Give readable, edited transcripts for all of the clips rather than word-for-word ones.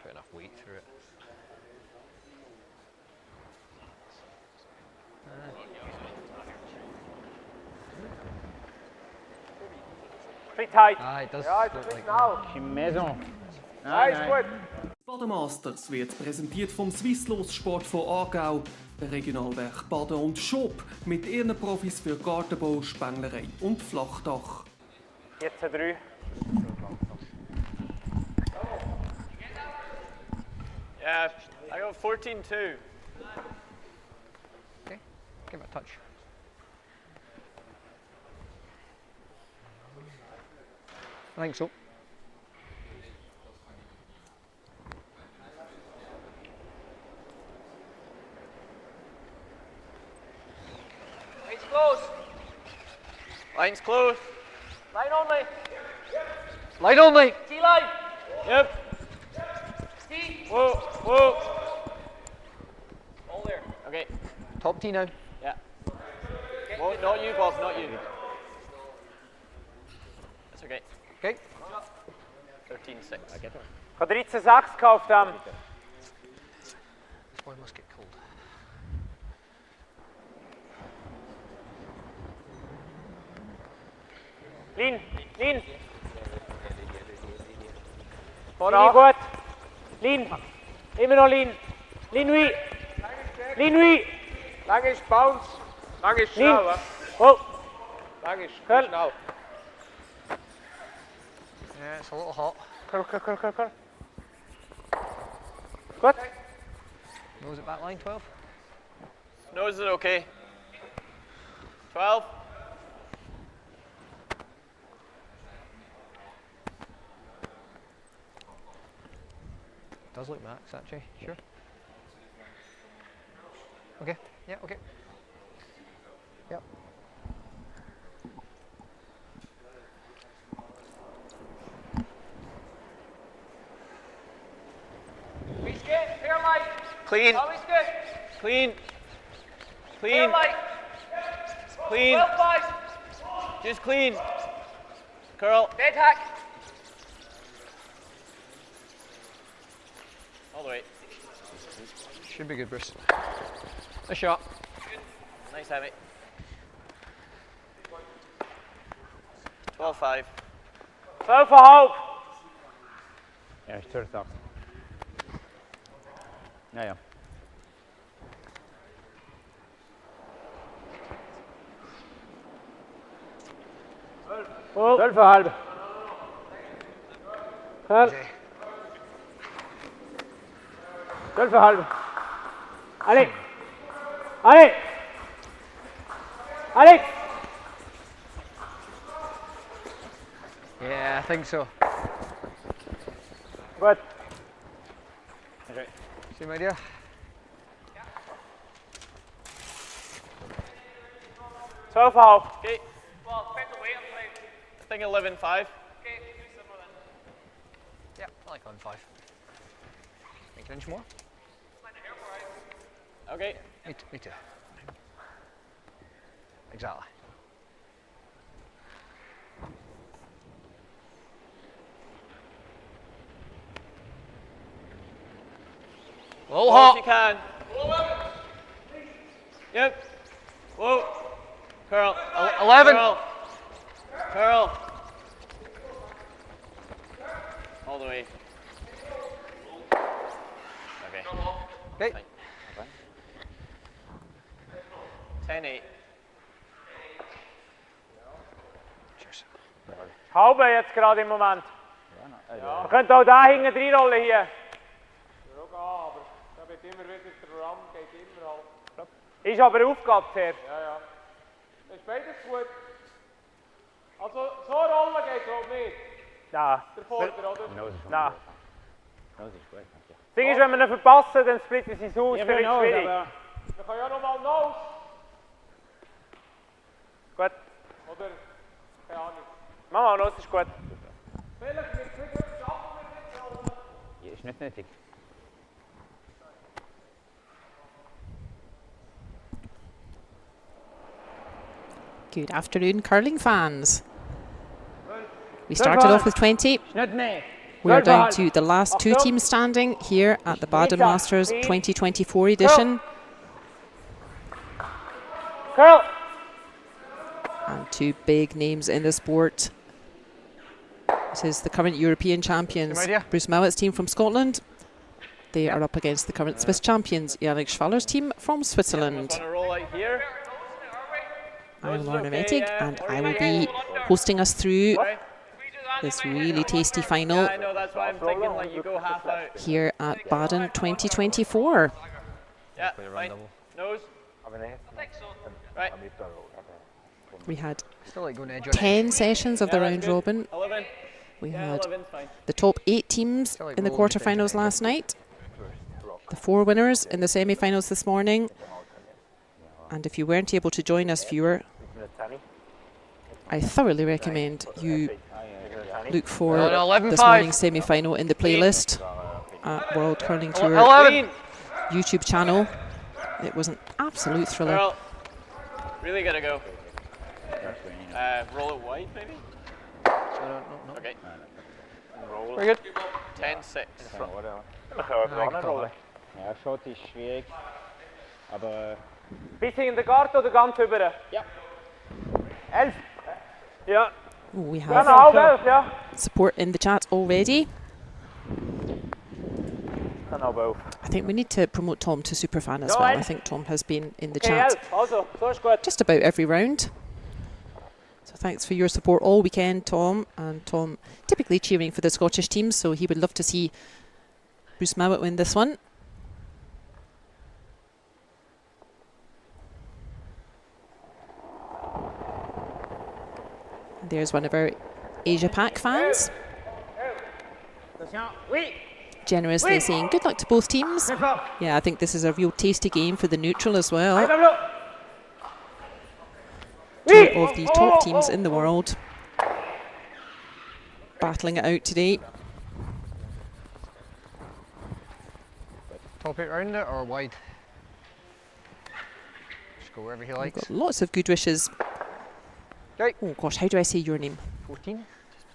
put enough weight through it. Bit tight. It does look like now. Maison. Nice, gut. Baden Masters wird präsentiert vom Swisslos-Sport von Aargau, der Regionalwerk Baden und Schob mit ihren Profis für Gartenbau, Spenglerei und Flachdach. Jetzt 3. Yeah, I got 14-2. Okay, give it a touch. I think so. Line's close. Line's close. Line only. Line only! T-line. Yep. T. Whoa, whoa. All there. Okay. Top tee now. Yeah. Whoa, not you, Bob, not you. That's okay. Okay. 13-6. Ich habe 13,6 gekauft. This boy must get cold. Lean. Linie gut. Lean. Immer noch lean. Lean wie. Lang ist Bounce. Lang ist schnell. Lean. Oh. Lang ist Curl. schnell. Yeah, it's a little hot. Curl. Gut. Nose it back line, 12. Nose is okay. 12. Does look max actually, sure. Okay, yeah, okay. Yep. He's good. Clear light. Clean. Always good. Clean. Clear Clean. light. Clean. 12-5. Just clean. Curl. Dead hack. All the way. Should be good, Bruce. A shot. Nice heavy. 12-5. 12,5. Ja, ist 12,8. Ja. 12,5. Curl. 12,5. Allez. Yeah, I think so. Gut. See my dear? Yeah. 12,5. Okay. Well, depends on weight on play. I think 11-5. Okay, do similar then. Yeah, I like on 5. Make an inch more? Okay. Me too. Exactly. A little If you hot. can. Yep. Whoa. Curl. 11. Curl. All the way. Okay. Okay. Fine. 10-8. Cheers. Halbe jetzt gerade im Moment. Man könnte auch da hinten reinrollen hier. Aber da wird immer wieder der Run, geht immer halt. Ist aber eine Aufgabe zuerst. Ja. Das ist beides gut. Also so rollen geht glaube ich nicht. Ja. Der Vorder, oder? Nein. Nose ist gut. Das Ding ist, wenn wir ihn verpassen, dann splitten sie es aus. Ja, Vielleicht Nose, schwierig. aber Wir können ja nochmal Nose. Gut. Oder? Keine Ahnung. Mach mal, los, ist gut. Vielleicht mit Glück schaffen wir nicht rollen. ja, ist nicht nötig. Good afternoon, curling fans. We started off with 20. Ist nicht mehr. We're down to the last two teams standing here at the Baden Masters 2024 edition. Curl. And two big names in the sport. This is the current European champions, Bruce Mouat's team from Scotland. They are up against the current Swiss champions, Schwaller's team from Switzerland. I'm Lorna Mettig, and I will be hosting us through this really tasty final here at Baden 2024. Yeah, fine. Nose. Right. We had Still like going edge on 10 sessions of the round robin. 11. We Yeah, had 11's fine. the top 8 teams in the quarterfinals last night, the 4 winners in the semi-finals this morning. And if you weren't able to join us, viewer, I thoroughly recommend you look for this morning's semi-final in the playlist at World Curling Tour YouTube channel. It was an absolute thriller. Girl. Really gotta go. Roll it wide, maybe? Okay. Very good. 10-6. Ja, Shot ist schwierig, aber Bisschen in der Garten oder ganz über? Ja. 11. Ja. Ooh, we Ja, have halb 11, ja. support in the chat already. Dann halb 11. I think we need to promote Tom to Superfan as well. I think Tom has been in the Okay, chat 11. Also, so ist gut. just about every round. So thanks for your support all weekend, Tom. And Tom typically cheering for the Scottish team, so he would love to see Bruce Mouat win this one. There's one of our Asia Pac fans generously saying good luck to both teams. Yeah, I think this is a real tasty game for the neutral as well. Two of the top teams in the world battling it out today. Top 8 round it or wide? Just go wherever he We've likes. got lots of good wishes. Right. Oh gosh, how do I say your name? 14.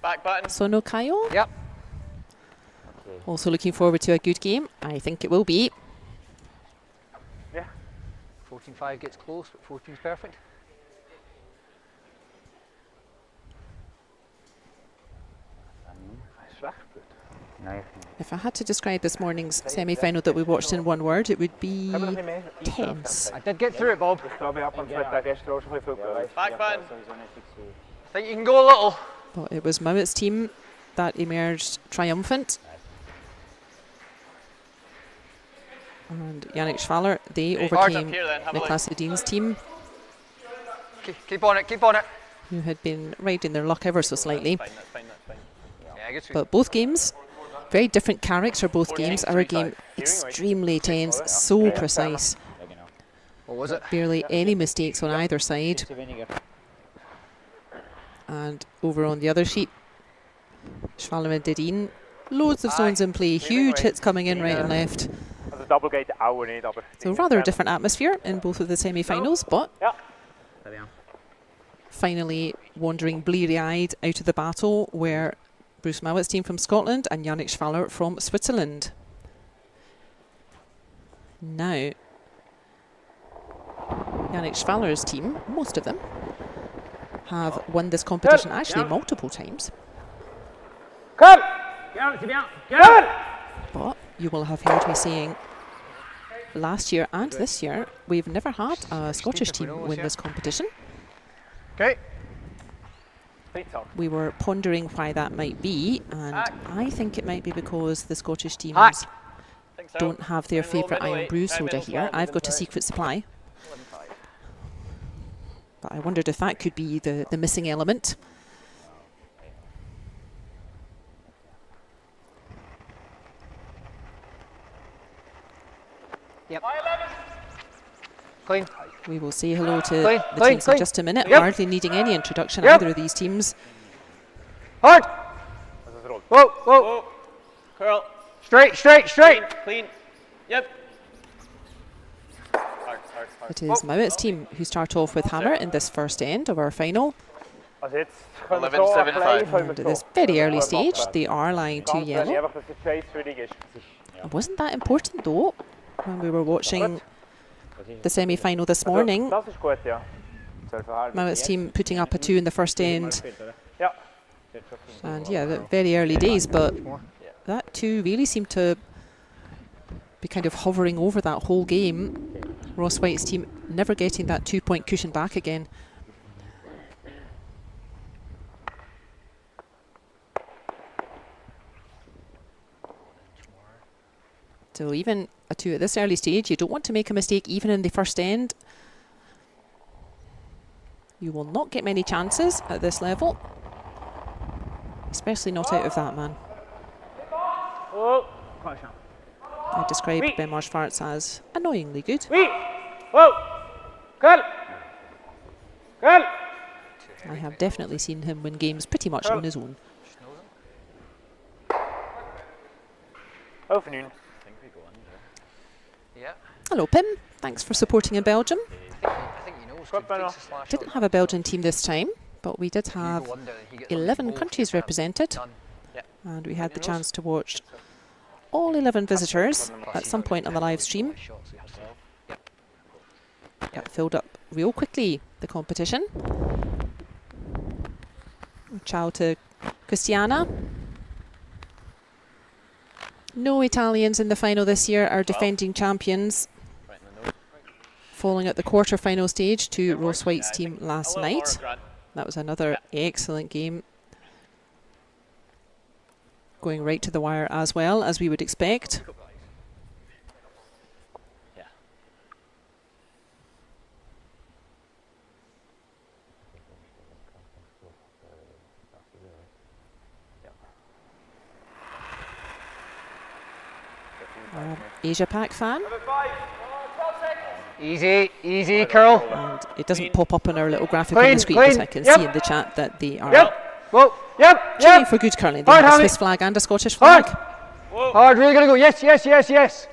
Back button. Sono Kayo? Yep. Also looking forward to a good game. I think it will be. 14-5 gets close, but 14's perfect. If I had to describe this morning's semi-final that we watched in one word, it would be tense. I did get through it, Bob. Back button. I think you can go a little. But it was Mouat's team that emerged triumphant. And Yannick Schwaller, they overcame Niklas Edin's team, Keep on it, keep on it. who had been riding their luck ever so slightly. That's fine, that's fine. Yeah, I guess we But both games, very different character both games. Our game extremely tense, so precise. What was it? Barely any mistakes on either side. And over on the other sheet, Schwaller and Edin, loads of zones in play, huge hits coming in right and left. So rather a different atmosphere in both of the semi-finals, but finally wandering bleary-eyed out of the battle were Bruce Mouat's team from Scotland and Yannick Schwaller from Switzerland. Now, Yannick Schwaller's team, most of them, have won this competition actually multiple times. But you will have heard me saying last year and this year we've never had a Scottish team win this competition. Okay. We were pondering why that might be, and I think it might be because the Scottish teams don't have their favourite Iron Brew soda here. I've got a secret supply. But I wondered if that could be the missing element. Yep. Clean. We will say hello to Clean, the clean, teams in clean. just a minute, Yep. hardly needing any introduction, Yep. either of these teams. Hard. Whoa, whoa. Whoa. Curl. Straight, straight, straight. Clean. Yep. Hard, hard, hard. It is Mouat's team who start off with hammer in this first end of our final. Also jetzt können wir 11, so 7, klein 5. können And wir at this so. very early stage, they are lying 2 Ganz wenig, yellow. einfach, dass der Chase würdig ist. It wasn't that important though when we were watching the semi-final this morning. Das ist gut, ja. Mouat's team putting up a 2 in the first end. Ja. And yeah, the very early days, but that 2 really seemed to be kind of hovering over that whole game. Ross Whyte's team never getting that 2-point cushion back again. So even a 2 at this early stage, you don't want to make a mistake even in the first end. You will not get many chances at this level, especially not out of that man. Oh. I described Ben Marshfarts as annoyingly good. Oui. Whoa. Good. Good. I have definitely seen him win games pretty much on his own. Afternoon. Yeah. Hello, Pim. Thanks for supporting in Belgium. I think he knows. Good, Brunner. Didn't have a Belgian team this time, but we did have 11 countries represented, and we had the chance to watch all 11 visitors at some point on the live stream. It filled up real quickly, the competition. Ciao to Christiana. No Italians in the final this year, are defending champions, falling at the quarter-final stage to Ross Whyte's team last night. That was another excellent game, going right to the wire as well, as we would expect. Asia Pac fan. Easy, easy, curl. And it doesn't pop up on our little graphic on the screen, but I can see in the chat that they are cheering for good curling. They have a Swiss flag and a Scottish flag. Hard, really gonna go. Yes, yes, yes, yes.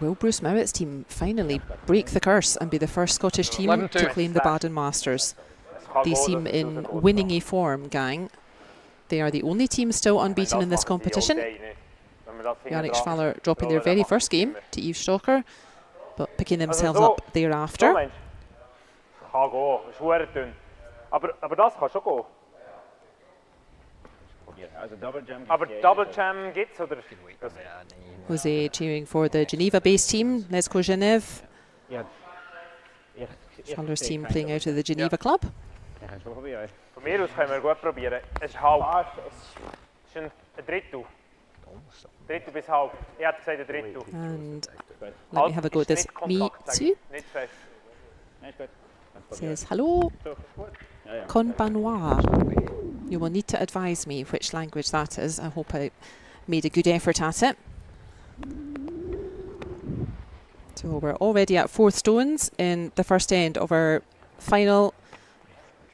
Will Bruce Mouat's team finally break the curse and be the first Scottish team to claim the Baden Masters? They seem in winning form, gang. They are the only team still unbeaten in this competition. Yannick Schwaller dropping their very first game to Yves Stocker, but picking themselves up thereafter. Kann gehen, ist verdammt dünn. Aber das kann schon gehen. Aber Double Jam gibt's, oder? Jose cheering for the Geneva-based team, Let's Go Genève. Schwaller's team playing out of the Geneva club. Von mir aus können wir gut probieren. Es ist halb. Es ist ein Drittel. Drittel bis halb. Ich hätte gesagt ein Drittel. And let me have a go at this. Me too. Nicht fest. Says hello, Konbanwa. You will need to advise me which language that is. I hope I made a good effort at it. So we're already at 4 stones in the first end of our final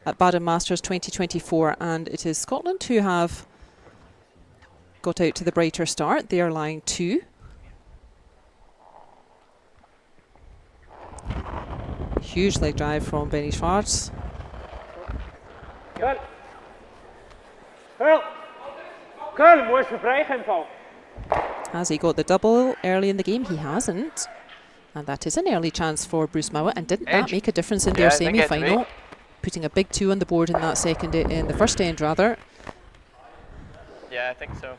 at Baden Masters 2024, and it is Scotland who have got out to the brighter start. They are lying 2. Huge leg drive from Benny Schwartz. Curl! Curl! Curl, musst verbrechen im Fall. Has he got the double early in the game? He hasn't. And that is an early chance for Bruce Mouat. And didn't that make a difference in their semi-final? Putting a big 2 on the board in that second, in the first end rather. Yeah, I think so.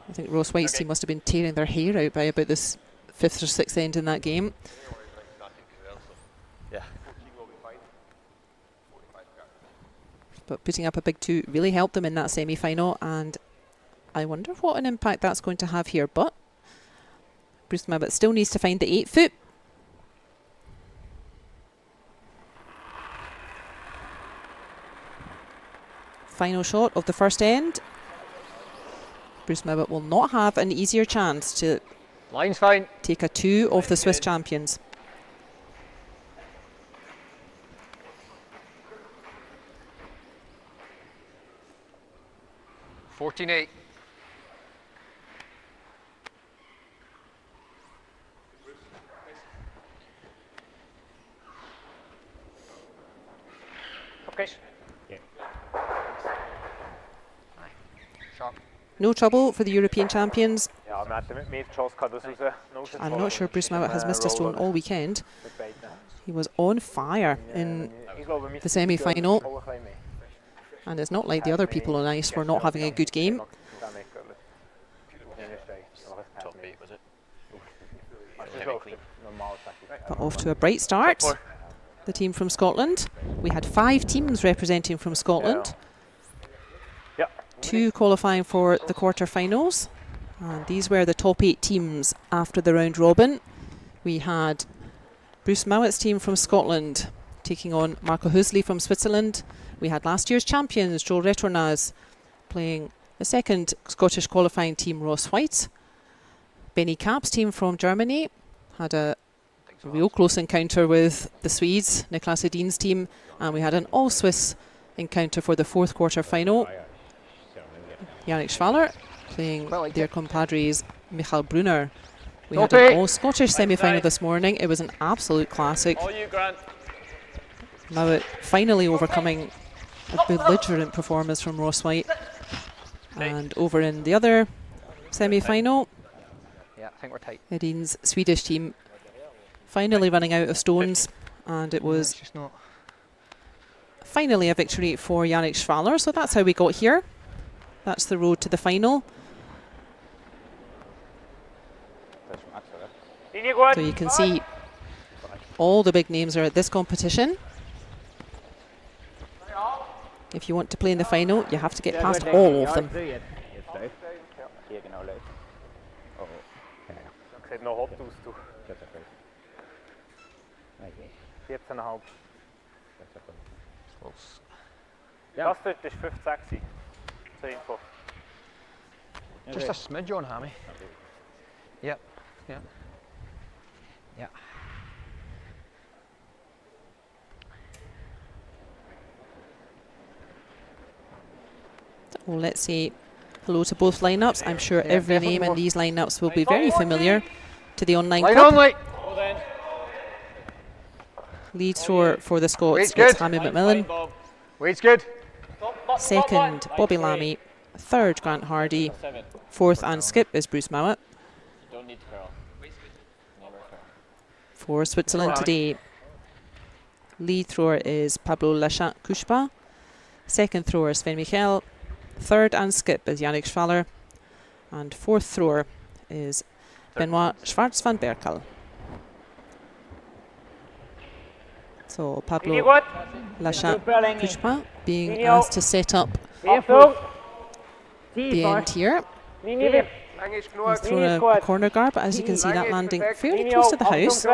I think Ross Whyte's team must have been tearing their hair out by about this 5th or 6th end in that game. Yeah. But putting up a big 2 really helped them in that semi-final, and I wonder what an impact that's going to have here. But Bruce Mouat still needs to find the 8 foot. Final shot of the first end. Bruce Mouat will not have an easier chance to Line's fine. take a 2 off the Swiss champions. $14.8. No trouble for the European champions. Ja, wir hätten mit mehr Chance gehabt, das raus. I'm not sure Bruce Mouat has missed a stone all weekend. He was on fire in the semi-final. And it's not like the other people on ice were not having a good game. Top 8, was it? But off to a bright start. The team from Scotland. We had 5 teams representing from Scotland. 2 qualifying for the quarter-finals. And these were the top 8 teams after the round robin. We had Bruce Mouat's team from Scotland taking on Marco Husley from Switzerland. We had last year's champions, Joel Retornaz, playing the second Scottish qualifying team, Ross Whyte. Benny Kapp's team from Germany had a real close encounter with the Swedes, Niklas Edin's team, and we had an all-Swiss encounter for the 4th quarter final. Yannick Schwaller playing their compadres Michael Brunner. We had an all-Scottish semi-final this morning. It was an absolute classic. All you, Grant. Mouat finally overcoming a belligerent performance from Ross Whyte. And over in the other semi-final, Yeah, I think we're tight. Edin's Swedish team finally running out of stones, and it was It's just not. finally a victory for Yannick Schwaller. So that's how we got here. That's the road to the final. So you can see all the big names are at this competition. If you want to play in the final, you have to get past all of them. Ik zit nog op toe. 14,5. Das dort ist 5,6 zur Info. Just a smidge on Hammy. Yep. Yeah. Yeah. Well, let's say hello to both lineups. I'm sure every name in these lineups will be very familiar to the online club. Lead thrower for the Scots, it's Hammy McMillan. Weight's good. Second, Bobby Lammy. Third, Grant Hardy. 4th and skip is Bruce Mouat. Don't need to curl. For Switzerland today, lead thrower is Pablo Lachat-Couchpa. Second thrower Sven Michel. Third and skip is Yannick Schwaller. And 4th thrower is Benoit Schwarz van Berkel. So Pablo Lachat-Couchpa being asked to set up the end here. He's thrown a corner guard, but as you can see, that landing fairly close to the house.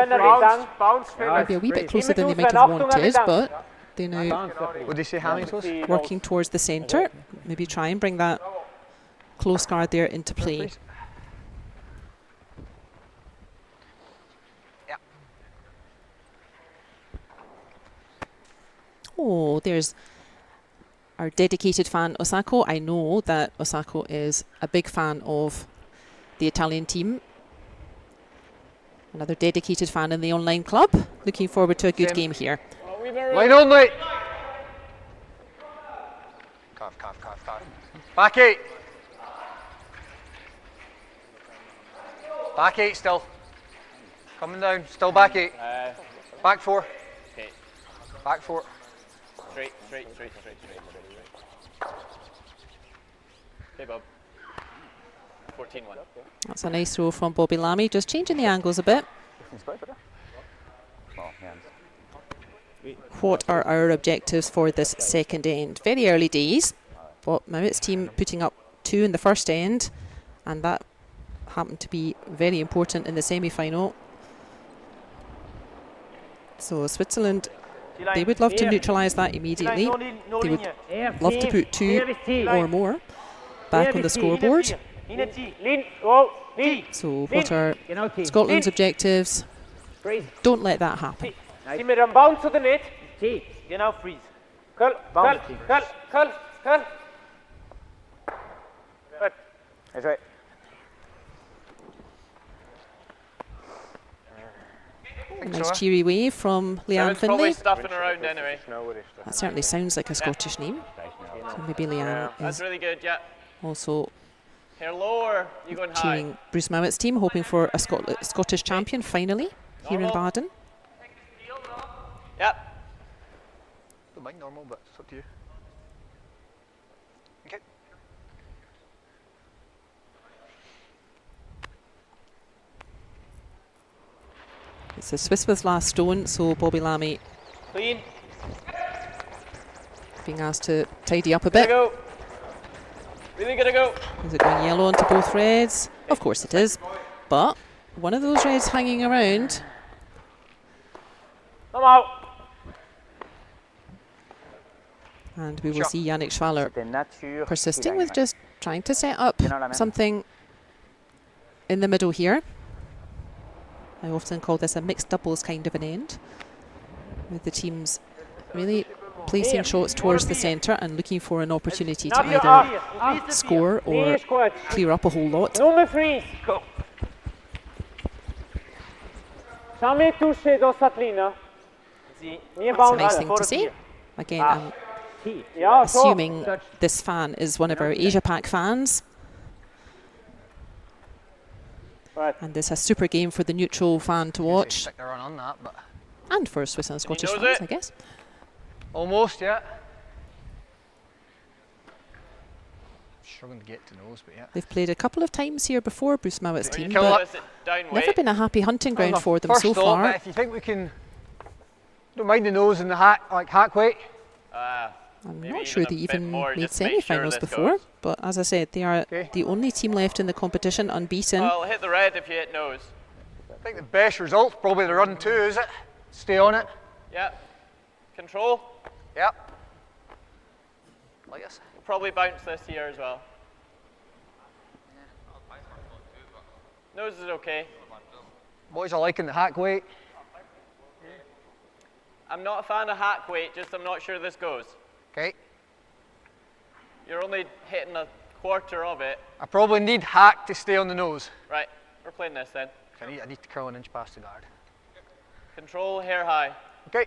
Maybe a wee bit closer than they might have wanted, but they now What did you say Hammy was? working towards the centre. Maybe try and bring that close guard there into play. Yeah. Oh, there's our dedicated fan Osako. I know that Osako is a big fan of the Italian team. Another dedicated fan in the online club. Looking forward to a good game here. Line only. Calf. Back 8. Back 8 still. Coming down. Still back 8. Back 4. Okay. Back 4. Straight. Okay, Bob. 14-1. That's a nice throw from Bobby Lammy, just changing the angles a bit. What are our objectives for this second end? Very early days, but Mouat's team putting up 2 in the first end, and that happened to be very important in the semi-final. So Switzerland, they would love to neutralise that immediately. They would love to put 2 or more back on the scoreboard. So what are Scotland's objectives? Don't let that happen. Zie met een bounce to the net. Genau, freeze. Curl. That's right. Nice cheery wave from Leanne Seven's probably Finlay. stuffing around anyway. That certainly sounds like a Scottish name. So maybe Leanne That's is really good, yeah. Also Hair lower. You going high. cheering Bruce Mouat's team, hoping for a Scottish champion finally here in Normal. Baden. Yep. Don't mind normal, but it's up to you. Okay. It's a Swiss with last stone, so Bobby Lammy Clean. being asked to tidy up a Gotta bit. go. Really gotta go. Is it going yellow onto both reds? Of course it is. But one of those reds hanging around. Come out. And we will see Yannick Schwaller C'était nature. persisting with just trying to set up something in the middle here. I often call this a mixed doubles kind of an end, with the teams really placing shots towards the centre and looking for an opportunity to either score or clear up a whole lot. Nummer 3. Jamais touché dans cette ligne. It's a nice thing to see. Again, I'm assuming this fan is one of our Asia Pac fans. Right. And this is a super game for the neutral fan to watch, Stick the run on that, but and for Swiss and Scottish knows fans, it. I guess. almost, yeah. Struggling to get to nose, but yeah. They've played a couple of times here before, Bruce Mouat's team, kill but Press it down never weight. been a happy hunting ground Well, for them first so thought, but far. if you think we can, don't mind the nose and the hack weight. I'm maybe not sure even they a bit even more, made just to make sure semi-finals this before, goes. but as I said, they are Okay. the only team left in the competition unbeaten. Well, hit the red if you hit nose. I think the best result's probably the run 2, is it? Stay on it. Yep. Control. Yep. Like this. Probably bounce this year as well. Nose is okay. Boys are liking the hack weight. I'm not a fan of hack weight, just I'm not sure this goes. Okay. You're only hitting a quarter of it. I probably need hack to stay on the nose. Right, we're playing this then. I need to curl an inch past the guard. Control, hair high. Okay.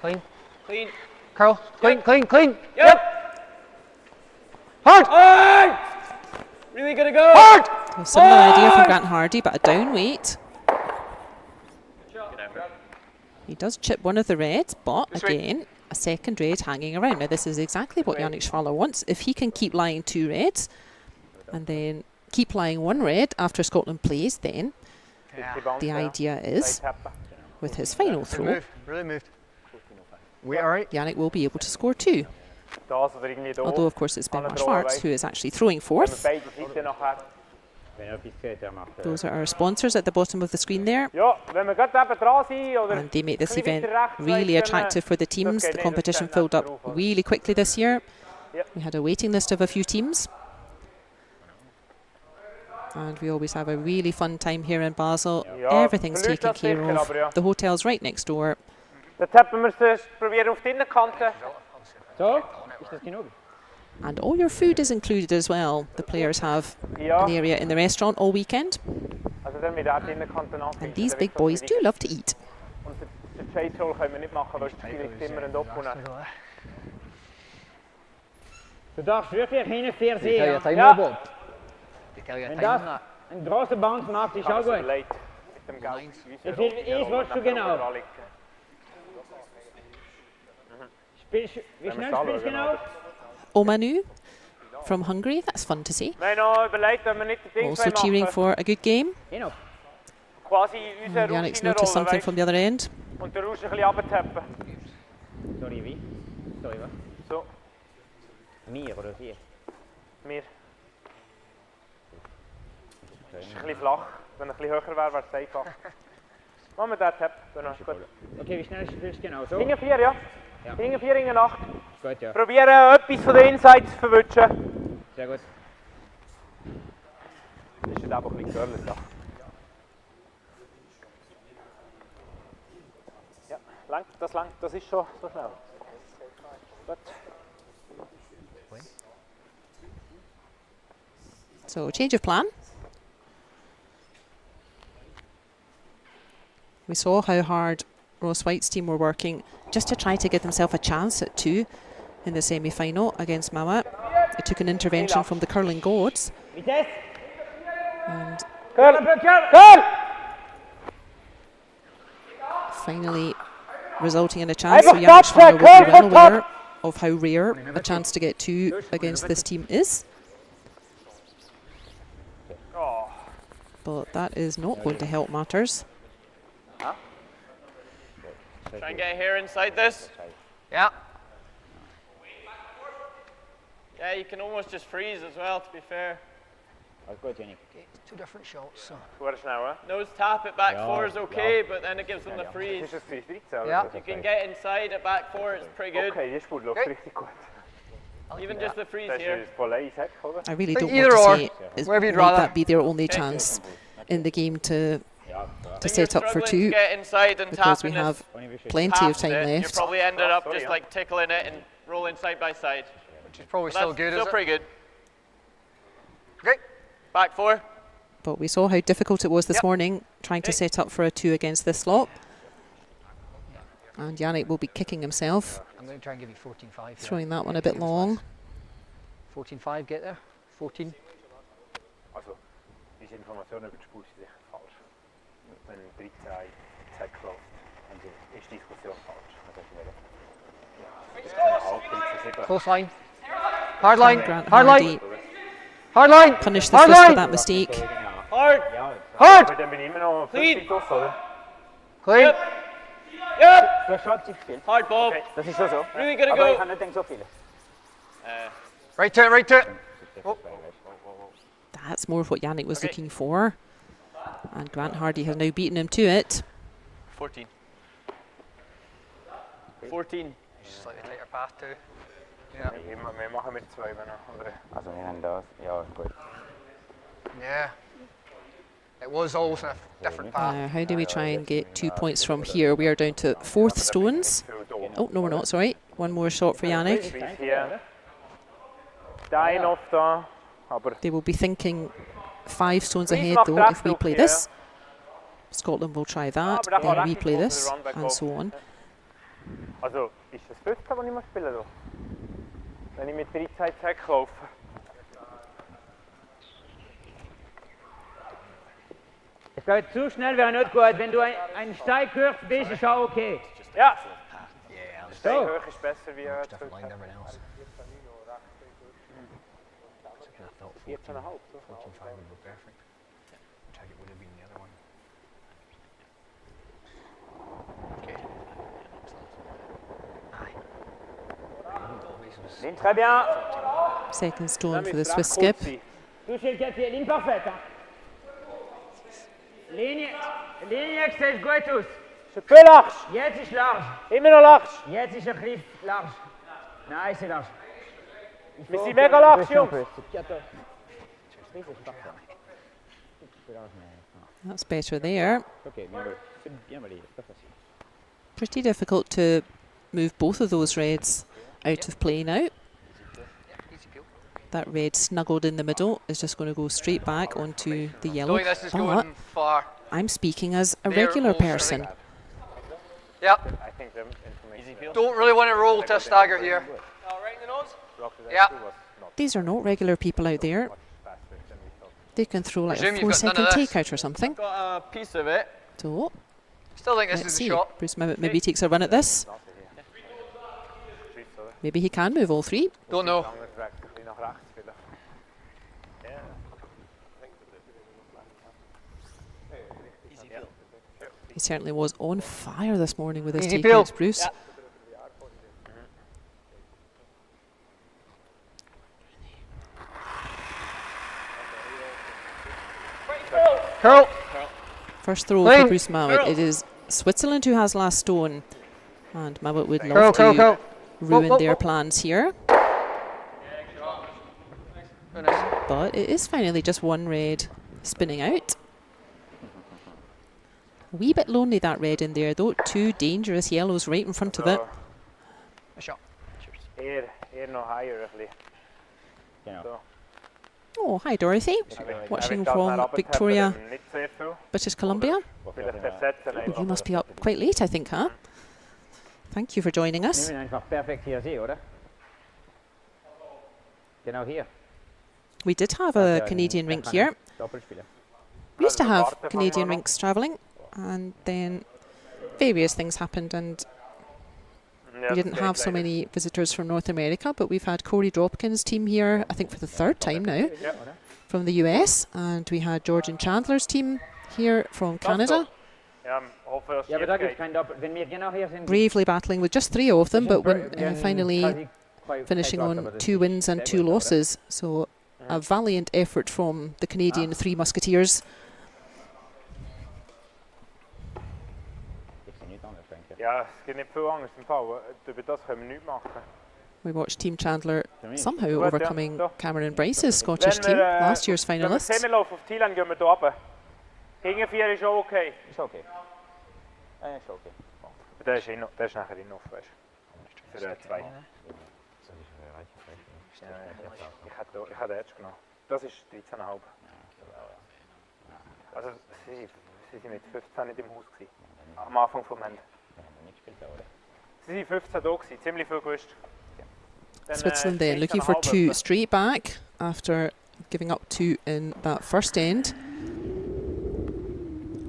Clean. Clean. Curl. Clean, clean, clean. Yep. Hard! Hard! Really gonna go. Hard! A similar idea from Grant Hardy, but a down weight. He does chip one of the reds, but again, a second red hanging around. Now this is exactly what Yannick Schwaller wants. If he can keep lying 2 reds and then keep lying 1 red after Scotland plays, then the idea is, with his final throw, Move. Really moved. Wait, all right. Yannick will be able to score 2. Although, of course, it's Ben Schwartz who is actually throwing fourth. Those are our sponsors at the bottom of the screen there. And they make this event really attractive for the teams. The competition filled up really quickly this year. We had a waiting list of a few teams. And we always have a really fun time here in Basel. Everything's taken care of. The hotel's right next door. Dat hebben we dus proberen op de kanten. Zo? Is dat genoeg? And all your food is included as well. The players have an area in the restaurant all weekend. Also dan weer daar de kanten aan. And these big boys do love to eat. De chase roll gaan we niet maken, want het is immer en opkomen. Du darfst wirklich hin fair Tell your sehen. time, Ja. Bob. Tell your Wenn time on das that. eine große Bounce macht, ist auch gut. Leid met dem Geld. Wie viel ist, willst du genau? Wie schnell spielst du genau? Omanu from Hungary, that's fun to see. Nee, nou, beleid dat we niet de ding Also cheering for a good game. Genau. Quasi onze Yannick's noticed something from the other end. Und de roes een beetje abtappen. Sorry, wie? Sorry, was? Zo, Meer oder 4? meer. Het is een beetje vlak. Wenn een beetje hoger wäre, wäre het einfach. Machen wir dat tap, dann ist gut. Okay, wie schnell spielst du genau? So? Hinge 4, ja? Ja. Hinge 4, hinge 8. Gut, ja. Probieren etwas von den Insides zu verwischen. Sehr gut. Das ist einfach ein bisschen girly, ja. Ja, lang, das ist schon so schnell. Gut. So change of plan. We saw how hard Ross Whyte's team were working just to try to give themselves a chance at 2 in the semi-final against Mouat. It took an intervention from the curling gods. And finally resulting in a chance. So Yannick Schwaller will be well aware of how rare a chance to get 2 against this team is. But that is not going to help matters. Try and get here inside this. Yeah. Yeah, you can almost just freeze as well, to be fair. Okay, 2 different shots. So. Waar is nou, hè? Nose tap at back 4 is okay, but then it gives them the freeze. Het is een freeze. Ja. If you can get inside at back 4, it's pretty good. Oké, dit goed, loopt richtig goed. Even just the freeze Dat here. is volledig, hè? I really don't Either want or, to say is wherever you'd make rather. that be their only chance in the game to set up for 2, get inside and because we tapping have this plenty of past time it, You left. probably ended up just like tickling it and rolling side by side. Which is probably But still that's good, still is it? pretty good. Okay. Back 4. But we saw how difficult it was this morning trying to set up for a 2 against this lot. And Yannick will be kicking himself, I'm going to try and give you 14-5. throwing that one a bit long. 14-5, get there. 14. Also, diese Information über die Spur ist echt falsch. Wenn 3 Zeit läuft, dann ist die Diskussion falsch. Das ist nicht. Close line. Hard line. Grant Hard Hardy line. Hard line. punished the Hard Swiss for line. that mistake. Hard. Hard. Aber dann bin ich immer noch Clean. 50 drauf, oder? Clean. Yep. Du hast schon gespielt. Hard ball. Das ist schon so. Really gonna Aber ich go. kann nicht denken, so viele. Right to it, right to it. That's more of what Yannick was looking for. And Grant Hardy has now beaten him to it. 14. 14. Slightly tighter path too. Yeah. Wir machen mit 2, wenn oder? Also wir haben das. Ja, gut. Yeah. It was always a different path. Now, how do we try and get 2 points from here? We are down to 4th stones. Oh, no, we're not, sorry. One more shot for Yannick. Freeze hier. Dein off da. Aber They will be thinking 5 stones ahead, macht though, if we Abdruck play hier. this. Scotland will try that, aber da kann then we recht play große this, Runback and so on. Also, ist das 5. was ich muss spielen muss? Wenn ich mit 3 Zeit laufe. Es geht zu schnell, wäre nicht gut. Wenn du einen Steigkurs bist, ist auch okay. Ja! Yeah, it's Stein hoch ist besser wie different line than everyone else. I thought 14-5 would be perfect. Target would have been the other one. Okay. Aye. Ligne très bien. Second stone for the Swiss skip. Du stellst jetzt hier imperfekt. Linie sieht gut aus. Ist viel lachs. Jetzt ist large. Immer noch lachs. Jetzt ist ein bisschen large. Nein, ist large. Wir sind mega lachs, Jungs. That's better there. Okay, bien balayé, c'est pas facile. Pretty difficult to move both of those reds out of play now. That red snuggled in the middle is just going to go straight back onto the yellow. Knowing this is But going far. I'm speaking as a They're regular all sorting. person. Yep. I think the information Don't really want to roll to a stagger here. Right in the nose. Yeah. These are not regular people out there. They can throw like a Presume you've got none 4-second of this. takeout or something. Got a piece of it. So, Still think this let's is the see. shot. Bruce Mouat maybe takes a run at this. Maybe he can move all 3. Don't know. He certainly was on fire this morning with his Easy takeouts, peel. Bruce. Curl. First throw Clean. for Bruce Mouat. It is Switzerland who has last stone. And Mouat would Curl, love curl, to curl. ruin Whoa, their whoa. plans here. Very nice. But it is finally just one red spinning out. A wee bit lonely, that red in there, though. 2 dangerous yellows right in front of it. A shot. Hier nog higher, really. Genau. So. Oh, hi Dorothy. Watching from Victoria, British Columbia. Oh, you must be up quite late, I think, huh? Thank you for joining us. Einfach perfekt hier sehe, oder? Genau hier. We did have a Canadian rink here. We used to have Canadian rinks travelling, and then various things happened, and we didn't have so many visitors from North America, but we've had Corey Dropkin's team here, I think for the 3rd time now, from the US, and we had George and Chandler's team here from Canada. Bravely battling with just 3 of them, but finally finishing on 2 wins and 2 losses. So a valiant effort from the Canadian 3 Musketeers. We watched Team Chandler somehow overcoming Cameron Bryce's Scottish team, last year's finalists. Gegen 4 ist auch okay. Ist okay. Ja, ist okay. Der ist nachher in noch, weißt du? Für 2. Ich hatte jetzt genommen. Das ist 13,5. Also sie sind mit 15 nicht im Haus gewesen. Am Anfang vom Ende. Sie sind 15 da gewesen, ziemlich viel gewusst. Switzerland then looking for 2 straight back after giving up 2 in that first end.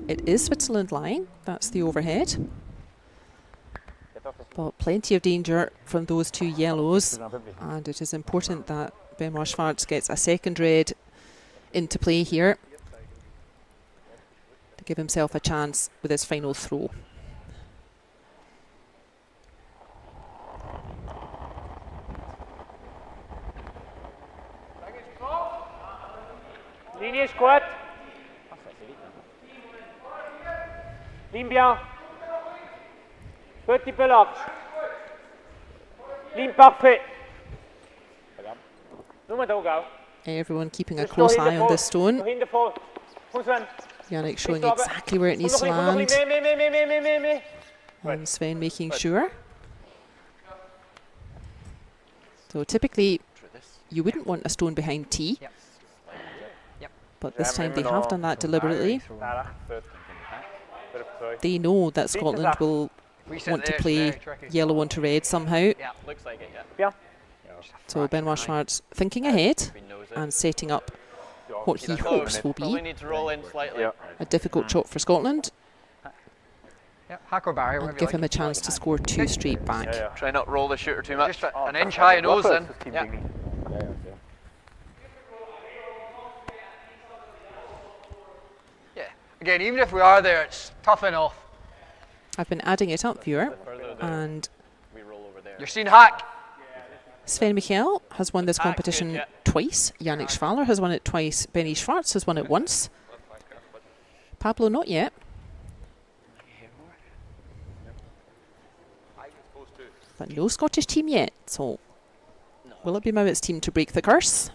It is Switzerland lying, that's the overhead. But plenty of danger from those 2 yellows, and it is important that Benoit Schwartz gets a second red into play here to give himself a chance with his final throw. Linie ist gut. Ligne bien. Petit peu large. Ligne parfait. Everyone keeping a close eye on this stone. Yannick showing exactly where it needs to land. And Sven making sure. So typically you wouldn't want a stone behind tee. But this time they have done that deliberately. They know that Scotland will want to play yellow onto red somehow. Yeah, looks like it, yeah. So Benoit Schwartz thinking ahead and setting up what he hopes will be a difficult shot for Scotland. And give him a chance to score 2 straight back. Try not roll the shooter too much. Just an inch high nose then. Yeah. Again, even if we are there, it's tough enough. I've been adding it up, viewer, and you're seeing Hack. Sven Michael has won this competition twice. Yannick Schwaller has won it twice. Benny Schwartz has won it once. Pablo not yet. But no Scottish team yet. So will it be Mouat's team to break the curse?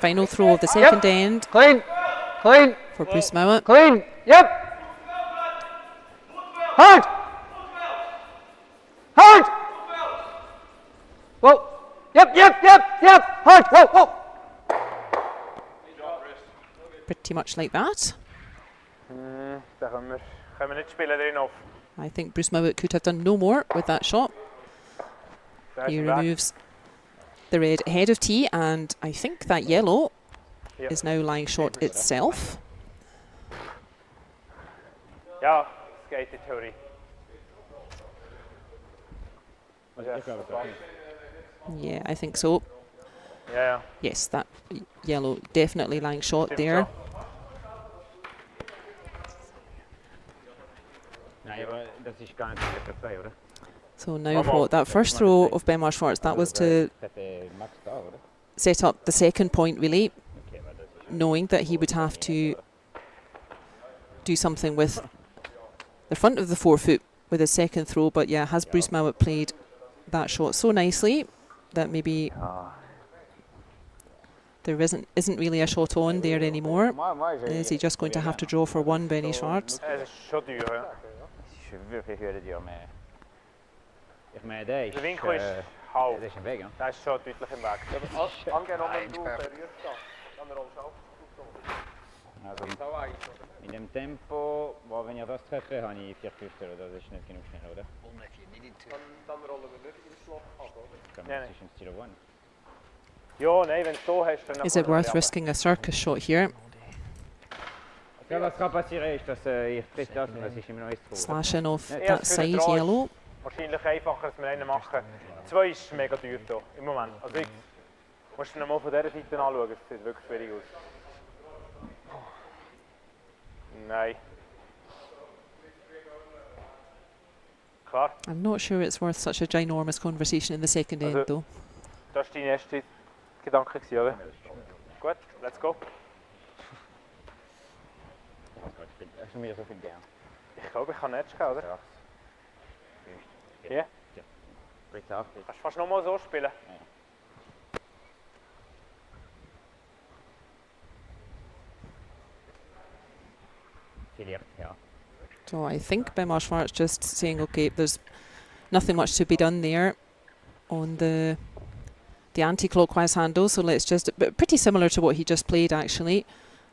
Final throw of the second end. Clean. Clean. For Bruce Mouat. Clean. Yep. Hard. Hard. Whoa. Yep. Hard. Whoa. Pretty much like that. I think Bruce Mouat could have done no more with that shot. He removes the red ahead of tee, and I think that yellow is now lying short itself. Ja, skate theory. Yeah, I think so. Yeah. Yes, that yellow definitely lying short there. So now what? That first throw of Benoit Schwartz, that was to set up the second point, really, knowing that he would have to do something with the front of the forefoot with his second throw. But yeah, has Bruce Mouat played that shot so nicely that maybe There isn't really a shot on there anymore. Is he just going to have to draw for one, Benny Schwartz? Zo duur, ja. Je veux faire de duur, maar ik meen deze. De winkel is half. Dat is een weg, hè? Dat is zo duidelijk in weg. Angenommen, du berührst das, dann rollst du auf. Also in dem Tempo, wo wenn ich das treffe, habe ich 4 Fünftel, oder? Das ist nicht genug schnell, oder? Dann rollen wir nicht ins Loch ab, oder? Kann man sich ins Tiro one. Ja, nein, wenn du so hast, dann... Is it worth risking a circus shot here? Ja, was kann passieren ist, dass ich treffe das und das ist immer noch eins. Slashing off Ja, that für den side Draw ist yellow. Wahrscheinlich einfacher, als wir einen machen. 2 ist mega teuer hier, im Moment. Also wirklich, musst du ihn mal von dieser Seite anschauen, es sieht wirklich schwierig aus. Nein. Klar. I'm not sure it's worth such a ginormous conversation in the second end, though. Das war dein erster Gedanke, oder? Gut, let's go. Hast du mir so viel gern? Ich glaube, ich kann nicht gehen, oder? Ja? Bricht auf. Kannst du fast nochmal so spielen? Vielleicht, ja. So I think Benoit Schwartz just saying, okay, there's nothing much to be done there on the anti-clockwise handle, so let's just, but pretty similar to what he just played actually,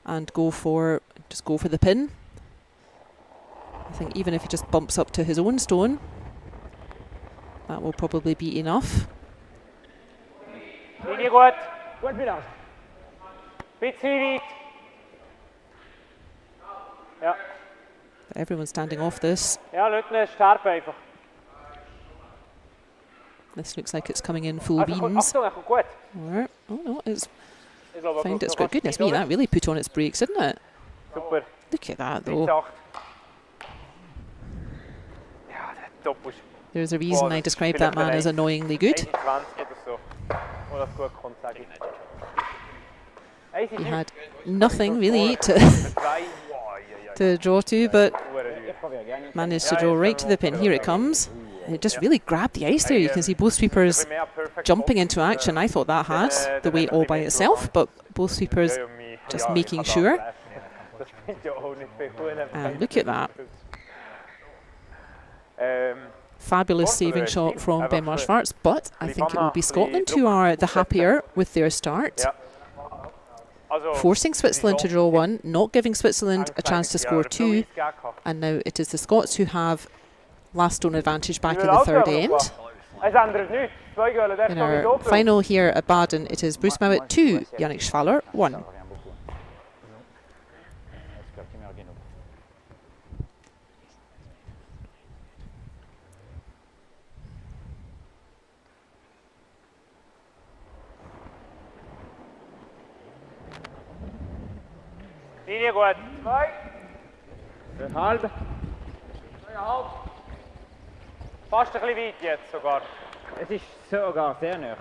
and go for the pin. I think even if he just bumps up to his own stone, that will probably be enough. Linie gut. Gut wieder. Bisschen weit. Ja. Everyone's standing off this. Ja, Leute, stark einfach. This looks like it's coming in full beans. Achtung, er kommt gut. Or, oh no, it's Ich glaube, found its good. Goodness me, that really put on its brakes, didn't it? Super. Look at that though. 8. Ja, der Top ist. There's a reason I described that man as annoyingly good. 21 oder so. Wo das gut kommt, sage ich. He had nothing really to draw to, but managed to draw right to the pin. Here it comes. And it just really grabbed the ice there. You can see both sweepers jumping into action. I thought that had the weight all by itself, but both sweepers just making sure. And look at that. Fabulous saving shot from Benoit Schwartz, but I think it will be Scotland who are the happier with their start. Forcing Switzerland to draw one, not giving Switzerland a chance to score 2, and now it is the Scots who have last stone advantage back in the third end. In our final here at Baden, it is Bruce Mouat 2, Yannick Schwaller 1. Linie gut. 2. Halb. 2,5. Fast ein bisschen weit jetzt sogar. Es ist sogar sehr nah.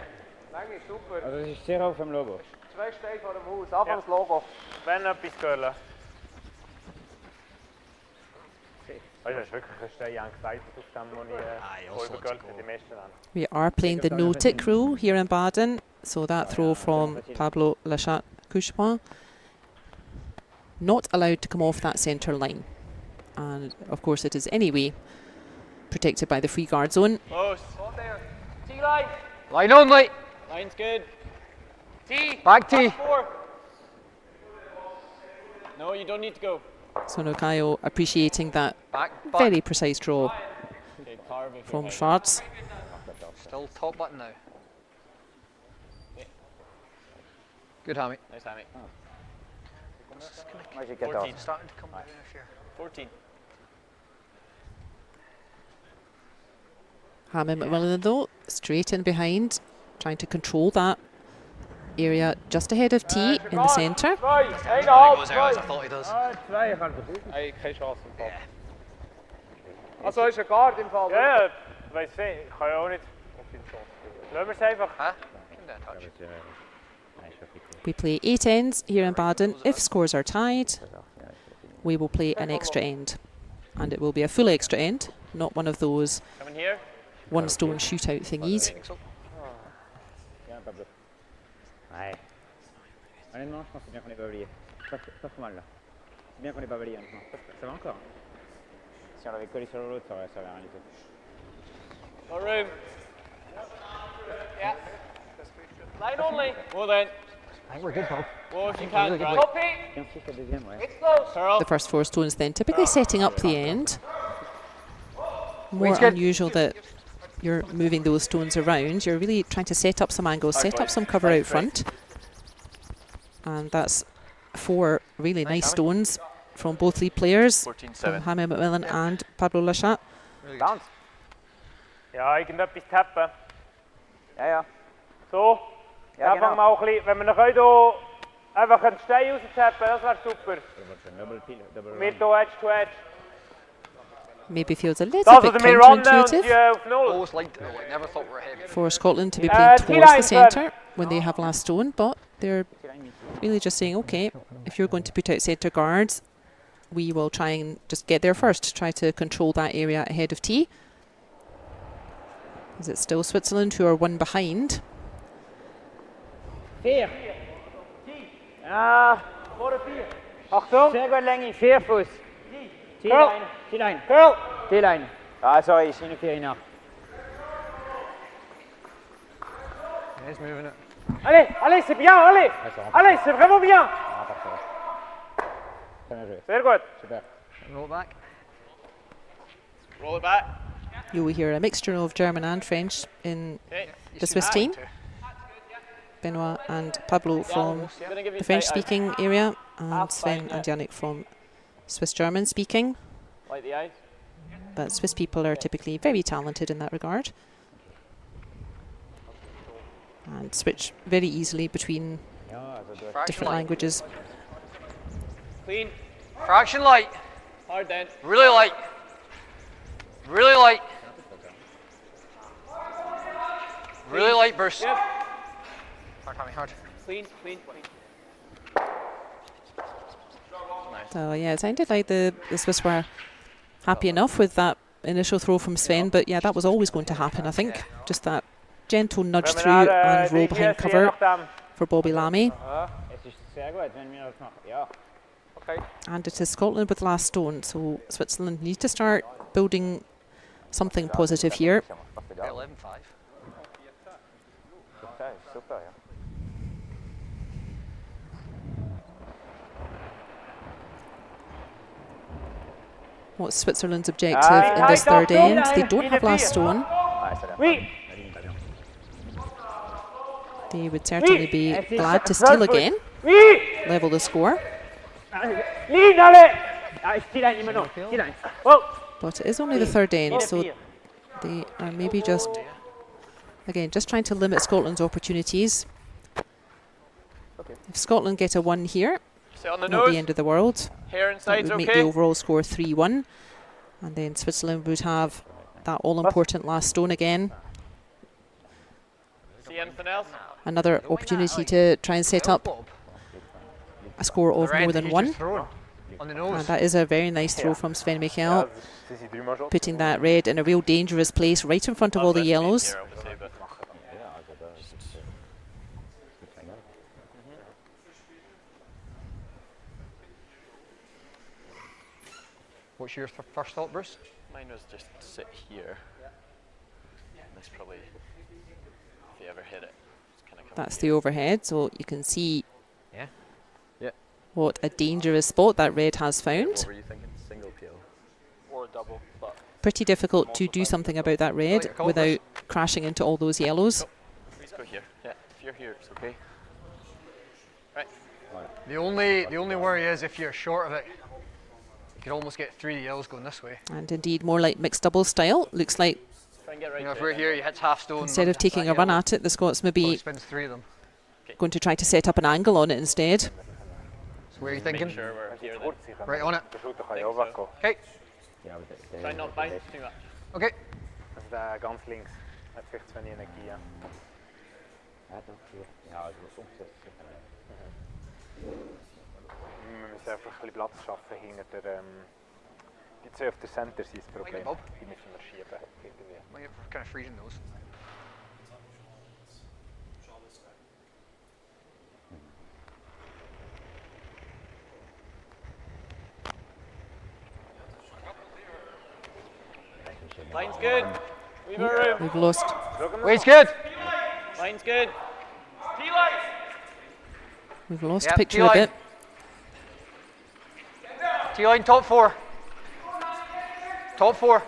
Länge, super. Also es ist sehr auf dem Logo. 2 steht vor dem Haus, Anfangs das Logo. Wenn etwas gehen. Weißt du, das ist wirklich ein Stein angesagt auf dem, wo ich übergölt die meisten haben. We are playing the no-tick rule here in Baden, so that throw from Pablo Lachat-Couchepin not allowed to come off that centre line. And of course it is anyway protected by the free guard zone. Close. On there. T-line. Line only. Line's good. T. Back T. 4. No, you don't need to go. So Nokayo appreciating that Back. very precise draw Okay, carve if from you're Schwartz. Still top button now. Good, Hammy. Nice, Hammy. Mag ik het 14. af? Starting to come down here. 14. Hammond McMillan though, straight in behind, trying to control that area just ahead of T in the centre. 2. 1,5. Goes out as I thought he does. 2,5. Keine Chance im Fall. Also ist ein Guard im Fall. Ja, weiß nicht, ich kann ja auch nicht. Lassen wir es einfach. Huh? Give him that touch. We play 8 ends here in Baden. If scores are tied, we will play an extra end. And it will be a full extra end, not one of those Coming here. one stone shootout thingies. Honnêtement, je pense que c'est bien qu'on ait pas balayé. Pas trop mal là. C'est bien qu'on ait pas balayé, honnêtement. Ça va encore. Si on l'avait collé sur l'autre, ça aurait rien du tout. No room. Yeah. Line only. Well then. I think we're good, Paul. Well, if you can, Really good. right. Copy. It's close. Turl. The first 4 stones then typically setting up the end. More unusual that you're moving those stones around. You're really trying to set up some angles, set up some cover out front. And that's 4 really nice stones from both lead players, from Hamid McMillan and Pablo Lachat. Bounce. Ja, irgendetwas tappen. Ja, ja. So. Ja, Ja, fangen wir auch ein bisschen, wenn wir noch hier einfach einen Stein raustappen, das wäre super. Wir hier Edge to Edge. Maybe feels a little Das bit oder wir runnen und counterintuitive die auf Null. Always liked it. I never thought we were heavy. for Scotland to be playing towards the T-line, centre when they have last stone, but they're really just saying, okay, if you're going to put out centre guards, we will try and just get there first, try to control that area ahead of tee. Is it still Switzerland who are 1 behind? 4. Ja, vor der 4. Achtung. Sehr gut Länge, 4 Fuß. Curl. T-Line. Curl. T-Line. Ah, sorry. Une 4 nach. He's moving it. Allez, allez, c'est bien, allez. Allez, c'est vraiment bien. Ah, parfait. Très bien joué. Sehr gut. Super. Roll back. Roll it back. You will hear a mixture of German and French in Okay. the Swiss team. Benoit and Pablo from Gonna give you the French tight speaking area, and Sven and Yannick from Swiss German speaking. eyes. Like the eyes. But Swiss people are typically very talented in that regard and switch very easily between Fraction different light. languages. Clean. Fraction light. Hard then. Really light. Really light. Really light burst. Yep. Hard, Tommy, hard. Clean, clean, clean. So yeah, it sounded like the Swiss were happy enough with that initial throw from Sven, but yeah, that was always going to happen, I think. Just that gentle nudge through and roll behind cover for Bobby Lammy. Es ist sehr gut, wenn wir das machen. Ja. Okay. And it is Scotland with last stone, so Switzerland need to start building something positive here. 11-5. Super, ja. What's Switzerland's objective in this third end? They don't have last stone. Oui. They would certainly be glad to steal again, Oui. level the score. Lean, allez. Ah, T-Line immer noch. T-Line. Oh. But it is only the third end, so they are maybe just, again, just trying to limit Scotland's opportunities. If Scotland get a 1 here, Sit on the not the nose. end of the world. Hair That inside's would make the okay. overall score 3-1. And then Switzerland would have that all-important last stone again. See anything else? Another opportunity to try and set up a score of more than 1. On the And nose. that is a very nice throw from Sven Michael, putting that red in a real dangerous place right in front of all the yellows. Here, obviously, but What's your first thought, Bruce? mine was just sit here. And this probably, if you ever hit it, it's kind of That's the overhead, so you can see Yeah. what a dangerous spot that red has found. What were you thinking? Single peel? Or double? But Pretty difficult to do something about that red without crashing into all those yellows. let's go here. Yeah, if you're here, it's okay. Right. The only worry is if you're short of it, you could almost get 3 yellows going this way. And indeed, more like mixed double style. Looks like Try and get right You know, if to we're it. here, he hits half stone. instead of taking a run at it, the Scots may he be spins 3 of them. going to try to set up an angle on it instead. So where are you Make thinking? sure we're here then. Right on it. Okay. Okay. Try not bite too much. Okay. Dat is daar ganz links. Het vecht van die energie, ja. We müssen einfach ein bisschen Platz schaffen hinter der, die 2 auf der Center sind das Problem. Bob. Die müssen wir schieben, irgendwie. Well, you're kind of freezing those. Line's good. We've got room. We've lost. Weight's good. Line's good. We've lost Yep, picture a T-line. bit. T-line top 4. Top 4.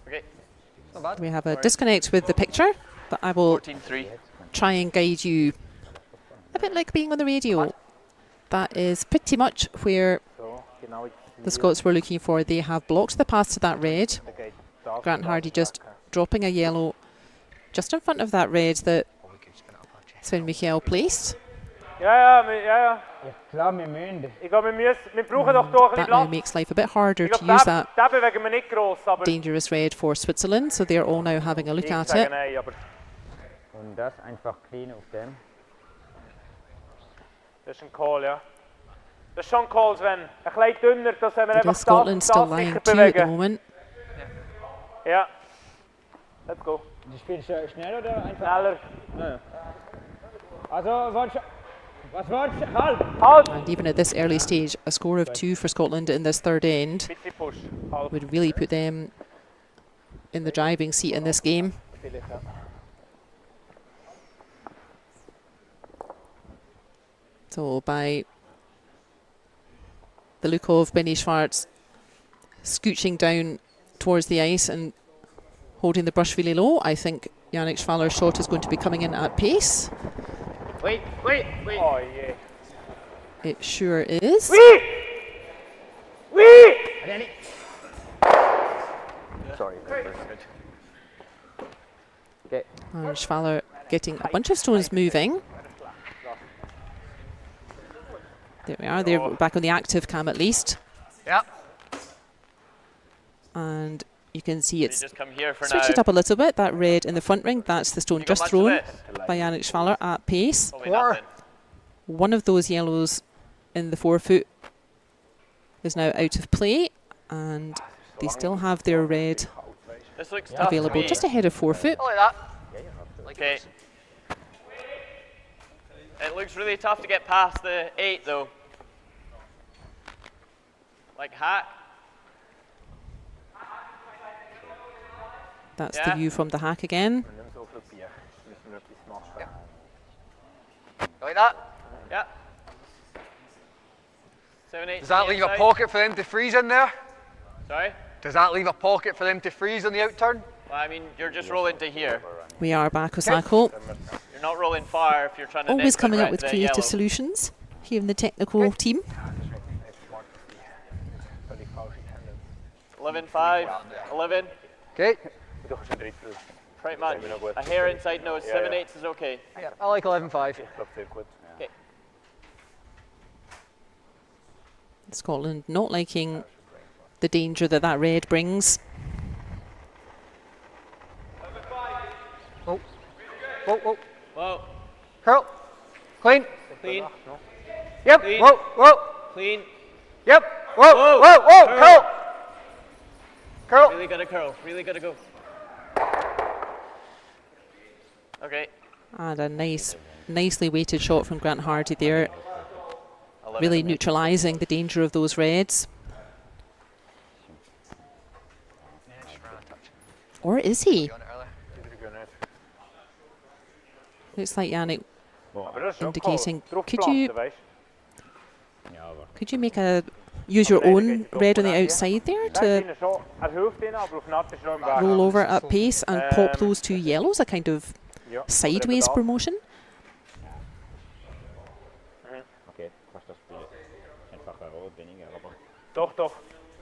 Okay. Not bad. We have a disconnect with the picture, but I will 14-3. try and guide you a bit like being on the radio. That is pretty much where the Scots were looking for. They have blocked the path to that red. Grant Hardy just dropping a yellow just in front of that red that Sven Michael placed. Ja, ja. Klar, wir müssen. Ich glaube, wir brauchen doch hier ein That bisschen now Platz. makes life a bit harder Ich to glaube, use that den bewegen wir nicht gross, aber dangerous red for Switzerland, so they're all now having a look ich at sage it. nein, aber Und das einfach clean auf dem. das ist ein Call, ja. Das ist schon ein Call, Sven. Ein bisschen dünner, dass wir It einfach is Scotland das still sicher lying 2 at the bewegen. moment. Ja. Let's go. Du spielst schnell oder einfach? Schneller. Nein. Also, was wolltest du? Halt! Halt! And even at this early stage, a score of 2 for Scotland in this third end Bisschen push. Halt. would really put them in the driving seat in this game. Vielleicht, ja. So by the look of Benny Schwartz scooching down towards the ice and holding the brush really low, I think Yannick Schwaller's shot is going to be coming in at pace. Wait. Oh, yeah. It sure is. Oui! Oui! Sorry. Okay. And Schwaller getting a bunch of stones moving. There we are, they're back on the active cam at least. Yeah. And you can see You it's just come here for switch now. it up a little bit. That red in the front ring, that's the stone You got just much of thrown this? by Yannick Schwaller at pace. Probably Four. nothing. One of those yellows in the 4 foot is now out of play, and they still have their red This looks tough to available me. just ahead of 4 foot. I like that. Okay. It looks really tough to get past the 8 though. Like hack. That's Yeah. the view from the hack again. I like that. Yeah. 7-8. Does that leave a pocket for them to freeze in there? Sorry? Does that leave a pocket for them to freeze on the outturn? Well, I mean, you're just rolling to here. We are back, Osako. You're not rolling far if you're trying to Always nick the coming up red- with the creative yellow. solutions here in the technical team. 11-5. 11. Okay. Pretty much. A hair inside nose. 7-8 is okay. Yeah, I like 11-5. Okay. Scotland not liking the danger that that red brings. Whoa. Whoa, whoa. Whoa. Curl. Clean. Clean. Yep. Clean. Whoa, whoa. Clean. Yep. Whoa, Whoa. whoa, whoa. Curl. Curl. Curl. Really gotta curl. Really gotta go. Okay. And a nicely weighted shot from Grant Hardy there, 11. really neutralising the danger of those reds. Or is he? Looks like Yannick indicating. Could you make use your own red on the outside there to roll over at pace and pop those 2 yellows? A kind of sideways promotion. Okay, fast das Spiel. Einfacher Rot, weniger, aber... Doch.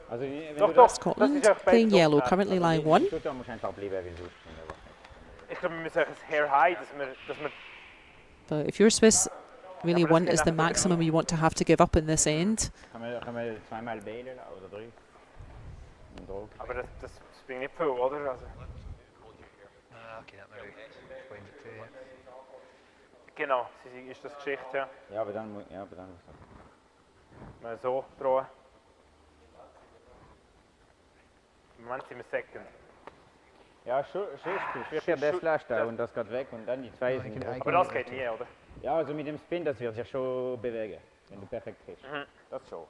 Also, wenn Doch, du doch. das Scotland playing yellow, currently lying 1. tust, dann musst du einfach bleiben, wie du es Ich glaube, wir müssen ein Hair high, dass wir But if you're Swiss, really 1 is the maximum you want to have to give up in this end. Kann man zweimal wählen oder 3? Ein Druck. aber das bringt nicht viel, oder? Also, Okay, that maybe explains it too, yeah. genau, ist das Geschichte, ja. Ja, aber dann muss Mal so drehen. Im Moment sind wir second. Ja, schon spielst ja das lässt da und das geht weg und dann die 2 sind... Aber das geht nie, oder? Ja, also mit dem Spin, das wird sich schon bewegen, wenn du perfekt triffst. Das schon.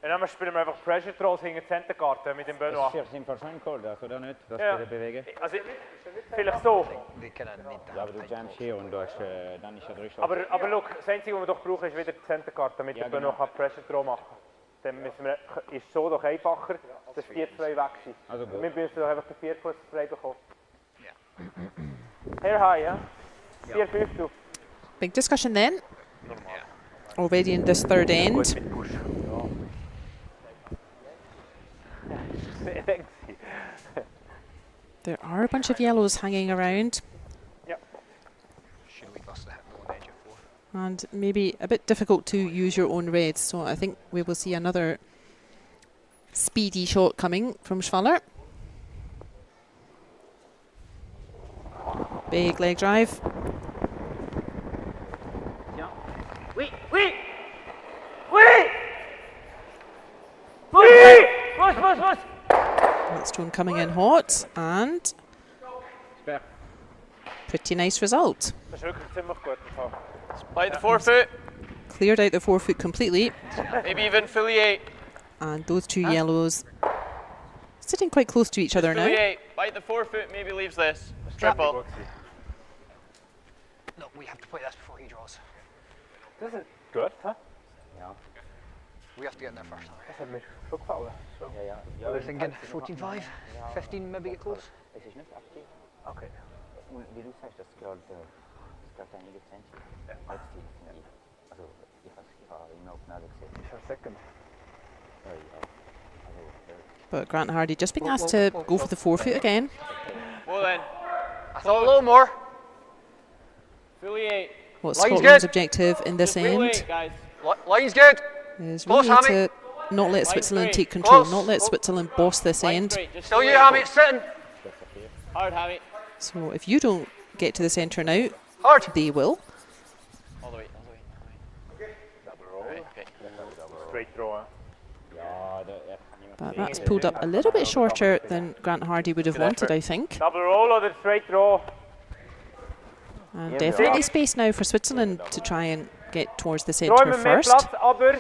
Und dann spielen wir einfach Pressure Throws hinter die Centerkarte mit dem Benoit. Das ist im Fall schon cool, das, oder nicht? Das Ja. bewegen. Also, vielleicht so. Ja, aber du jammst hier und du hast, dann ist ja 3 Shots. Aber look, das Einzige, was wir doch brauchen, ist wieder die Centerkarte, damit Ja, der Benoit genau. Pressure Throw machen kann. Dann müssen wir, ist so doch einfacher, dass die 2 weg sind. Also gut. Wir müssen doch einfach den 4 Fuß frei bekommen. Hair high, ja? 4-5 du. Big discussion then. Already in this third end. Mit Push. Ja. Denkt sie. There are a bunch of yellows hanging around. Ja. And maybe a bit difficult to use your own reds. So I think we will see another speedy shot coming from Schwaller. Big leg drive. Oui, oui! Oui! Push, push, push, push! That stone coming in hot and pretty nice result. Das ist wirklich ziemlich gut. Bite the forefoot. Cleared out the forefoot completely. Maybe even filiate. And those two yellows sitting quite close to each other now. Filiate. Bite the forefoot. Maybe leaves this. Triple. No, we have to play this before he draws. Das ist gut, hä? We have to get in there first. Das hat mir schon gefallen. So. We're thinking 14-5, 15 maybe get close. Es ist nicht aktiv. Okay. Und wie du sagst, das ist gerade einige Zentimeter. Als die, also ich habe immer auf Nase gesehen. Ich habe Second. Ja, ja. But Grant Hardy just being asked to go for the forefoot again. Well then. I thought a little more. Filiate. What's Line's Scotland's good. objective in this end Filiate, guys. Line's good. is Close, really Hammy. to not let Line Switzerland straight. take control, Close. not let Switzerland boss this Line end. straight, just Still you, filiate. Hammy, it's sitting. Hard, Hammy. So if you don't get to the centre now, Hard. they will. All the way, all the way. All the way. Double roll. Right, okay. Straight throw, hè? Ja, But that's pulled up a little bit shorter than Grant Hardy would have Good wanted, effort. I think. Double roll or the straight throw? And definitely space now for Switzerland to try and get towards the Träumen centre mehr first. Platz, aber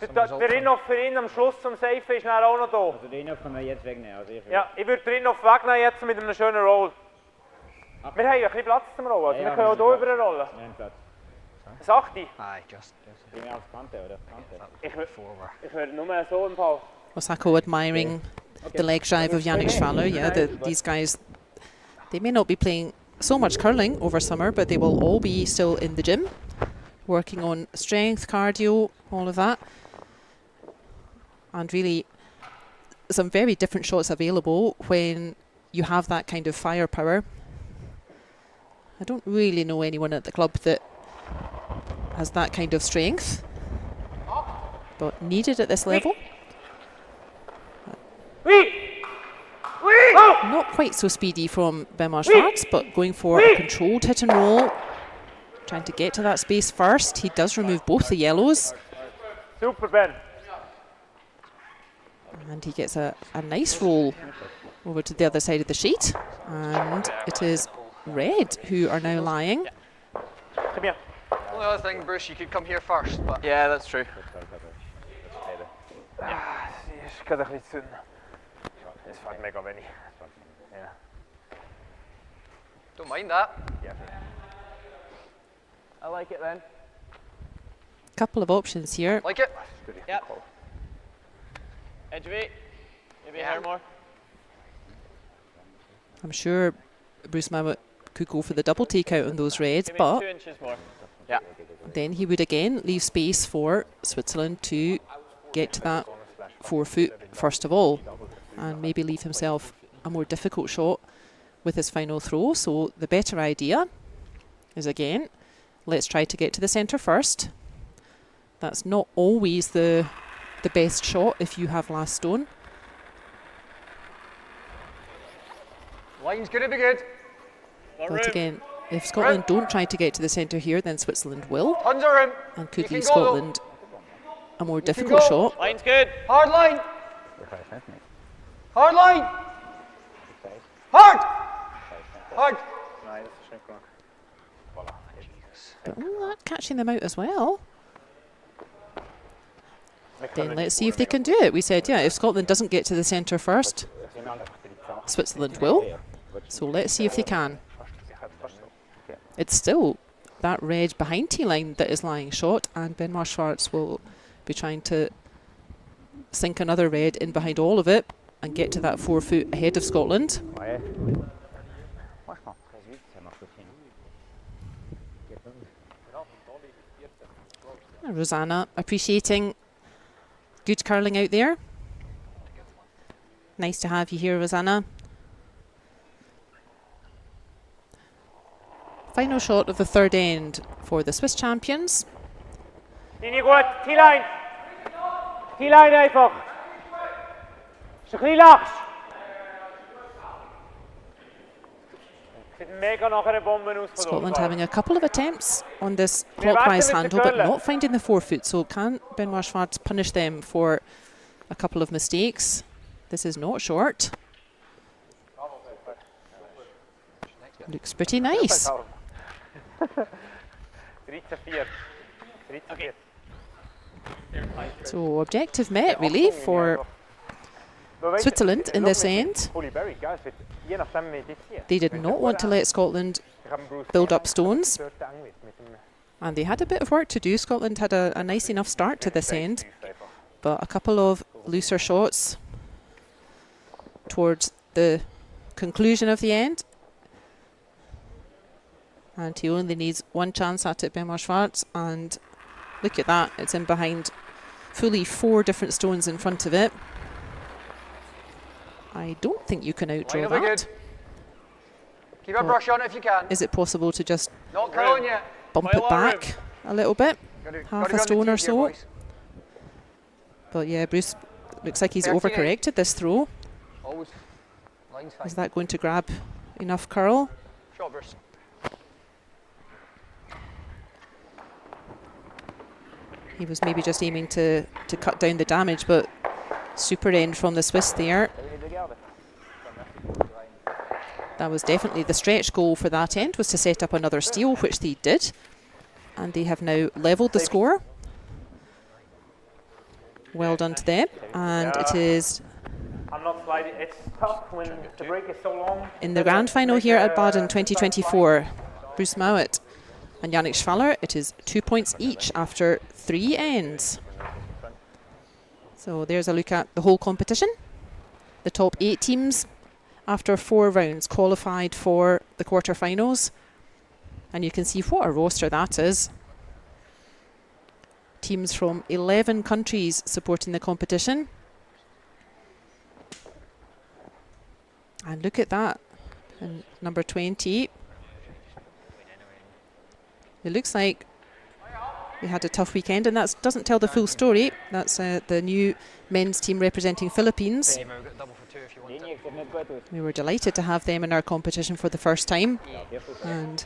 der Rinnoff für ihn am Schluss zum Safe ist dann auch noch da. also den können wir jetzt wegnehmen. Also ich Ja, ich würde den Rinnoff wegnehmen jetzt mit einem schönen Roll. Wir haben ein bisschen Platz zum Rollen, also Ja, wir können auch wir hier haben überrollen. einen Platz. Das 8. Aye, just. Primär auf Kante, oder? Kante. Ich würde nur so im Fall. Osako admiring the leg drive of Yannick Schwaller. Yeah, these guys, they may not be playing so much curling over summer, but they will all be still in the gym, working on strength, cardio, all of that. And really, some very different shots available when you have that kind of firepower. I don't really know anyone at the club that has that kind of strength, but needed at this level. Not quite so speedy from Benoit Schwartz, but going for a controlled hit and roll, trying to get to that space first. He does remove both the yellows, Super, Ben. and he gets a nice roll over to the other side of the sheet. And it is red who are now lying. Come here. Only other thing, Bruce, you could come here first, but Yeah, that's true. Ich kann doch nicht zünden. Es fährt mega wenig. Ja. don't mind that. I like it then. Couple of options here. Like it? Yep. Edge of 8. Maybe a hair more. I'm sure Bruce Mouat could go for the double takeout on those reds, Give me but 2 inches more. Yeah. then he would again leave space for Switzerland to get to that forefoot first of all, and maybe leave himself a more difficult shot with his final throw. So the better idea is, again, let's try to get to the centre first. That's not always the best shot if you have last stone. Line's gonna be good. But again, if Scotland don't try to get to the centre here, then Switzerland will, Tons of room. and could You leave can go, though. Scotland a more difficult go. shot. Line's good. Hard line. Hard line. Hard. Hard. Nein, das ist nicht genug. Voilà. But that catching them out as well. then let's see if they can do it. We said, yeah, if Scotland doesn't get to the centre first, Switzerland will. So let's see if they can. It's still that red behind T-line that is lying short, and Benoit Schwartz will be trying to sink another red in behind all of it and get to that 4 foot ahead of Scotland. Rosanna appreciating good curling out there. Nice to have you here, Rosanna. Final shot of the third end for the Swiss champions. Linie gut, T-Line. T-Line einfach. Ist ein bisschen lax. Scotland having a couple of attempts on this clockwise handle, but not finding the 4 foot. So can Benoit Schwartz punish them for a couple of mistakes? This is not short. Looks pretty nice. So objective met really for Switzerland in this end. They did not want to let Scotland build up stones, and they had a bit of work to do. Scotland had a nice enough start to this end, but a couple of looser shots towards the conclusion of the end. And he only needs one chance at it, Benoit Schwartz, and look at that, it's in behind fully 4 different stones in front of it. I don't think you can outdraw that. Good. Keep a brush on it if you can. Is it possible to just Not curling yet. bump it back a little bit? Half a stone or so? But yeah, Bruce looks like he's overcorrected this throw. Always. Line's fine. Is that going to grab enough curl? Shot burst. He was maybe just aiming to cut down the damage, but super end from the Swiss there. That was definitely the stretch goal for that end, was to set up another steal, which they did. And they have now levelled the score. Well done to them. And it is It's tough when the break is so long. in the grand final here at Baden 2024. Bruce Mouat and Yannick Schwaller, it is 2 points each after 3 ends. So there's a look at the whole competition. The top 8 teams after 4 rounds qualified for the quarterfinals. And you can see what a roster that is. Teams from 11 countries supporting the competition. And look at that. And number 20. It looks like we had a tough weekend, and that doesn't tell the full story. That's the new men's team representing Philippines. We were delighted to have them in our competition for the first time, and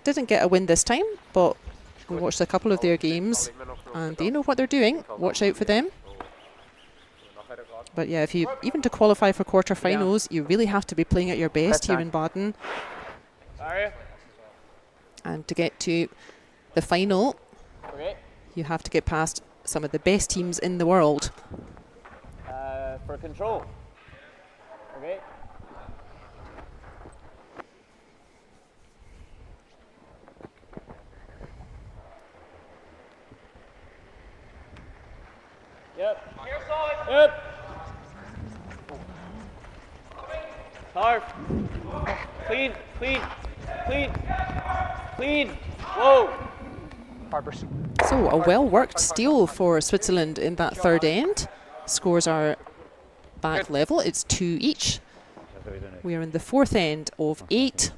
didn't get a win this time, but we watched a couple of their games, and they know what they're doing. Watch out for them. But yeah, if you even to qualify for quarterfinals, you really have to be playing at your best here in Baden. And to get to the final, you have to get past some of the best teams in the world. For control. Okay. Yep. Yep. Hard. Clean, clean, clean, clean. Whoa. So a well-worked steal for Switzerland in that third end. Scores are back level. It's 2 each. We are in the fourth end of 8.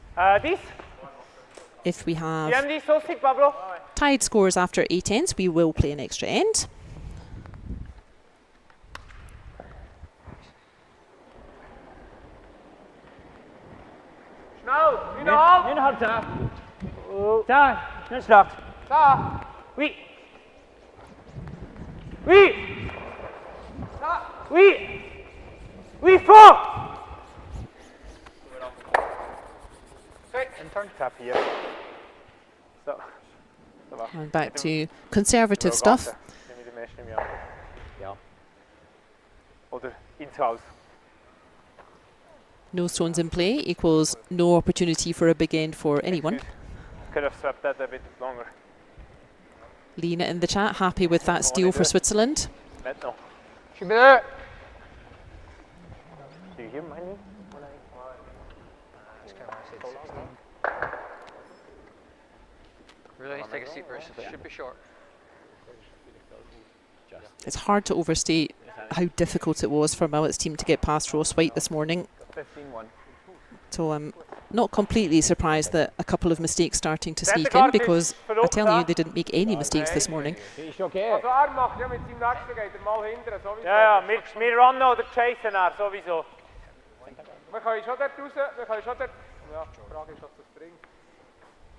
If we have tied scores after 8 ends, we will play an extra end. Nu halv där. Där, nu slapp. Där. Oui. Oui. Oui. Oui, fort. And back to conservative stuff. oder ins Haus. No stones in play equals no opportunity for a big end for anyone. Could have swept that a bit longer. Lena in the chat, happy with that steal for Switzerland. Maintenant. Should be there. Do you hear my name? Really need to take a seat, Bryce. Should be short. It's hard to overstate how difficult it was for Mouat's team to get past Whyte this morning. 15-1. So I'm not completely surprised that a couple of mistakes starting to sneak in, because I tell you, they didn't make any mistakes this morning. Also macht ja mit seinem nächsten geht mal hinterher, sowieso. Ja, wir runnen oder chasen sowieso. Wir können schon dort raus, wir können schon dort... Ja, die Frage ist, ob das bringt.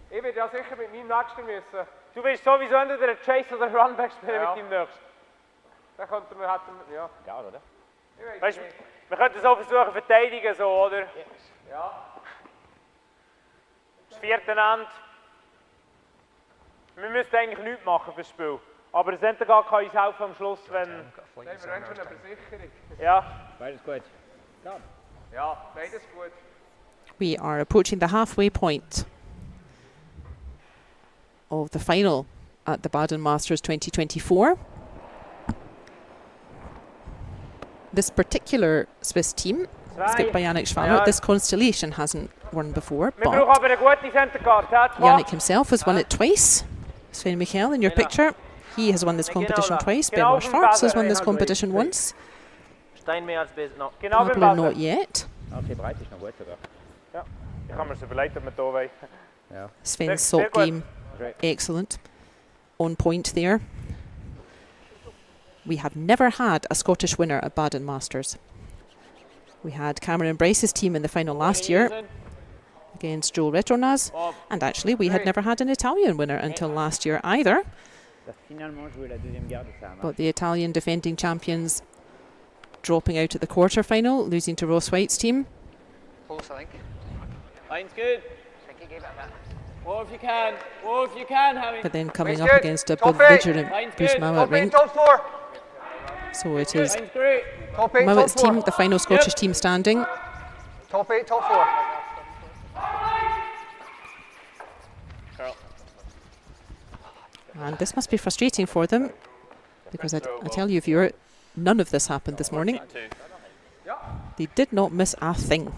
Ich werde ja sicher mit meinem nächsten müssen. Du wirst sowieso entweder ein Chase oder ein Runback spielen mit deinem nächsten. Dann könnten wir, ja. Egal, oder? Weißt du, wir könnten so versuchen verteidigen, so, oder? Ja. Das vierte Ende. Wir müssten eigentlich nichts machen fürs Spiel. Aber das Entergard kann uns helfen am Schluss, wenn... Dann haben wir schon eine Versicherung. Ja. Beides gut. Ja, beides gut. We are approaching the halfway point of the final at the Baden Masters 2024. This particular Swiss team, skipped by Yannick Schwaller, this constellation hasn't won before, but Yannick himself has won it twice. Sven Michael in your picture, he has won this competition twice. Benoit Schwarz has won this competition once. Pablo not yet. Okay, Bryce ist noch gut sogar. Ja, ich habe mir das überlegt, ob wir hier wollen. Ja. Sven's salt game, excellent. On point there. We have never had a Scottish winner at Baden Masters. We had Cameron Bryce's team in the final last year against Joel Retornaz, and actually we had never had an Italian winner until last year either. But the Italian defending champions dropping out at the quarter-final, losing to Whyte's team. Close, I think. Line's good. I think he gave it back. More if you can. More if you can, Hammy. But then coming Line's up good. against a Top belligerent Line's Bruce good. Mouat Top 8, ring. top 4. So it is Line's great. Top 8, Mouat's top 4. team, the final Scottish team standing. Top 8, top 4. Carl. And this must be frustrating for them, because I tell you, viewer, none of this happened this morning. They did not miss a thing.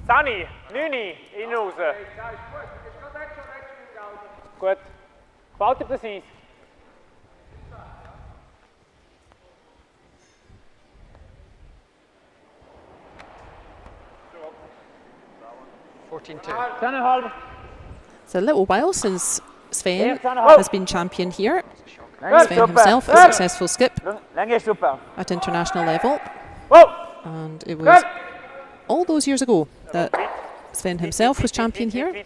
Sani, Nuni, in raus. Gut. Gefällt dir das Eis? It's a little while since Sven has been champion here. Sven himself, a successful skip at international level. And it was all those years ago that Sven himself was champion here.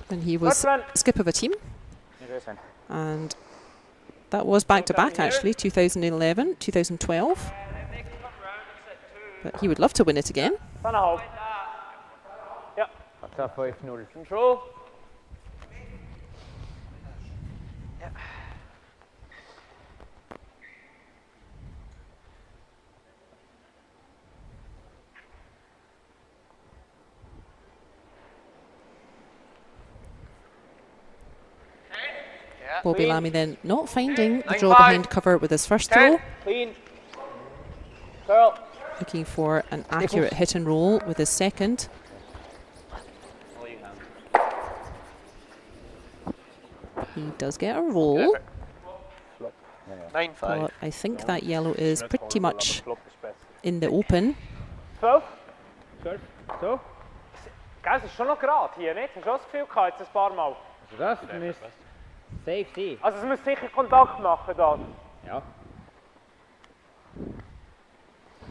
And he was skip of a team. And that was back-to-back actually, 2011, 2012. But he would love to win it again. Control. Bobby Lammy then not finding the draw behind cover with his first throw. Clean. Carl. Looking for an accurate hit and roll with his second. He does get a roll. 9-5. But I think that yellow is pretty much in the open. 12? 12. So? Gell, es ist schon noch gerade hier, nicht? Hast du auch das Gefühl gehabt, jetzt ein paar Mal? Also das müsste safe sein. Also es muss sicher Kontakt machen da. Ja.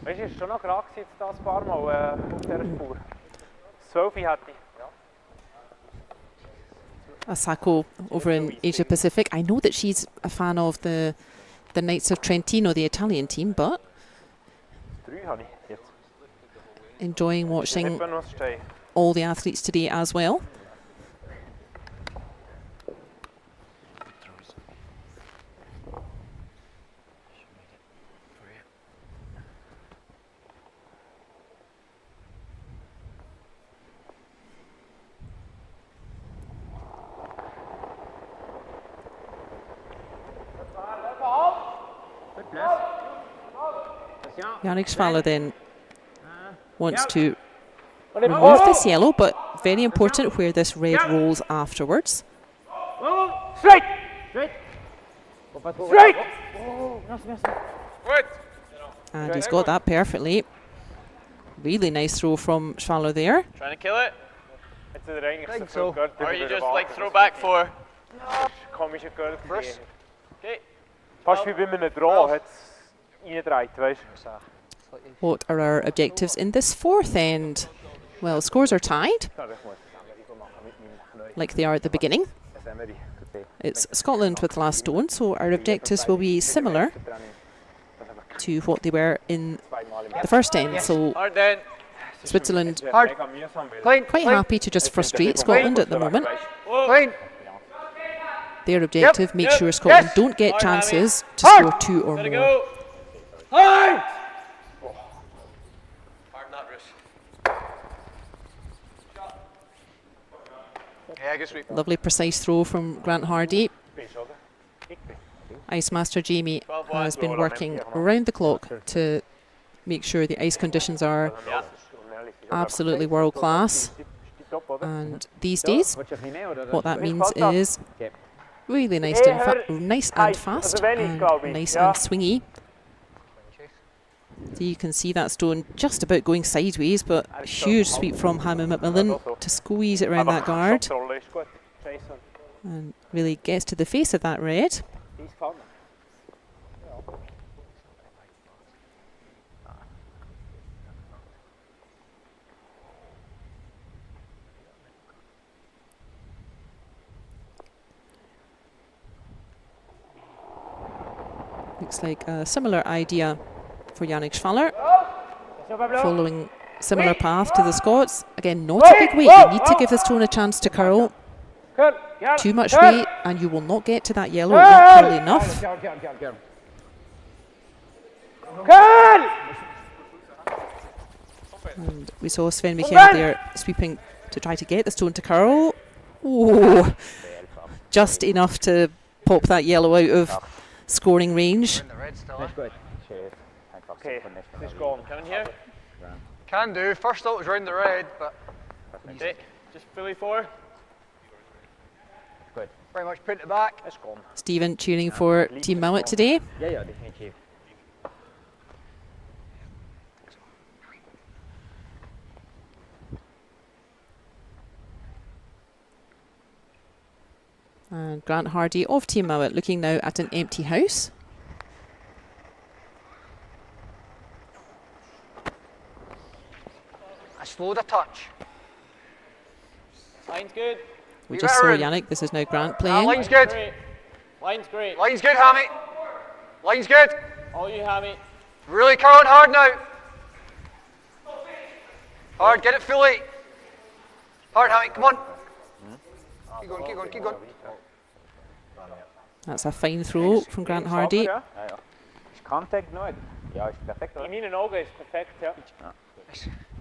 Weißt du, es ist schon noch gerade jetzt da ein paar Mal auf dieser Spur. 12 hatte ich. Asako over in Asia Pacific. I know that she's a fan of the Knights of Trentino, the Italian team, but 3 habe ich jetzt. enjoying watching all the athletes today as well. Yannick Schwaller then wants to remove this yellow, but very important where this red rolls afterwards. Straight! Straight! And he's got that perfectly. Really nice throw from Schwaller there. Trying to kill it? So. Or you just like throw back 4? Komische Curve. Okay. Fast wie bei einem Draw hat es reingedreht, weißt du? What are our objectives in this fourth end? Well, scores are tied, like they are at the beginning. It's Scotland with last stone, so our objectives will be similar to what they were in the first end. So Switzerland quite happy to just frustrate Scotland at the moment. Their objective, make sure Scotland don't get chances to score 2 or more. Lovely precise throw from Grant Hardy. Ice Master Jamie has been working around the clock to make sure the ice conditions are absolutely world class. And these days, what that means is really nice and fast and nice and swingy. So you can see that stone just about going sideways, but a huge sweep from Hammer McMillan to squeeze it around that guard and really gets to the face of that red. Looks like a similar idea for Yannick Schwaller, following similar path to the Scots. Again, not a big weight. You need to give the stone a chance to curl. Too much weight and you will not get to that yellow, not curly enough. And we saw Sven Michael there sweeping to try to get the stone to curl. Ooh, just enough to pop that yellow out of scoring range. Okay, he's gone. Coming here. Can do. First thought was round the red, but Okay, just fully 4. very much put it back. It's gone. Stephen cheering for Team Mouat today. Ja, definitiv. And Grant Hardy of Team Mouat looking now at an empty house. I slowed a touch. Line's good. We just saw Yannick. This is now Grant playing. Line's good. Great. Line's great. Line's good, Hammy. Line's good. All you, Hammy. Really curling hard now. Hard, get it fully. Hard, Hammy, come on. Keep going, keep going, keep going. That's a fine throw from Grant Hardy. Ja. Is contact nooit? Ja, is perfect hoor. In mijn ogen is het perfect, ja.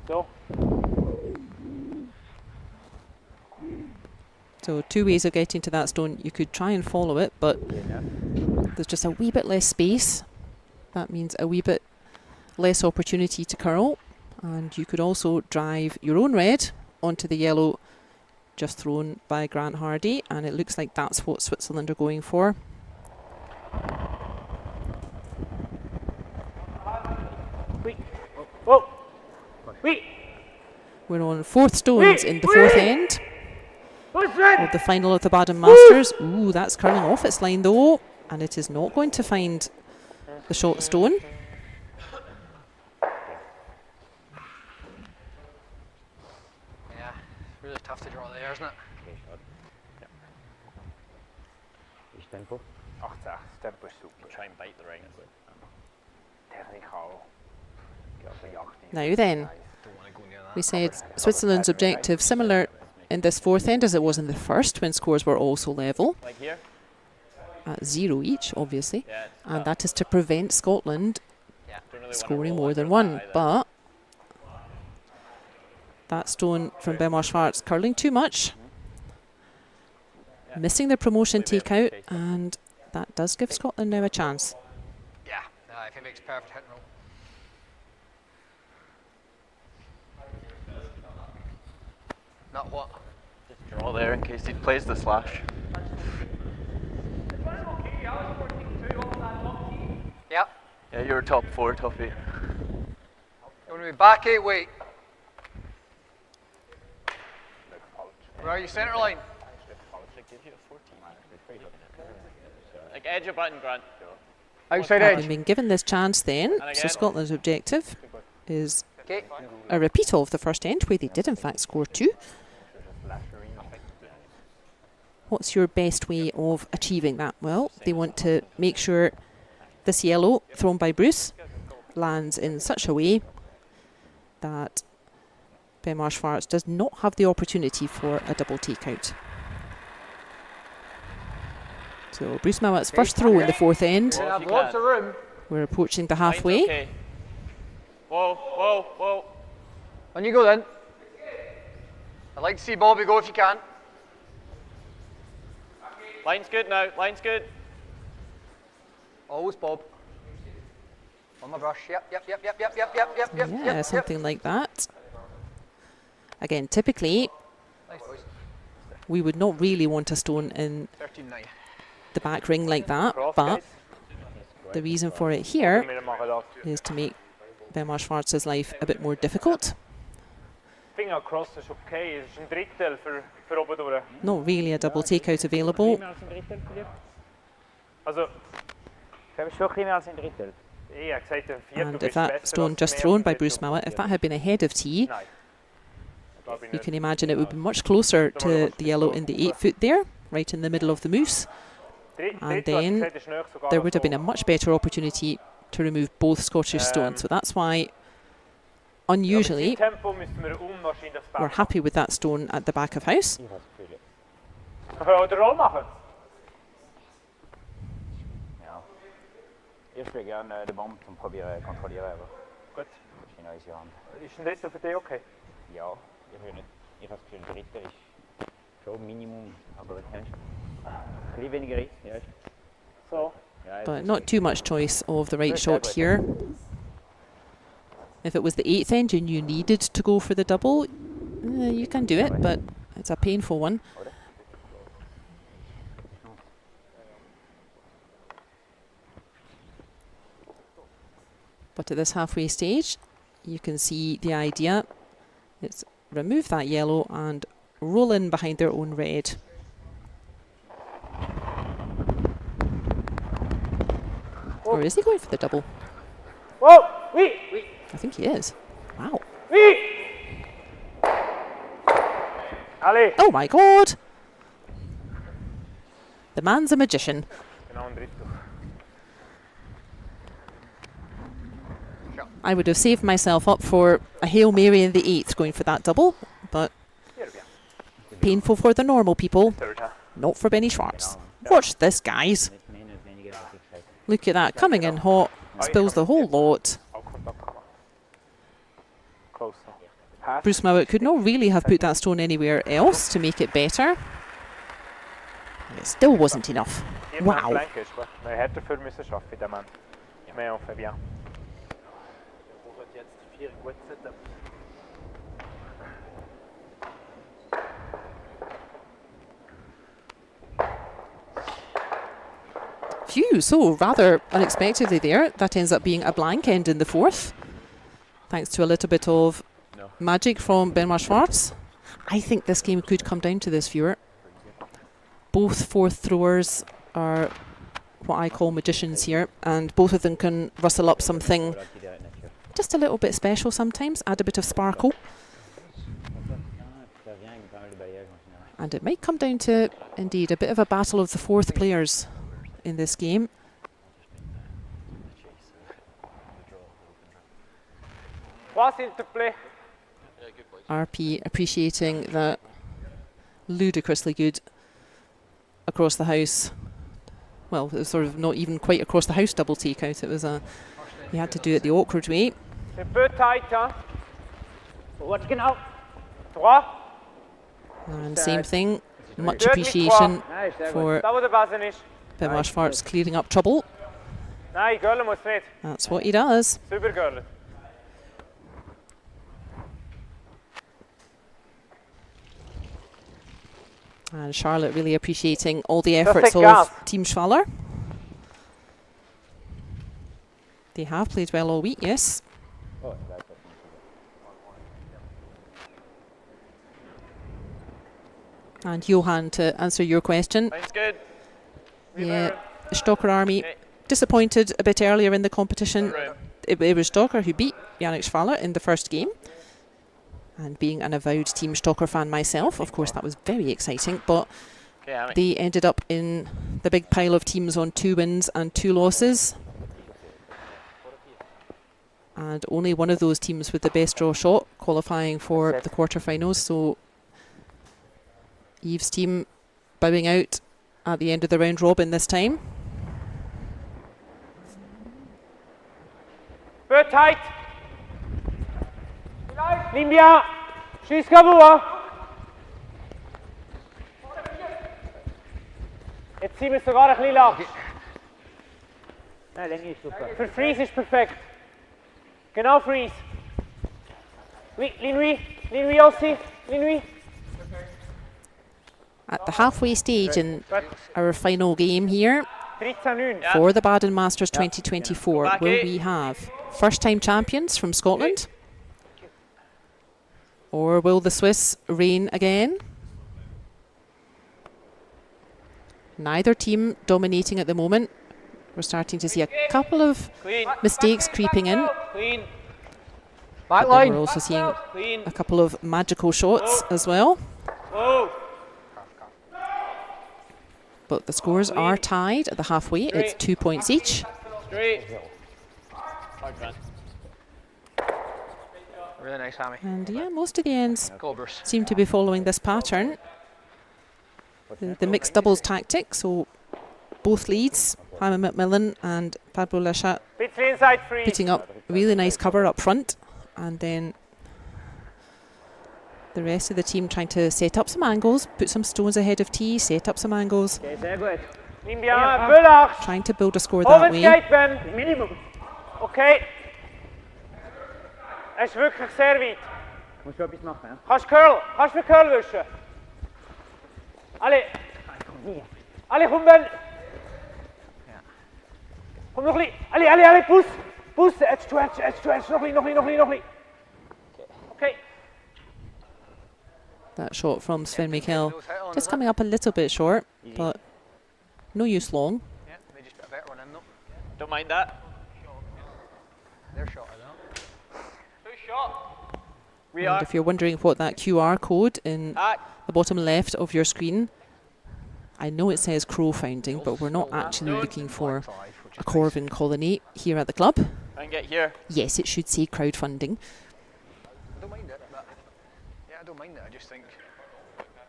Zo. So 2 ways of getting to that stone. You could try and follow it, but there's just a wee bit less space. That means a wee bit less opportunity to curl. And you could also drive your own red onto the yellow just thrown by Grant Hardy, and it looks like that's what Switzerland are going for. We're on 4th stones in the 4th end of the final of the Baden Masters. Ooh, that's curling off its line though, and it is not going to find the short stone. Yeah, really tough to draw there, isn't it? Is tempo? Ach, das Tempo ist super. Try and bite the ring. Technical. Now then, we said Switzerland's objective similar in this 4th end as it was in the first, when scores were also level, Like here. at 0 each obviously, Yeah, and that is to prevent Scotland don't really scoring more than 1. But that stone from Benoit Schwartz curling too much, missing the promotion takeout, and that does give Scotland now a chance. Yeah, if he makes perfect hit and roll. Not what? Draw there in case he plays the slash. Yep. Yeah, you were top 4, top 8. You want to be back 8 weight. Where are you, centre line? Like edge of button, Grant. Outside Having edge. been given this chance then, so Scotland's objective is a repeat of the first end, where they did in fact score 2. What's your best way of achieving that? Well, they want to make sure this yellow thrown by Bruce lands in such a way that Schwaller does not have the opportunity for a double takeout. So Bruce Mouat's first throw in the fourth end. Lots of room. We're approaching the halfway. Okay. Whoa, whoa, whoa. On you go then. I'd like to see Bobby go if you can. Line's good now, line's good. Always Bob. On my brush. Yep. Yeah, something like that. Again, typically, Nice boys. we would not really want a stone in 13-9. the back ring like that, but the reason for it here is to make Schwartz's life a bit more difficult. Finger cross is okay, is een drittel voor oben door. Not really a double takeout available. Also, Heb je toch meer als een drittel? ja, ik zei het een viertel. And if that stone just thrown by Bruce Mouat, if that had been ahead of tee, you can imagine it would be much closer to the yellow in the 8 foot there, right in the middle of the moose. And then there would have been a much better opportunity to remove both Scottish stones. So that's why, unusually, we're happy with that stone at the back of house. Gaan we de rol maken? Ja. Eerst wil ik aan de bom te proberen controleren. Goed. Misschien is je hand. Is een drittel voor jou oké? Ja, ich habe schon Dritter ist schon Minimum, aber kennst du? Ein bisschen weniger ist, ja. So. But not too much choice of the right shot here. If it was the 8th end and you needed to go for the double, you can do it, but it's a painful one. But at this halfway stage, you can see the idea. It's remove that yellow and roll in behind their own red. Or is he going for the double? Whoa! Oui! I think he is. Wow. Oui! Allez! Oh my god! The man's a magician. Genau een drittel. I would have saved myself up for a Hail Mary in the 8th going for that double, but painful for the normal people, not for Benny Schwartz. Watch this, guys. Look at that, coming in hot, spills the whole lot. Bruce Mouat could not really have put that stone anywhere else to make it better. It still wasn't enough. Wow. Hij had ervoor moeten schaffen, der man. Mais on fait bien. Phew, so rather unexpectedly there, that ends up being a blank end in the 4th, thanks to a little bit of magic from Schwartz. I think this game could come down to this, viewer. Both 4th throwers are what I call magicians here, and both of them can rustle up something just a little bit special sometimes, add a bit of sparkle. And it might come down to, indeed, a bit of a battle of the 4th players in this game. RP appreciating that ludicrously good across the house. Well, it was sort of not even quite across the house double takeout. It was a, you had to do it the awkward way. Wat genau? And same thing, much appreciation for Schwartz clearing up trouble. That's what he does. And Charlotte really appreciating all the efforts of Team Schwaller. They have played well all week, yes. And Johan, to answer your question. Sounds good. Yeah, the Stocker Army disappointed a bit earlier in the competition. It was Stocker who beat Yannick Schwaller in the first game. And being an avowed Team Stocker fan myself, of course, that was very exciting. But they ended up in the big pile of teams on 2 wins and 2 losses. And only one of those teams with the best draw shot qualifying for the quarterfinals. So Yves' team bowing out at the end of the round robin this time. Peu tight. Ligne bien. Jusqu'à vous, hein. Jetzt ziehen wir sogar ein bisschen lang. Nein, Länge ist super. Für Freeze ist perfekt. Genau, Freeze. Oui, ligne lui aussi, ligne lui. At the halfway stage in our final game here for the Baden Masters 2024, will we have first-time champions from Scotland? Or will the Swiss reign again? Neither team dominating at the moment. We're starting to see a couple of mistakes creeping in. But then we're also seeing a couple of magical shots as well. But the scores are tied at the halfway. It's 2 points each. Really nice, Hammy. And yeah, most of the ends seem to be following this pattern. The mixed doubles tactic, so both leads, Hammy McMillan and Pablo Lachat, putting up really nice cover up front, and then the rest of the team trying to set up some angles, put some stones ahead of tee, set up some angles. Trying to build a score that way. Okay. Es ist wirklich sehr weit. Musst du etwas machen, ja? Kannst du mit Curl wischen? Alle, komm dann. Komm noch ein bisschen. Alle, Bus. Jetzt noch ein bisschen. Okay. That shot from Sven Mikkel just coming up a little bit short, but no use long. Yeah, they just put a better one in though. Don't mind that. Their shot, I don't. And if you're wondering what that QR code in the bottom left of your screen, I know it says crow founding, but we're not actually looking for a Corvin colony here at the club. And get here. Yes, it should say crowdfunding. I don't mind it, but yeah, I don't mind it. I just think.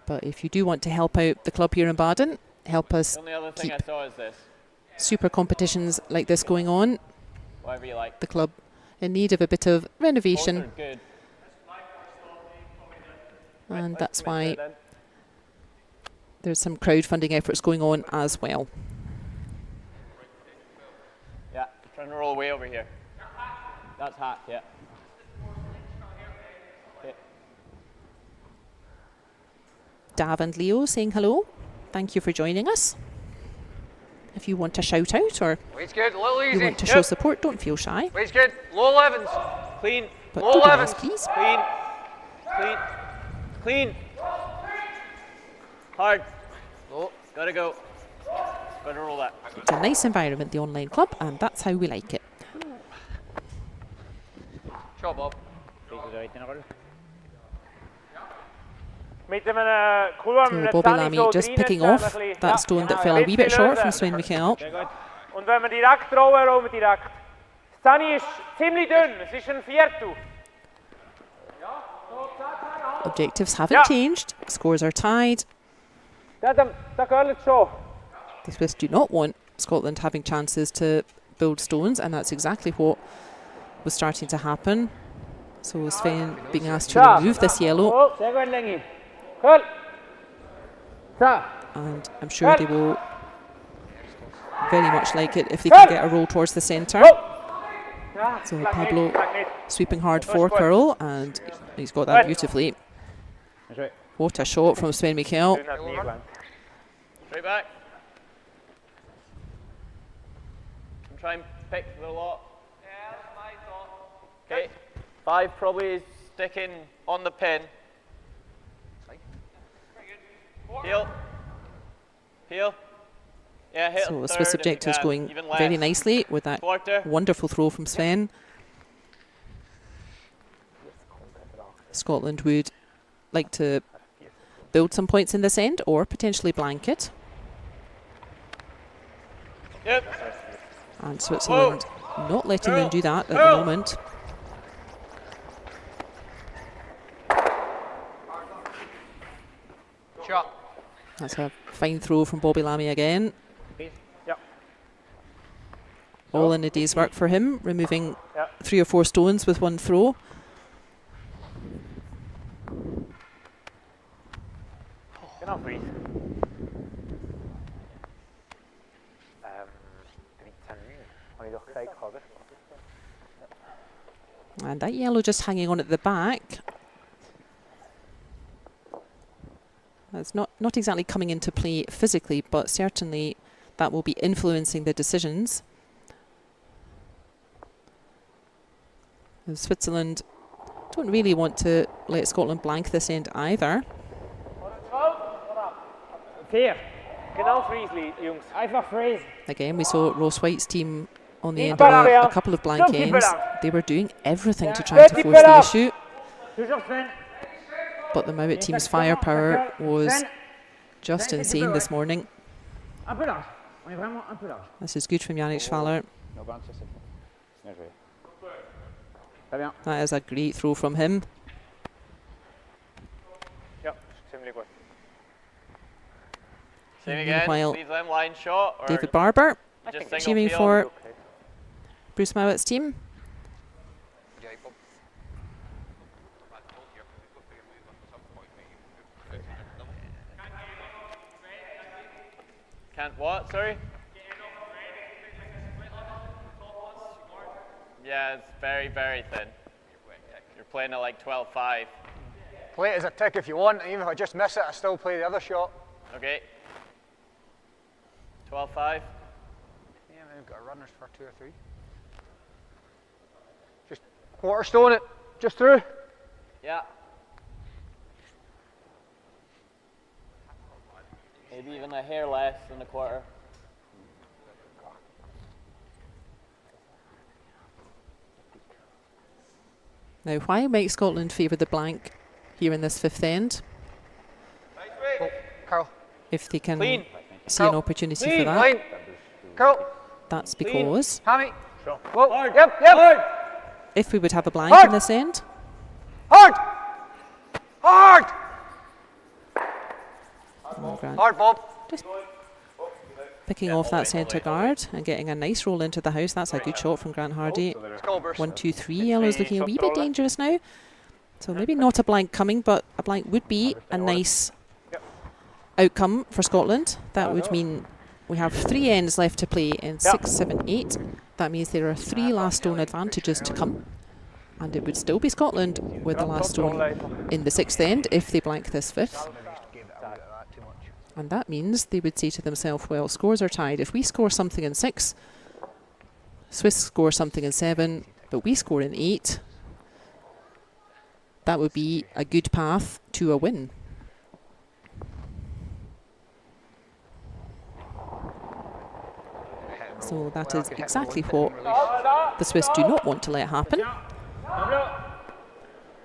But if you do want to help out the club here in Baden, help us The only other thing keep I saw is this. super competitions like this going on. Whatever you like. The club in need of a bit of renovation. Good. And that's why there's some crowdfunding efforts going on as well. Yeah, trying to roll way over here. That's hot, yeah. Okay. Dav and Leo saying hello. Thank you for joining us. If you want a shout out or Weight's good, a little easy. you want to show support, don't feel shy. Weight's good, low 11s. Clean. But Low do be 11s. nice, please. Clean. Hard. Low. Gotta go. Gotta roll that. It's a nice environment, the online club, and that's how we like it. Shot, Bob. So Bobby Lamy just picking off that stone that fell a wee bit short from Sven Mikkel. Und wenn wir direkt rollen, rollen wir direkt. Das Zani ist ziemlich dünn, es ist ein Viertel. Objectives haven't changed, scores are tied. Da geht es schon. The Swiss do not want Scotland having chances to build stones, and that's exactly what was starting to happen. So Sven being asked to remove this yellow, Sehr gut, Länge. Cool. and I'm sure they will very much like it if they can get a roll towards the centre. So Pablo sweeping hard for curl, and he's got that beautifully. What a shot from Sven Mikkel. Straight back. And try and pick the lot. Yeah, that's my thought. Okay. 5 probably is sticking on the pin. Heel. Heel. Yeah, hit So a Swiss third if you objectives can, going even very less. nicely with that Quarter. wonderful throw from Sven. Scotland would like to build some points in this end or potentially blank it. Yep. And Switzerland not letting them do that at the moment. Shot. That's a fine throw from Bobby Lammy again. Yep. All in a day's work for him, removing Yep. 3 or 4 stones with one throw. Genau, Bryce. 13, habe ich doch gesagt, oder? And that yellow just hanging on at the back. That's not exactly coming into play physically, but certainly that will be influencing the decisions. And Switzerland don't really want to let Scotland blank this end either. 4. Genau freeze, Jungs. Einfach freeze. Again, we saw Ross White's team on the end of a couple of blank ends. They were doing everything to try to force the issue. Toujours Sven. But the Mouat team's firepower was just insane this morning. Un peu large. On est vraiment un peu large. This is good from Yannick Schwaller. No bounce sur cette fois. Bien joué. Très bien. That is a great throw from him. Ja, ziemlich gut. Same again. Meanwhile, Leave them line shot. Or David Barber just single cheering field. for Bruce Mouat's team. Can't what? Sorry? Yeah, it's very, very thin. You're playing at like 12-5. Play it as a tick if you want, and even if I just miss it, I still play the other shot. Okay. 12-5. Yeah, we've got runners for 2 or 3. Just quarter stone it, just through. Yeah. Maybe even a hair less than a quarter. Now, why might Scotland favour the blank here in this 5th end? Oh, Carl. If they can Clean. see an opportunity for that. Line. Carl. That's because Hammy. Sure. Whoa. Hard. Yep, yep. Hard. if we would have a blank Hard. in this end, Hard. Hard. oh, Grant Hard, Bob. picking off that centre guard and getting a nice roll into the house. That's a good shot from Grant Hardy. Let's go, Bruce. 1, 2, 3. Yellow's looking a wee bit dangerous now. So maybe not a blank coming, but a blank would be a nice outcome for Scotland. That would mean we have 3 ends left to play in 6, 7, 8. That means there are 3 last stone advantages to come. And it would still be Scotland with the last stone in the 6th end if they blank this 5th. And that means they would say to themselves, well, scores are tied. If we score something in 6, Swiss score something in 7, but we score in 8, that would be a good path to a win. So that is exactly what the Swiss do not want to let happen.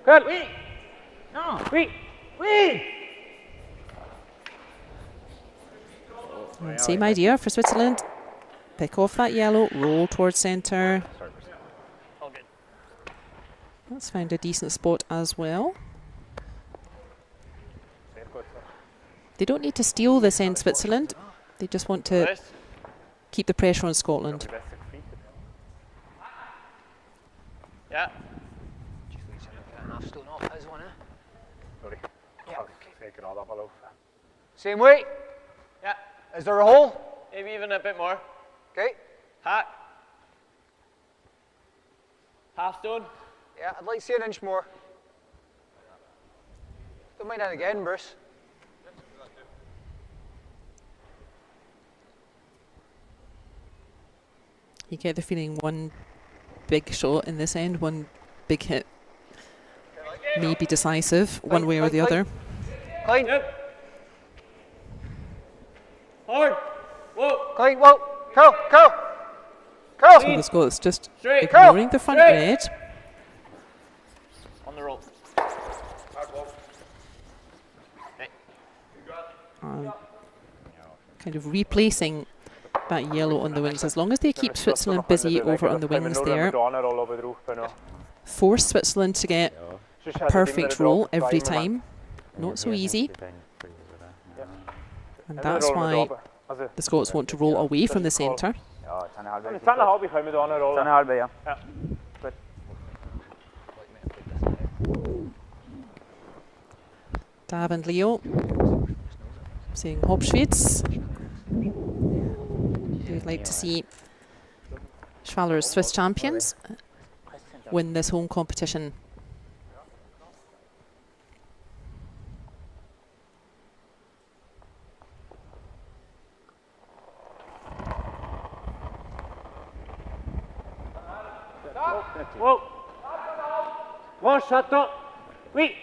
Good. Oui. No. Oui. Oui. And same idea for Switzerland. Pick off that yellow, roll towards centre. That's found a decent spot as well. They don't need to steal this end, Switzerland. They just want to keep the pressure on Scotland. Yeah. Same way. Yeah. Is there a hole? Maybe even a bit more. Okay. Hack. Half stone. Yeah, I'd like to see an inch more. Don't mind that again, Bruce. You get the feeling one big shot in this end, one big hit may be decisive one way or the other. Clean. Hard. Whoa. Clean. Whoa. Go. Go. Go. So the Scots just ignoring the front red. On the roll. Kind of replacing that yellow on the wings. As long as they keep Switzerland busy over on the wings there, force Switzerland to get a perfect roll every time. Not so easy. And that's why the Scots want to roll away from the centre. Dav and Leo seeing Hauptschwitz. We'd like to see Schwaller's Swiss champions win this home competition. Whoa. One shot up. Wait.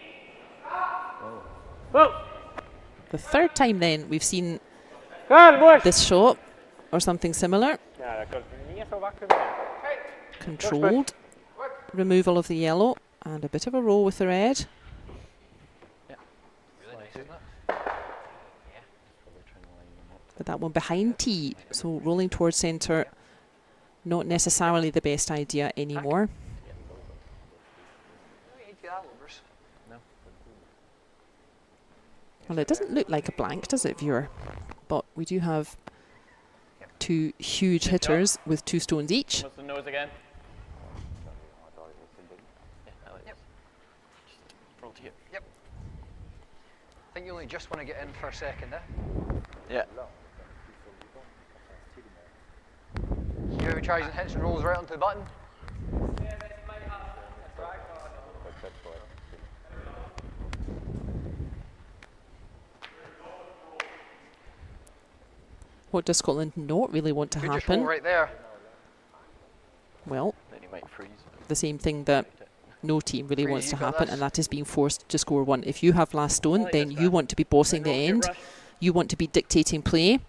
Whoa. The third time then we've seen this shot or something similar. Controlled removal of the yellow and a bit of a roll with the red. But that one behind tee, so rolling towards centre, not necessarily the best idea anymore. Well, it doesn't look like a blank, does it, viewer? But we do have two huge hitters with 2 stones each. What's the nose again? Roll to you. Yep. I think you only just want to get in for a second, eh? Yeah. You who tries and hits and rolls right onto the button. What does Scotland not really want to You just roll happen? right there. Well, Then you might freeze. the same thing that no team really wants to happen, and that is being forced to score 1. If you have last stone, then you want to be bossing the end. You want to be dictating play.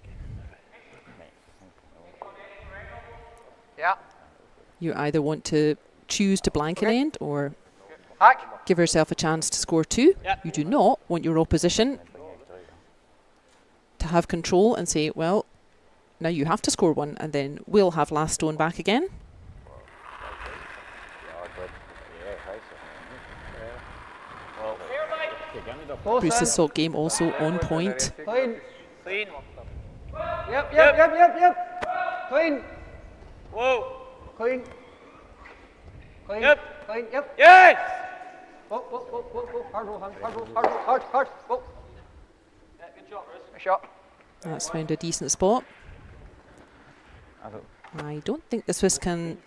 Yeah. You either want to choose to blank an end or Hack. give yourself a chance to score 2. You do not want your opposition to have control and say, well, now you have to score 1 and then we'll have last stone back again. Bruce's salt game also on point. Clean. Clean. Yep. Clean. Whoa. Clean. Clean. Yep. Clean. Yep. Yes. Whoa. Hard roll. Hard. Whoa. Yeah, good shot, Bruce. Nice shot. That's found a decent spot. I don't think the Swiss can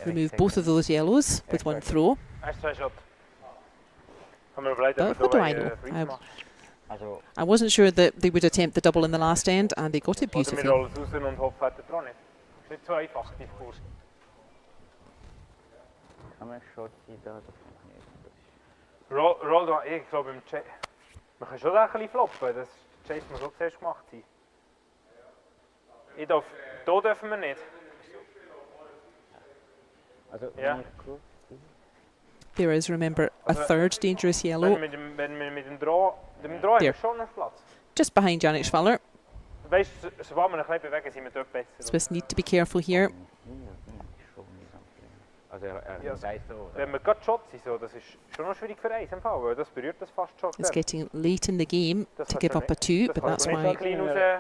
remove both of those yellows with 1 throw. Nice try shot. But what do I know? I wasn't sure that they would attempt the double in the last end, and they got it beautifully. Roll da, ich glaube im Chase. Man kann schon ein bisschen floppen, das Chase muss auch zuerst gemacht sein. Hier dürfen wir nicht. Ja. There is, remember, a third dangerous yellow. Wenn wir mit dem Draw haben wir schon noch Platz. Just behind Yannick Schwaller. Weißt du, sobald wir ein bisschen bewegen, sind wir dort besser. Swiss need to be careful here. Wenn wir gerade Shots sind, so, das ist schon noch schwierig für eins im Fall, weil das berührt das fast schon. It's getting late in the game to give up a 2, but that's why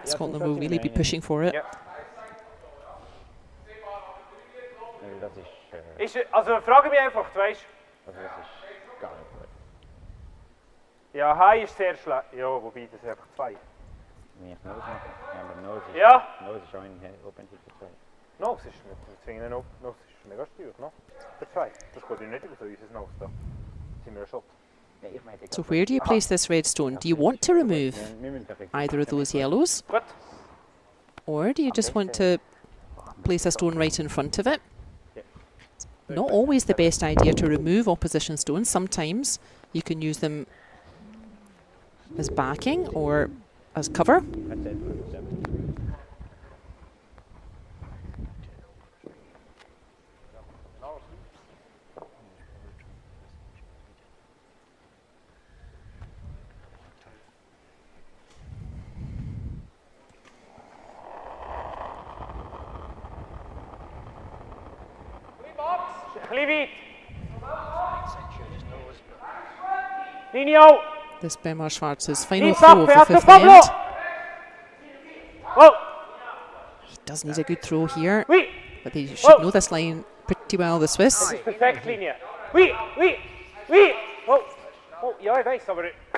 Scotland will really be pushing for it. Also frage mich einfach, weißt du? Ja, High ist sehr schlecht. Ja, wobei das ist einfach 2. Ja? Nose ist mit zwingen Nose ist mega steuer, no? Der 2. Das geht ja nicht über so unser Nose da. Sind wir ein Shot. So where do you place this red stone? Do you want to remove either of those yellows? Or do you just want to place a stone right in front of it? Not always the best idea to remove opposition stones. Sometimes you can use them as backing or as cover. This Benoit Schwarz's final throw of the fifth end. He does need a good throw here, but they should know this line pretty well, the Swiss.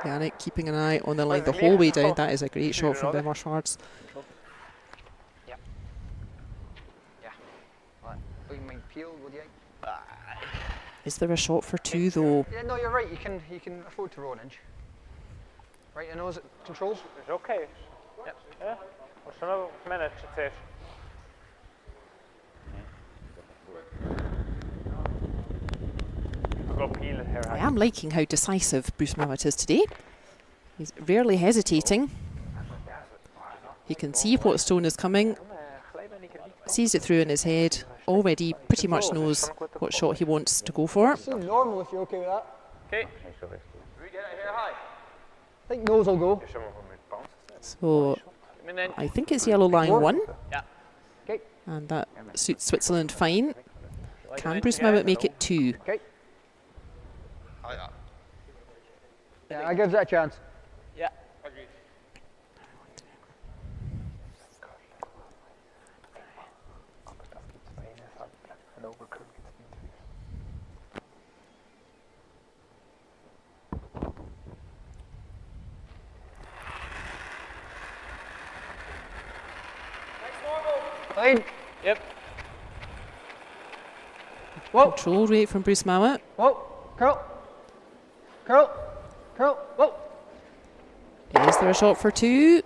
Yannick keeping an eye on the line the whole way down. That is a great shot from Benoit Schwarz. Is there a shot for two though? Yeah, no, you're right. You can afford to roll an inch. Right, your nose controls. It's okay. Yeah. What's another minute? It's it. I am liking how decisive Bruce Mouat is today. He's rarely hesitating. He can see what stone is coming, sees it through in his head, already pretty much knows what shot he wants to go for. Seems normal if you're okay with that. Okay. I think nose will go. So I think it's yellow line 1. Yeah. Okay. And that suits Switzerland fine. Can Bruce Mouat make it 2? Okay. Yeah, I give that a chance. Yeah. Fine. Yep. Whoa. Control rate from Bruce Mouat. Whoa. Curl. Curl. Curl. Whoa. Is there a shot for 2?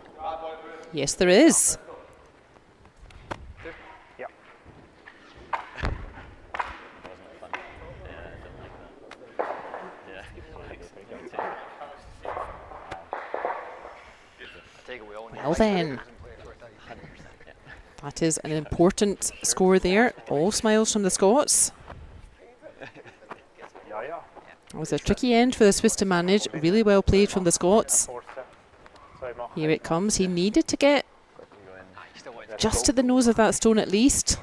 Yes, there is. Yeah. Well then. That is an important score there. All smiles from the Scots. It was a tricky end for the Swiss to manage. Really well played from the Scots. Here it comes. He needed to get just to the nose of that stone at least.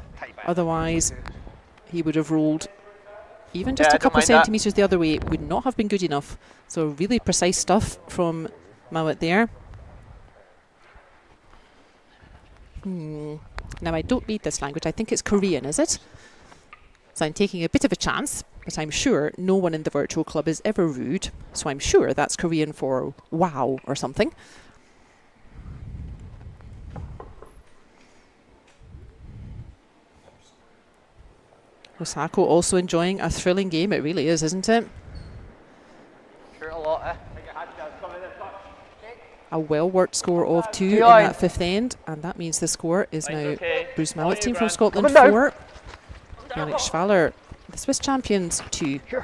Otherwise, he would have rolled even just a couple of centimetres the other way. It would not have been good enough. So really precise stuff from Mouat there. Now, I don't read this language. I think it's Korean, is it? So I'm taking a bit of a chance, but I'm sure no one in the virtual club is ever rude. So I'm sure that's Korean for wow or something. Osako also enjoying a thrilling game. It really is, isn't it? Sure, a lot, eh? A well-worked score of 2 in that fifth end, and that means the score is now Bruce Mouat's team from Scotland 4, Yannick Schwaller, the Swiss champions 2. Sorry,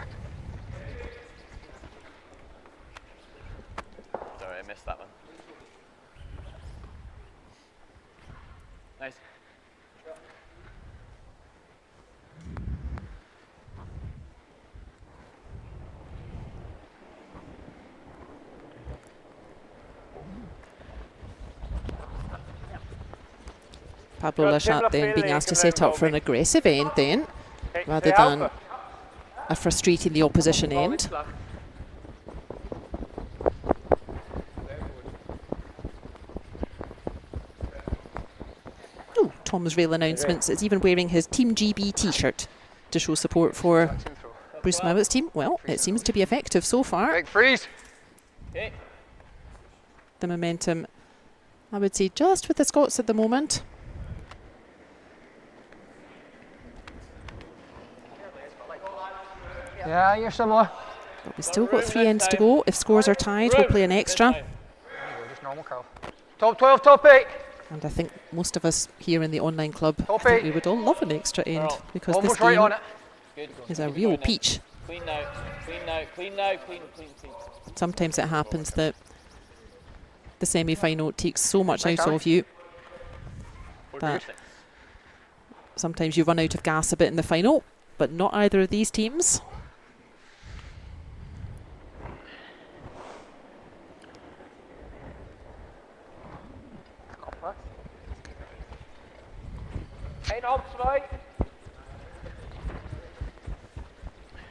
I missed that one. Nice. Pablo Lachat then being asked to set up for an aggressive end then, rather than a frustrating the opposition end. Oh, Tom's rail announcements is even wearing his Team GB t-shirt to show support for Bruce Mouat's team. Well, it seems to be effective so far. Big freeze. The momentum, I would say, just with the Scots at the moment. Yeah, you're similar. But we've still got 3 ends to go. If scores are tied, we'll play an extra. Just normal curl. Top 12, top 8. And I think most of us here in the online club, I think we would all love an extra end because Almost this right game on it. is a real peach. Clean now, clean now, clean now, clean. Sometimes it happens that the semi-final takes so much out of you that sometimes you run out of gas a bit in the final, but not either of these teams.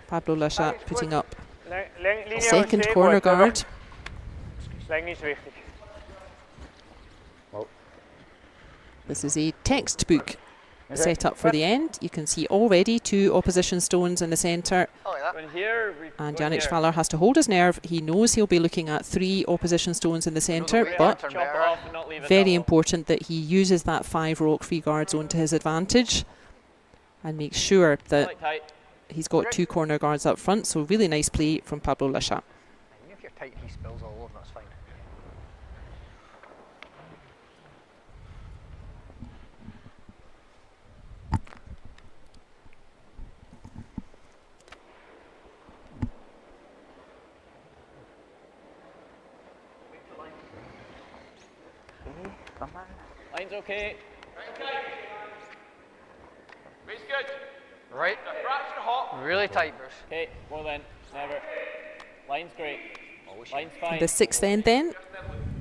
Pablo Lachat putting up a second corner guard. This is a textbook set up for the end. You can see already 2 opposition stones in the centre. And Yannick Schwaller has to hold his nerve. He knows he'll be looking at 3 opposition stones in the centre, but very important that he uses that 5 rock free guard zone to his advantage and makes sure that he's got 2 corner guards up front. So really nice play from Pablo Lachat. Even if you're tight, he spills all over, that's fine. Line's okay. Base good. Right. Really tight, Bruce. Okay, well then, never. Line's great. Line's fine. The 6th end then.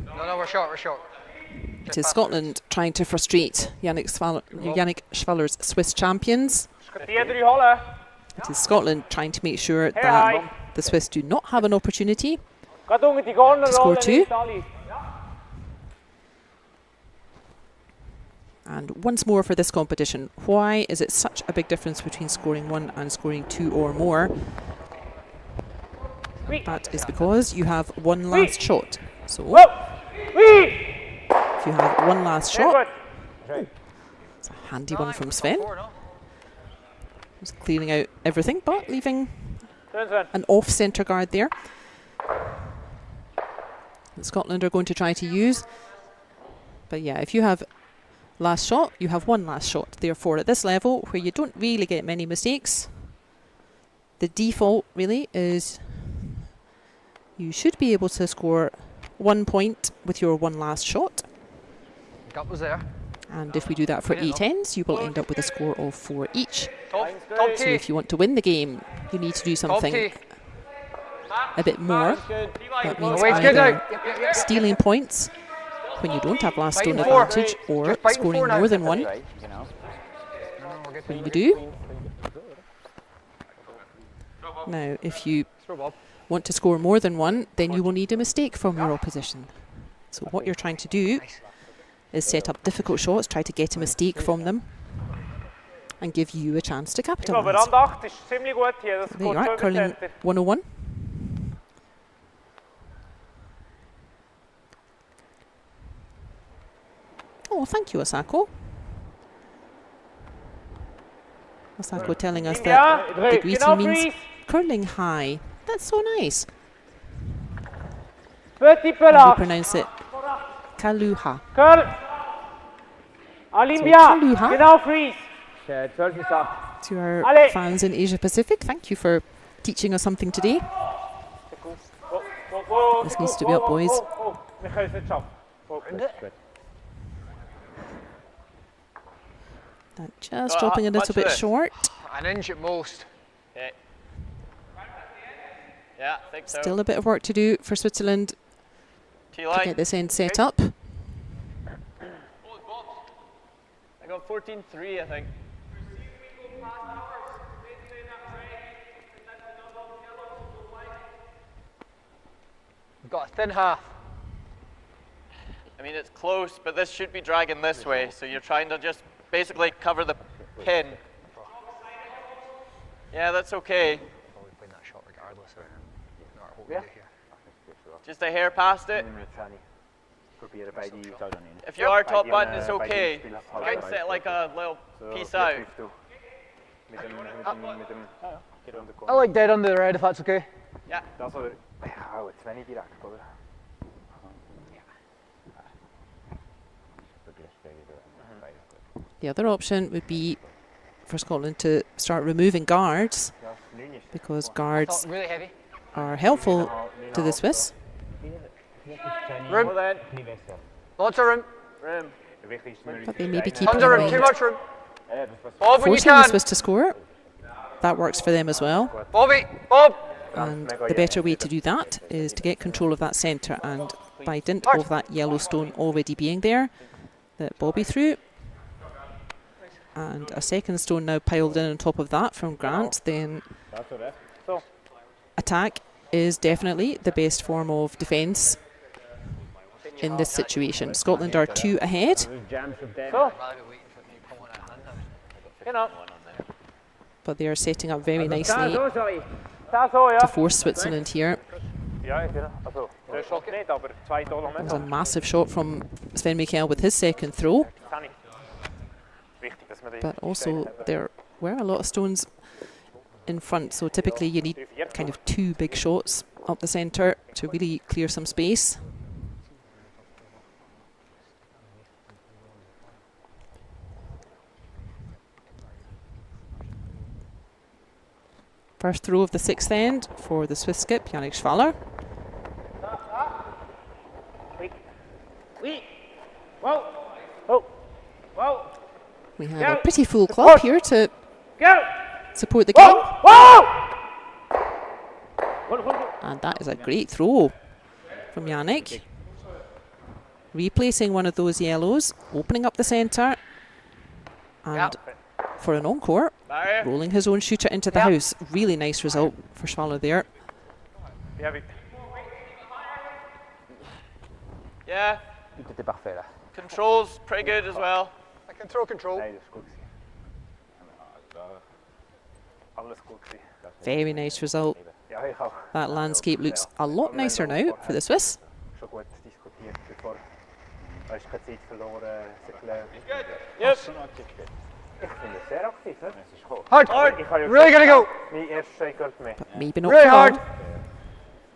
No, we're short, we're short. It is Scotland trying to frustrate Yannick Schwaller's Swiss champions. It is Scotland trying to make sure that the Swiss do not have an opportunity to score 2. And once more for this competition, why is it such a big difference between scoring 1 and scoring 2 or more? That is because you have one last shot. So, if you have one last shot, it's a handy one from Sven. Just clearing out everything, but leaving an off-centre guard there. that Scotland are going to try to use. But yeah, if you have last shot, you have one last shot. Therefore, at this level, where you don't really get many mistakes, the default really is you should be able to score 1 point with your one last shot. Gap was there. And if we do that for 8 ends, you will end up with a score of 4 each. Top So if you want to win the game, you need to do something a bit more. That means either stealing points when you don't have last stone advantage, or scoring more than one when you do. Now, if you want to score more than one, then you will need a mistake from your opposition. So what you're trying to do is set up difficult shots, try to get a mistake from them, and give you a chance to capitalise. There you are, curling 101. Oh, thank you, Asako. Asako telling us that the greeting means curling high. That's so nice. And we pronounce it Kaluha. So Kaluha. To our fans in Asia Pacific, thank you for teaching us something today. This needs to be up, boys. That just dropping a little bit short. An inch at most. Okay. Yeah, I think so. Still a bit of work to do for Switzerland to get this end set up. I got 14-3, I think. We've got a thin half. I mean, it's close, but this should be dragging this way, so you're trying to just basically cover the pin. Yeah, that's okay. Probably playing that shot regardless of what we do here. Just a hair past it. If you are top button, it's okay. You can set like a little piece out. I like dead under the red if that's okay. Ja. Das oder, ja, zu wenig direkt, oder? The other option would be for Scotland to start removing guards, because guards Really heavy. are helpful to the Swiss. Room. Lots of room. But they may be keeping Tons of in room. Too mind much room. Bob, when you forcing the can. Swiss to score. That works for them as well. Bobby. Bob. And the better way to do that is to get control of that centre, and by dint of that yellow stone already being there that Bobby threw, and a second stone now piled in on top of that from Grant, then attack is definitely the best form of defence in this situation. Scotland are 2 ahead. So. But they are setting up very nicely So, ja. to force Switzerland here. Ja, genau. Also, der Shot nicht, aber 2 Tor noch It nicht. was a massive shot from Sven Michael with his second throw. But also there were a lot of stones in front, so typically you need kind of 2 big shots up the centre to really clear some space. First throw of the 6th end for the Swiss skip, Yannick Schwaller. We have a pretty full club here to support the game. And that is a great throw from Yannick. Replacing one of those yellows, opening up the centre, and for an encore, rolling his own shooter into the house. Really nice result for Schwaller there. Yeah. Controls pretty good as well. I can throw control. Very nice result. That landscape looks a lot nicer now for the Swiss. Yes. Hard. Really gonna go. But maybe not Really for hard. long.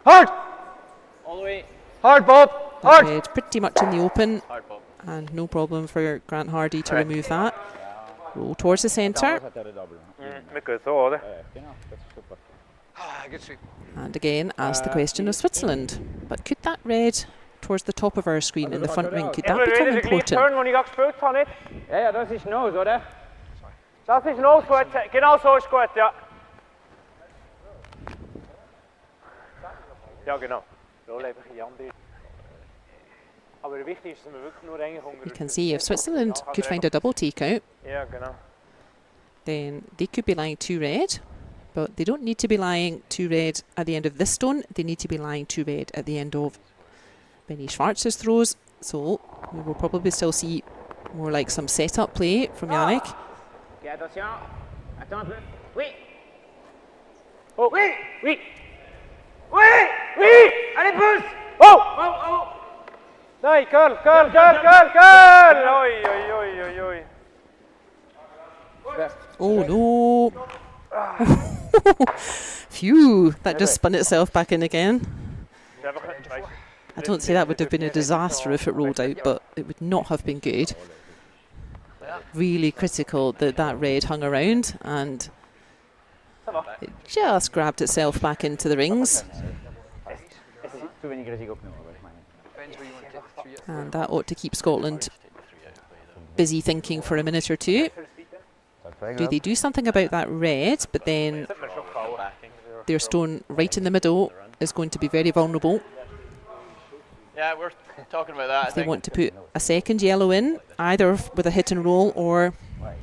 Hard. All the way. Hard, Bob. That Hard. red pretty much in the open, Hard ball. and no problem for Grant Hardy to remove that. Roll towards the centre, Good sweep. and again ask the question of Switzerland. But could that red towards the top of our screen in the front ring, could that become important? Turn, den ich gerade gespielt habe, nicht? Ja, ja, das ist Nose, oder? Das ist noch gut. Genau so ist gut, ja. Ja, genau. Roll einfach in die andere. Aber wichtig ist, dass wir wirklich nur eigentlich You can see if Switzerland could find a double takeout, Ja, genau. then they could be lying 2 red, but they don't need to be lying 2 red at the end of this stone, they need to be lying 2 red at the end of Benny Schwarz's throws, so we will probably still see more like some setup play from Yannick. Okay, attention. Attends un peu. Oui. Oh, Oui. oui, Oui. oui! Allez, pousse. Oh! Oh, oh. Nein, Curl! Oi, oi, oi, oi, oi. Oh no! Phew, that just spun itself back in again. I don't say that would have been a disaster if it rolled out, but it would not have been good. Really critical that that red hung around and it just grabbed itself back into the rings. And that ought to keep Scotland busy thinking for a minute or two. Do they do something about that red, but then their stone right in the middle is going to be very vulnerable. Yeah, we're talking about that. If they want to put a second yellow in, either with a hit and roll or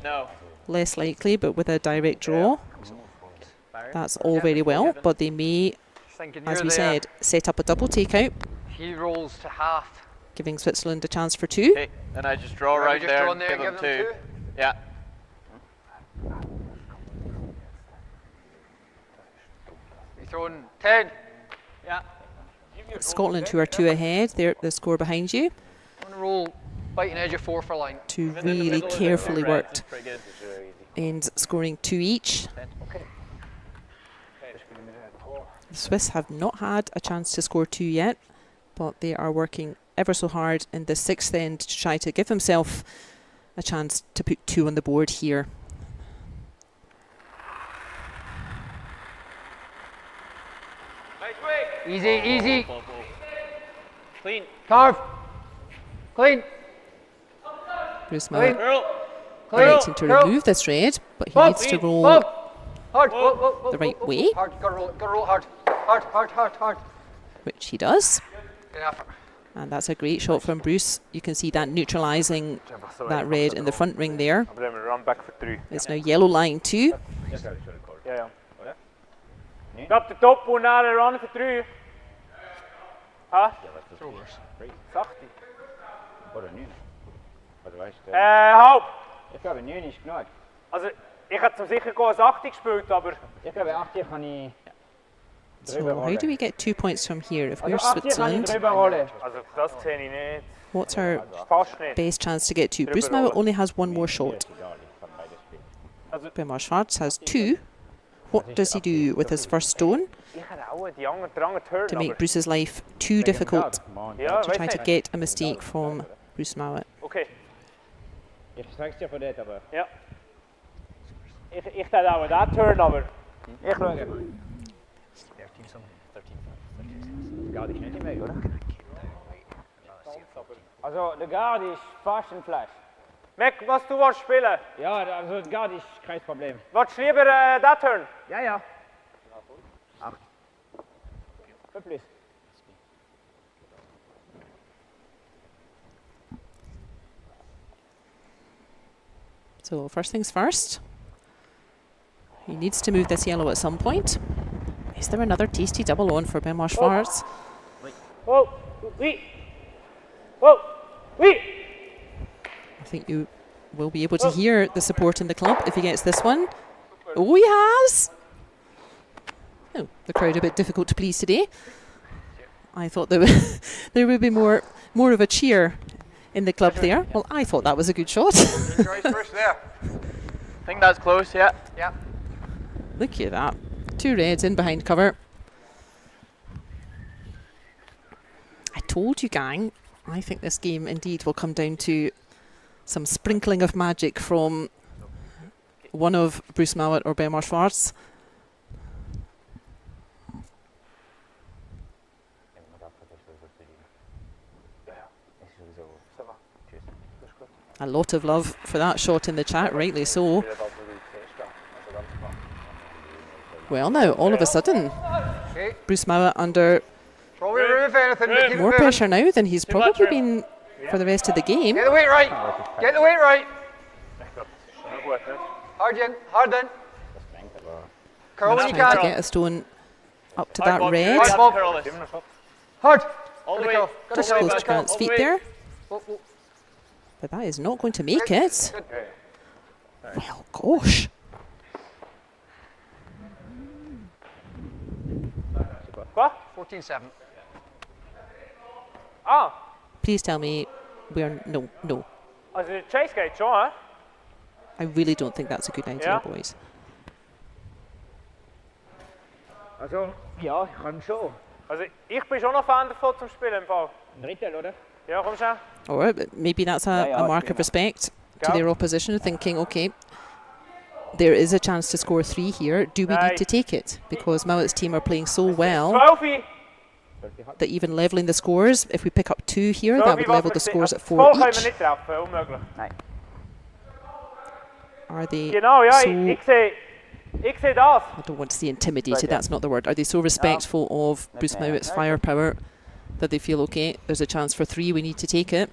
No. less likely, but with a direct draw. That's all very well, but they may, as we said, set up a double takeout, He rolls to half. giving Switzerland a chance for 2. Okay, then I just draw right Just there draw and in there, give them 2. Yeah. He's throwing 10. Yeah. Scotland, who are 2 ahead, they're the score behind you, I'm gonna roll biting edge of 4 for line. 2 really carefully worked Pretty good. ends scoring 2 each. The Swiss have not had a chance to score 2 yet, but they are working ever so hard in the 6th end to try to give themselves a chance to put 2 on the board here. Easy, easy. Clean. Carve. Clean. Bruce Mouat Clean. wanting to remove this red, but he needs to roll Hard. the right way, Hard. Gotta roll hard. Hard. which he does. Yeah. And that's a great shot from Bruce. You can see that neutralising that red in the front ring there. Run back for 3. It's now yellow line 2. Ja. Op de top en naar de run voor 3. Ha? Zacht. Oder nu? Also weißt du, Halb. ich glaube 9 ist genug. Also, ich hätte zum sicher als 80 gespielt, aber... Ich glaube 80 kann ich So how do we get 2 points from here? If we're Also 80 kann ich Switzerland, drüber rollen. Also, das sehe ich nicht. what's our Fast nicht. best chance to get 2? Bruce Mouat only has 1 more shot. Egal, ich kann beides spielen. Benoit Schwarz has 2. What does he do with his first stone Ich hätte auch die andere Turn, to make aber... Bruce's life too difficult Ja, to try to get a mistake from Bruce Mouat? Okay. Ich sag's dir von dort, aber... Ja. Ich hätte auch die Turn, aber... Ich schaue. 13 something. 13th. Guard ist nicht im Weg, oder? Also, der Guard ist fast ein Flash. Mac, was du willst spielen? Ja, also der Guard ist kein Problem. Willst du lieber die Turn? Ja. 8. Plus. So first things first, he needs to move this yellow at some point. Is there another tasty double on for Benoit Schwarz? Whoa, wait. Whoa, wait. I think you will be able to hear the support in the club if he gets this one. Oh, he has! Oh, the crowd a bit difficult to please today. I thought there would be more of a cheer in the club there. Well, I thought that was a good shot. First there. I think that's close, yeah. Yeah. Look at that. 2 reds in behind cover. I told you, gang, I think this game indeed will come down to some sprinkling of magic from one of Bruce Mouat or Benoit Schwarz. A lot of love for that shot in the chat, rightly so. Well, now, all of a sudden, Bruce Mouat under Probably remove anything to keep more it moving. pressure now than he's probably been for the rest of the game. Get the weight right. Get the weight right. Hard in. Hard in. Curl when He's you trying to can. get a stone up to that red. Hard, Bob. Hard. All the Gotta way go. back. Gotta Just go. close to Grant's feet there. Whoa, whoa. But that is not going to make it. Good. Well, gosh. What? 14-7. Ah, Please tell me we're no. also de chase geht schon, hè? I really don't think that's a good idea, Yeah. boys. Also, ja, ich kann schon. Also ich bin schon noch Fan davon zum Spielen im Fall. Ein Drittel, oder? Ja, komm schon. Or maybe that's a mark of respect to their opposition, thinking, okay, there is a chance to score 3 here. Do we need to take it? Because Mouat's team are playing so well 12. that even levelling the scores, if we pick up 2 here, that would level the scores at 4 Voll können wir each. nicht treffen, unmöglich. Are they Genau, ja, so... ich sehe das. I don't want to say intimidated, that's not the word. Are they so respectful of Bruce Mouat's firepower that they feel, okay, there's a chance for 3, we need to take it?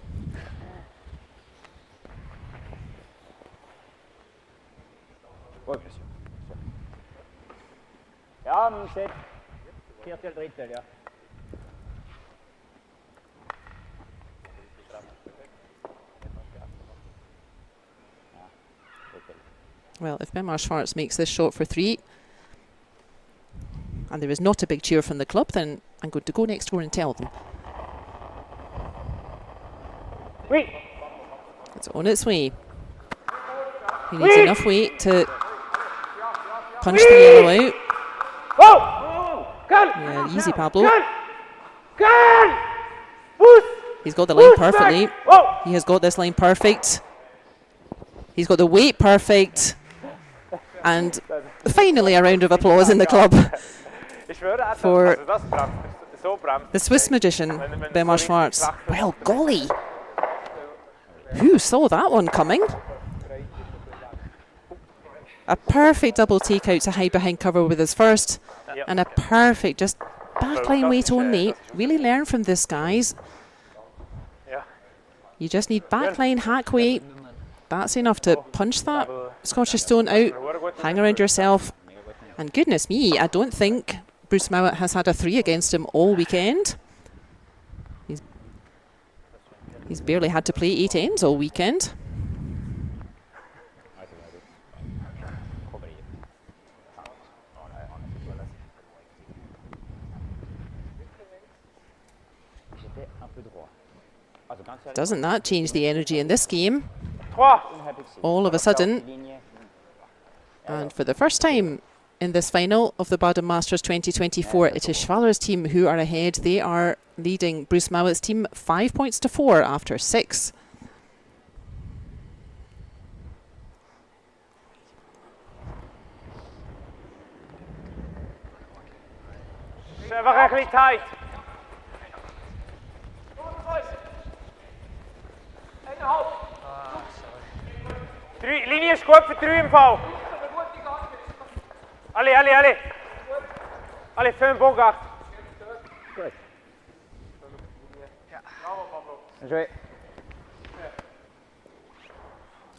Ja, man sieht. Viertel, Drittel, ja. Well, if Benoit Schwarz makes this shot for 3, and there is not a big cheer from the club, then I'm going to go next door and tell them. Wait. It's on its way. He needs enough weight to punch the yellow out. Whoa! Yeah, easy, Pablo. He's got the line perfectly. He has got this line perfect. He's got the weight perfect. And finally a round of applause in the club for the Swiss magician, Benoit Schwarz. Well, golly. Who saw that one coming? A perfect double take out to hide behind cover with his first. And a perfect, just backline weight only. Really learn from this, guys. You just need backline hack weight. That's enough to punch that Scottish stone out, hang around yourself. And goodness me, I don't think Bruce Mouat has had a 3 against him all weekend. He's barely had to play 8 ends all weekend. Doesn't that change the energy in this game? All of a sudden, and for the first time in this final of the Baden Masters 2024, it is Schwaller's team who are ahead. They are leading Bruce Mouat's team 5 points to 4 after 6. Linie is goed voor 3 inval. Allee. Allee, 5 bogacht. Good.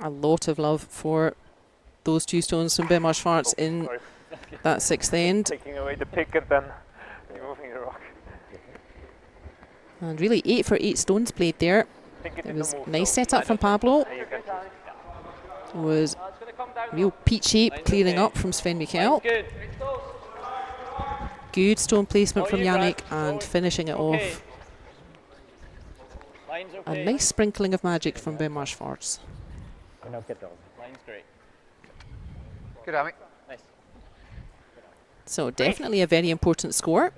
A lot of love for those 2 stones from Benoit Schwarz in that 6th end. Taking away the pick and then removing the rock. And really 8 for 8 stones played there. It was a nice setup from Pablo. It was real peach shape clearing up from Sven Mikkel. Good stone placement from Yannick and finishing it off. A nice sprinkling of magic from Benoit Schwarz. Line's great. Good, Amy. Nice. So definitely a very important score.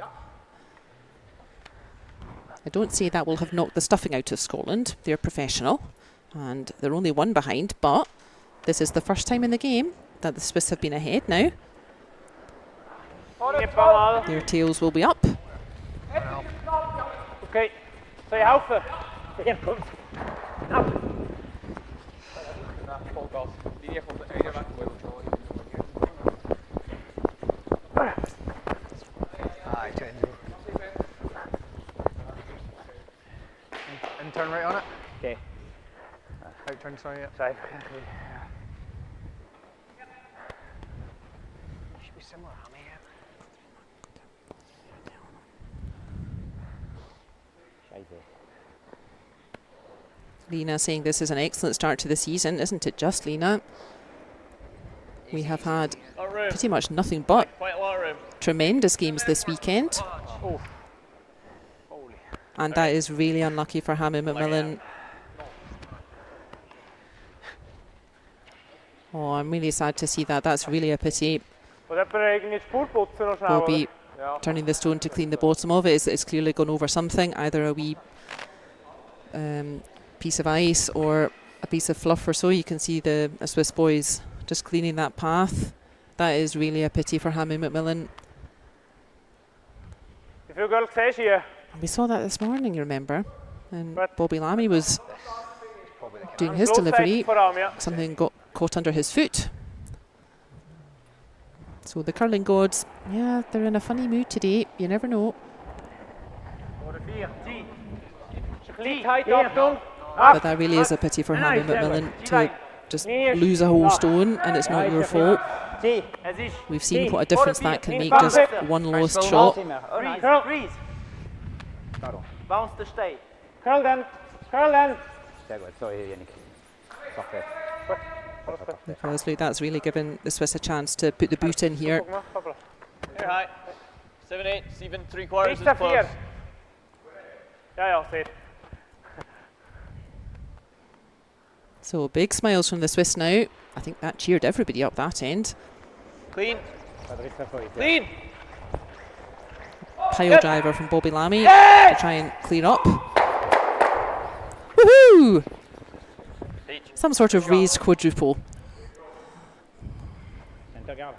I don't say that will have knocked the stuffing out of Scotland. They're professional and they're only 1 behind, but this is the first time in the game that the Swiss have been ahead now. Their tails will be up. Okay, so you helpen. And turn right on it. Okay. Out turn, sorry. Yeah. Side. Should be similar, Hammy. Lena saying this is an excellent start to the season, isn't it just, Lena? We have had pretty much nothing but tremendous games this weekend. And that is really unlucky for Hammy McMillan. Oh, I'm really sad to see that. That's really a pity. We'll be turning the stone to clean the bottom of it. It's clearly gone over something, either a wee piece of ice or a piece of fluff or so. You can see the Swiss boys just cleaning that path. That is really a pity for Hammy McMillan. We saw that this morning, you remember? And Bobby Lammy was doing his delivery. Something got caught under his foot. So the curling gods, yeah, they're in a funny mood today. You never know. But that really is a pity for Hammy McMillan to just lose a whole stone, and it's not your fault. We've seen what a difference that can make, just one lost shot. Bounce the stay. Curl then. Sorry, Yannick. Because look, that's really given the Swiss a chance to put the boot in here. Here, high. 7-8, even 3/4 is close. Yeah, see it. So big smiles from the Swiss now. I think that cheered everybody up that end. Clean. Clean. pile driver from Bobby Lammy to try and clear up. Woohoo! Some sort of raised quadruple. Center guard.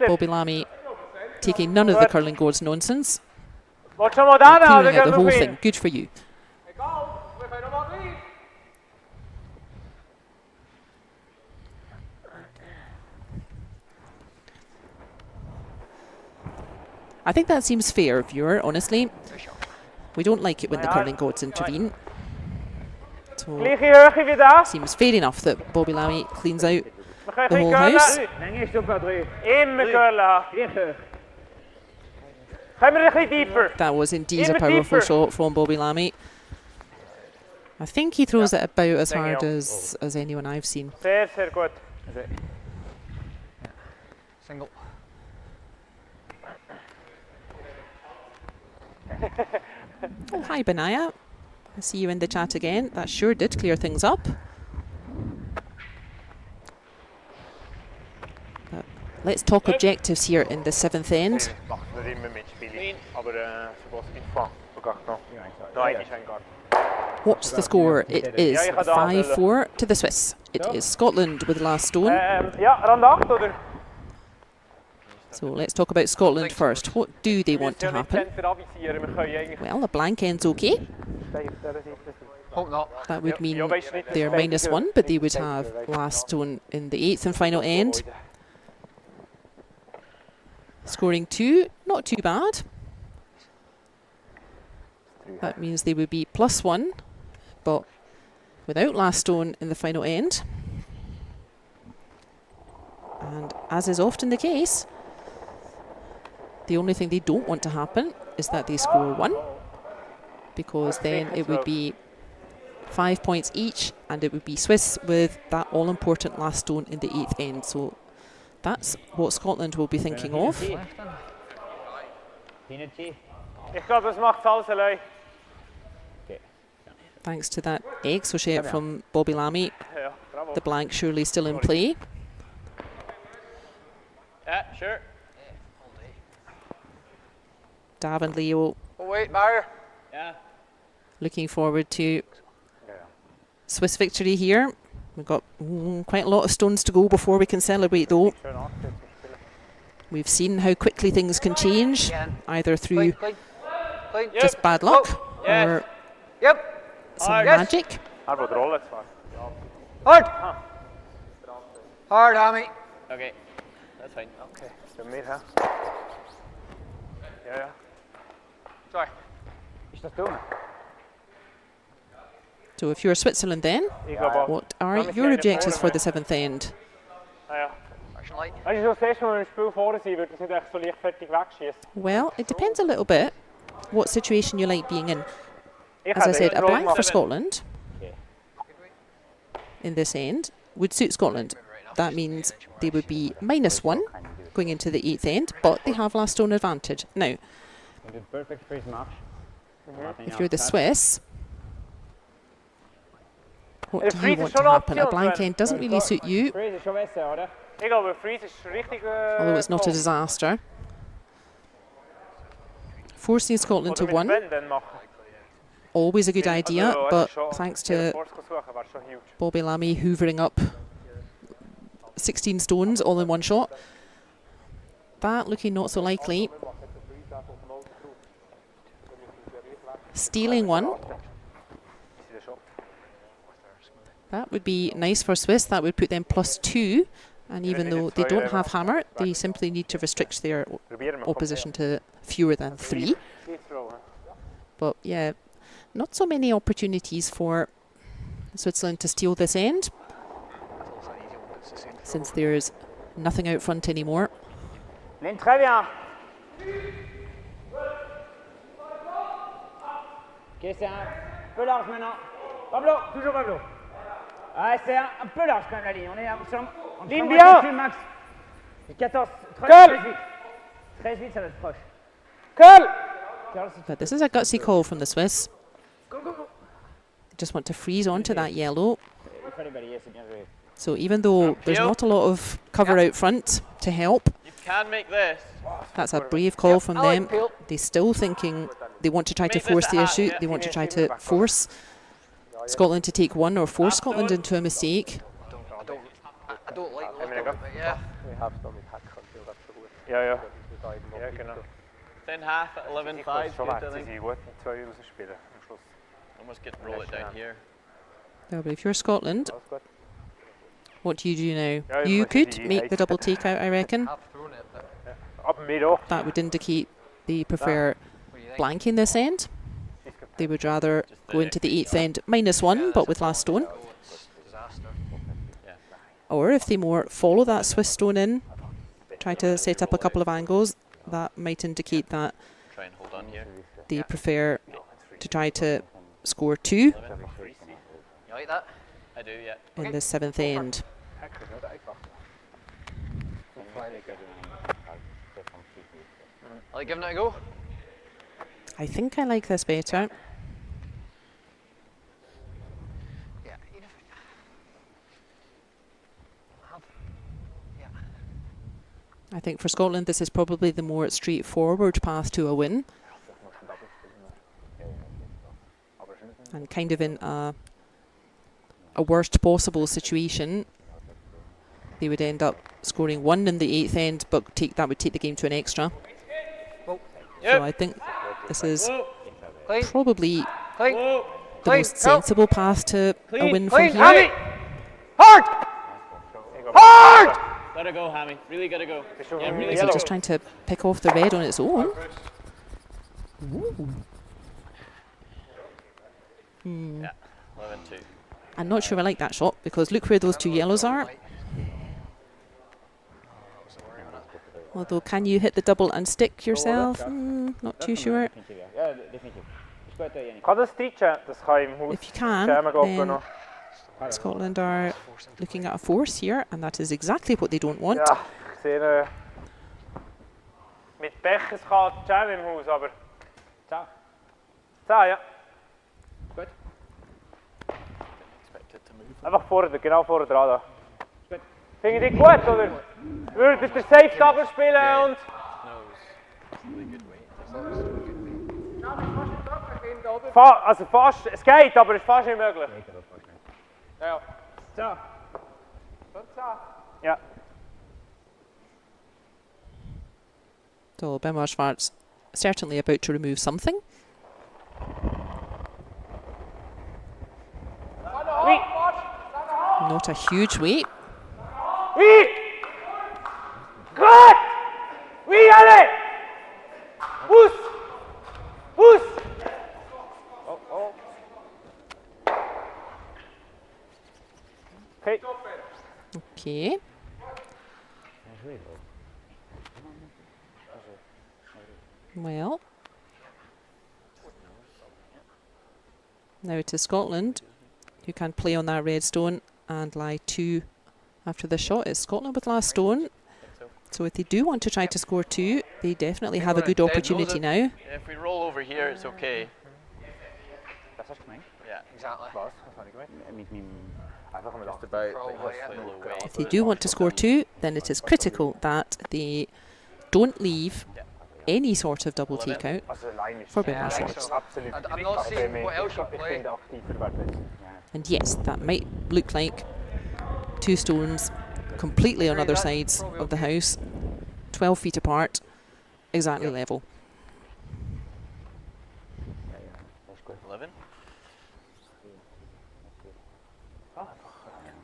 Bobby Lammy taking none of the curling goals nonsense. Wat schon mal da, Clearing out the whole thing. Good for you. I think that seems fair, viewer, honestly. We don't like it when the curling gods intervene. So seems fair enough that Bobby Lammy cleans out the whole house. That was indeed a powerful shot from Bobby Lammy. I think he throws it about as hard as anyone I've seen. Single. Oh, hi Benaya. I see you in the chat again. That sure did clear things up. But let's talk objectives here in the 7th end. What's the score? It is 5-4 to the Swiss. It is Scotland with the last stone. So let's talk about Scotland first. What do they want to happen? Well, a blank end's okay. Hope not. That would mean they're -1, but they would have last stone in the 8th and final end. Scoring 2, not too bad. That means they would be +1, but without last stone in the final end. And as is often the case, the only thing they don't want to happen is that they score 1, because then it would be 5 points each, and it would be Swiss with that all-important last stone in the 8th end. So that's what Scotland will be thinking of. Thanks to that exo from Bobby Lammy, the blank surely still in play. Yeah, sure. Dav and Leo looking forward to Swiss victory here. We've got quite a lot of stones to go before we can celebrate though. We've seen how quickly things can change, either through just bad luck or some magic. Hard! Hard, Hammy. Okay, that's fine. Okay. Ja. Sorry. So if you're Switzerland then, what are your objectives for the 7th end? Well, it depends a little bit what situation you like being in. As I said, a blank for Scotland in this end would suit Scotland. That means they would be -1 going into the 8th end, but they have last stone advantage. Now, if you're the Swiss, what do you want to happen? A blank end doesn't really suit you, although it's not a disaster. Forcing Scotland to 1, always a good idea, but thanks to Bobby Lammy hoovering up 16 stones all in one shot, that looking not so likely. Stealing 1. That would be nice for Swiss. That would put them +2. And even though they don't have hammer, they simply need to restrict their opposition to fewer than 3. But yeah, not so many opportunities for Switzerland to steal this end, since there's nothing out front anymore. Très bien. Ok, c'est un peu large maintenant. Pablo, toujours Pablo. Ah, c'est un peu large quand même la ligne. On est sur ligne bien. Max. 14, 13 vite. 13 vite, ça va être proche. But this is a gutsy call from the Swiss. They just want to freeze onto that yellow. So even though there's not a lot of cover out front to help, can make this. That's a brave call from them. They're still thinking they want to try to force the issue. They want to try to force Scotland to take one or force Scotland into a mistake. I don't like looking, but yeah. Ja, genau. Then half at 11-5. Schon weit, sie sind gut mit 2 rausspielen am Schluss. Almost get roll it down here. No, but if you're Scotland, what do you do now? You could make the double takeout, I reckon. That would indicate they prefer blanking this end. They would rather go into the 8th end -1, but with last stone. Or if they more follow that Swiss stone in, try to set up a couple of angles, that might indicate that Try and hold on here. they prefer to try to score 2 You like that? I do, yeah. in the 7th end. I like giving it a go. I think I like this better. Yeah, I think for Scotland this is probably the more straightforward path to a win. And kind of in a worst possible situation, they would end up scoring 1 in the 8th end, but that would take the game to an extra. So I think this is probably the most sensible path to a win from here. Hard! Hard! Gotta go, Hammy. Really gotta go. Yeah, really Is he just trying to pick off the red on its own? Yeah, 11-2. I'm not sure I like that shot, because look where those 2 yellows are. Although, can you hit the double and stick yourself? Not too sure. Kann das teachen? Das kann im Haus If you can, zusammengucken then noch. Scotland are looking at a force here, and that is exactly what they don't want. Ja, ich sehe mit Pech, es kann Chandler im Haus, aber 10, ja. Gut. Expected to move. Einfach vorne, genau vorne dran da. Finde ich gut, oder? Würdet ihr safe Double spielen und... Also fast, es geht, aber es ist fast nicht möglich. Ja. So. Ja. So Benoit Schwarz certainly about to remove something. Oui. Not a huge weight. Oui. Good. Oui, allez. Pousse. Pousse. Okay. Okay. Well. Now it is Scotland who can play on that red stone and lie 2 after the shot. It's Scotland with last stone. So if they do want to try to score 2, they definitely have a good opportunity now. Yeah, if we roll over here, it's okay. Das hast du gemeint? Yeah. Exactly. Was habe ich gemeint? Mit meinem... Einfach mal Just about Probably, like yeah. a little way. If they do want to score 2, then it is critical that they don't leave any sort of double takeout for Benoit Schwarz. Absolut. I'm not seeing what else you play. And yes, that might look like 2 stones completely on other sides of the house, 12 feet apart, exactly level. 11.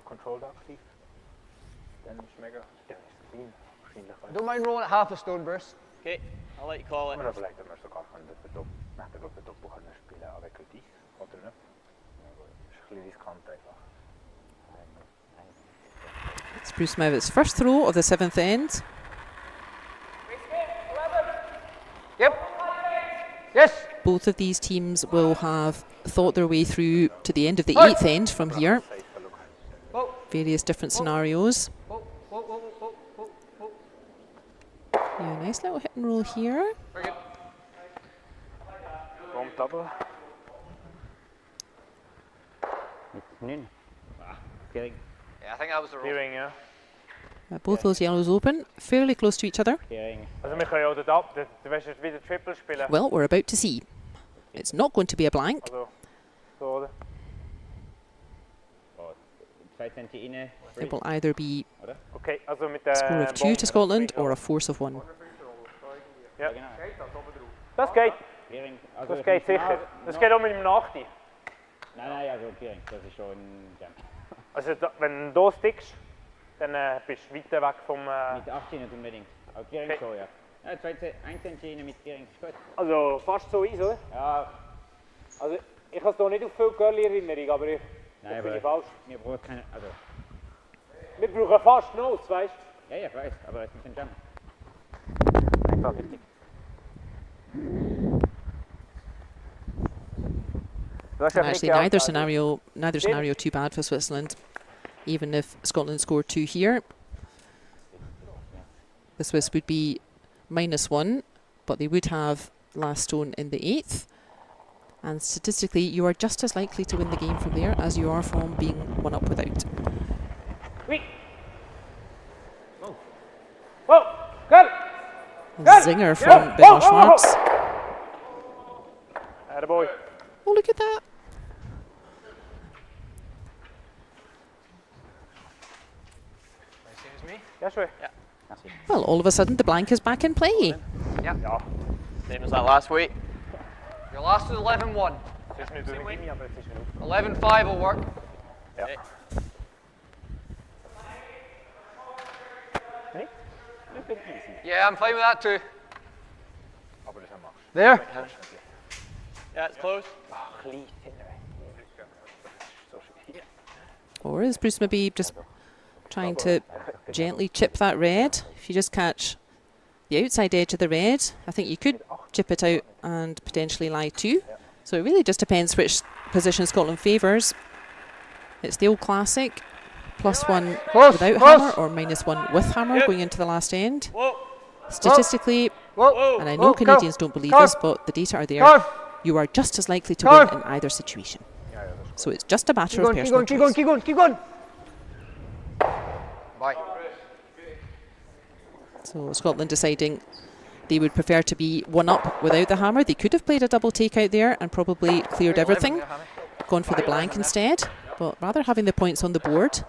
Controlled aktiv. Dann ist mega. Ja, ist clean. Wahrscheinlich. I don't mind rolling at half a stone, Bruce. Okay, I'll let you call it. Maar vielleicht wir sogar von der Doppel, nach der Doppel können spielen, avec le 10, oder nicht? Das ist ein bisschen riskant einfach. It's Bruce Mouat's first throw of the 7th end. Yep. Yes. Both of these teams will have thought their way through to the end of the 8th end from here. Various different scenarios. Yeah, nice little hit and roll here. Very good. Bomb double. Mit 9. Craik. Yeah, I think that was the roll. Viewing, yeah. Both those yellows open, fairly close to each other. Also wir können ja du wirst jetzt wieder Triple spielen. Well, we're about to see. It's not going to be a blank. Also, so, oder? It will either be Okay, also mit a score of 2 to Scotland or a force of 1. Ja. Das geht. Das geht sicher. Das geht auch mit dem Nachteil. Nein, also Piering, das ist schon... Ja. Also wenn du stickst, dann bist du weiter weg vom... Mit 18 nicht unbedingt, aber Piering schon, ja. Ja, 1 cm mit Piering ist gut. Also fast so eins, oder? Ja. Also ich habe es hier nicht auf viel Girl-Erinnerung, aber ich... Nein, bin ich falsch. Wir brauchen keine... Also. Wir brauchen fast Notes, weißt du? Ja, ich weiß, aber es ist ein Jump. Einfach richtig. Actually, neither scenario too bad for Switzerland. Even if Scotland scored 2 here, the Swiss would be -1, but they would have last stone in the 8th. And statistically, you are just as likely to win the game from there as you are from being 1 up without. Zinger from Benoit Schwartz. Attaboy. Oh, look at that. Yeah, sure. Yeah. Well, all of a sudden, the blank is back in play. Yeah. Same as that last week. Your last is 11-1. 11-5 will work. Yeah. Yeah, I'm fine with that too. There. Yeah, it's close. Or is Bruce maybe just trying to gently chip that red? If you just catch the outside edge of the red, I think you could chip it out and potentially lie 2. So it really just depends which position Scotland favours. It's the old classic, +1 without hammer or -1 with hammer going into the last end. Statistically, and I know Canadians don't believe this, but the data are there, you are just as likely to win in either situation. So it's just a matter of personal choice. Keep going. Bye. So Scotland deciding they would prefer to be 1 up without the hammer. They could have played a double takeout there and probably cleared everything, gone for the blank instead, but rather having the points on the board.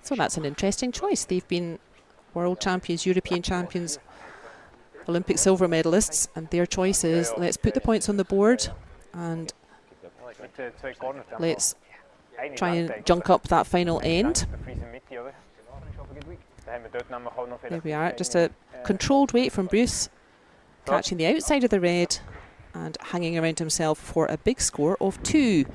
So that's an interesting choice. They've been world champions, European champions, Olympic silver medalists, and their choice is let's put the points on the board and let's try and junk up that final end. There we are, just a controlled weight from Bruce, catching the outside of the red and hanging around himself for a big score of 2.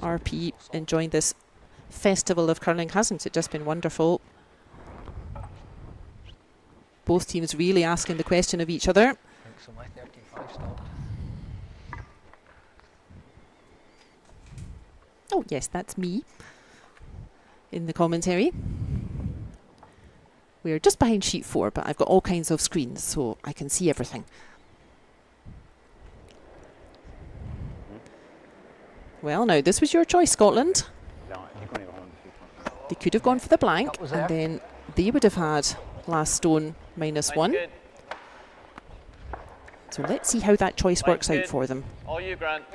RP enjoying this festival of curling, hasn't it just been wonderful? Both teams really asking the question of each other. Oh yes, that's me in the commentary. We're just behind sheet 4, but I've got all kinds of screens so I can see everything. Well, now this was your choice, Scotland. They could have gone for the blank, and then they would have had last stone -1. So let's see how that choice works out for them. All you, Grant.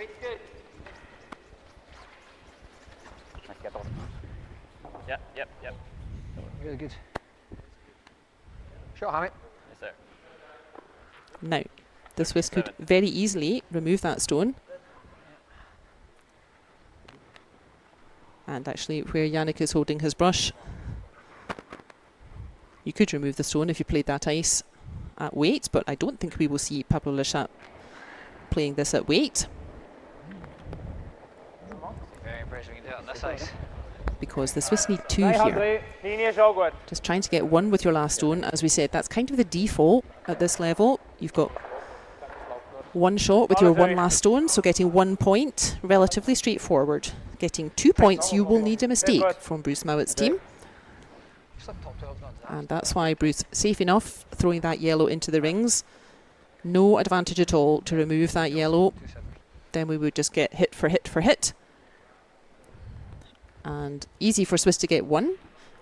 Yep. Really good. Shot, Hammy. Yes, sir. Now, the Swiss could very easily remove that stone. And actually, where Yannick is holding his brush, you could remove the stone if you played that ice at weight, but I don't think we will see Pablo Lechat playing this at weight. Very impressive we can do it on this ice. Because the Swiss need 2 here. Just trying to get 1 with your last stone. As we said, that's kind of the default at this level. You've got 1 shot with your 1 last stone, so getting 1 point, relatively straightforward. Getting 2 points, you will need a mistake from Bruce Mouat's team. And that's why Bruce, safe enough, throwing that yellow into the rings. No advantage at all to remove that yellow. Then we would just get hit for hit for hit. And easy for Swiss to get 1,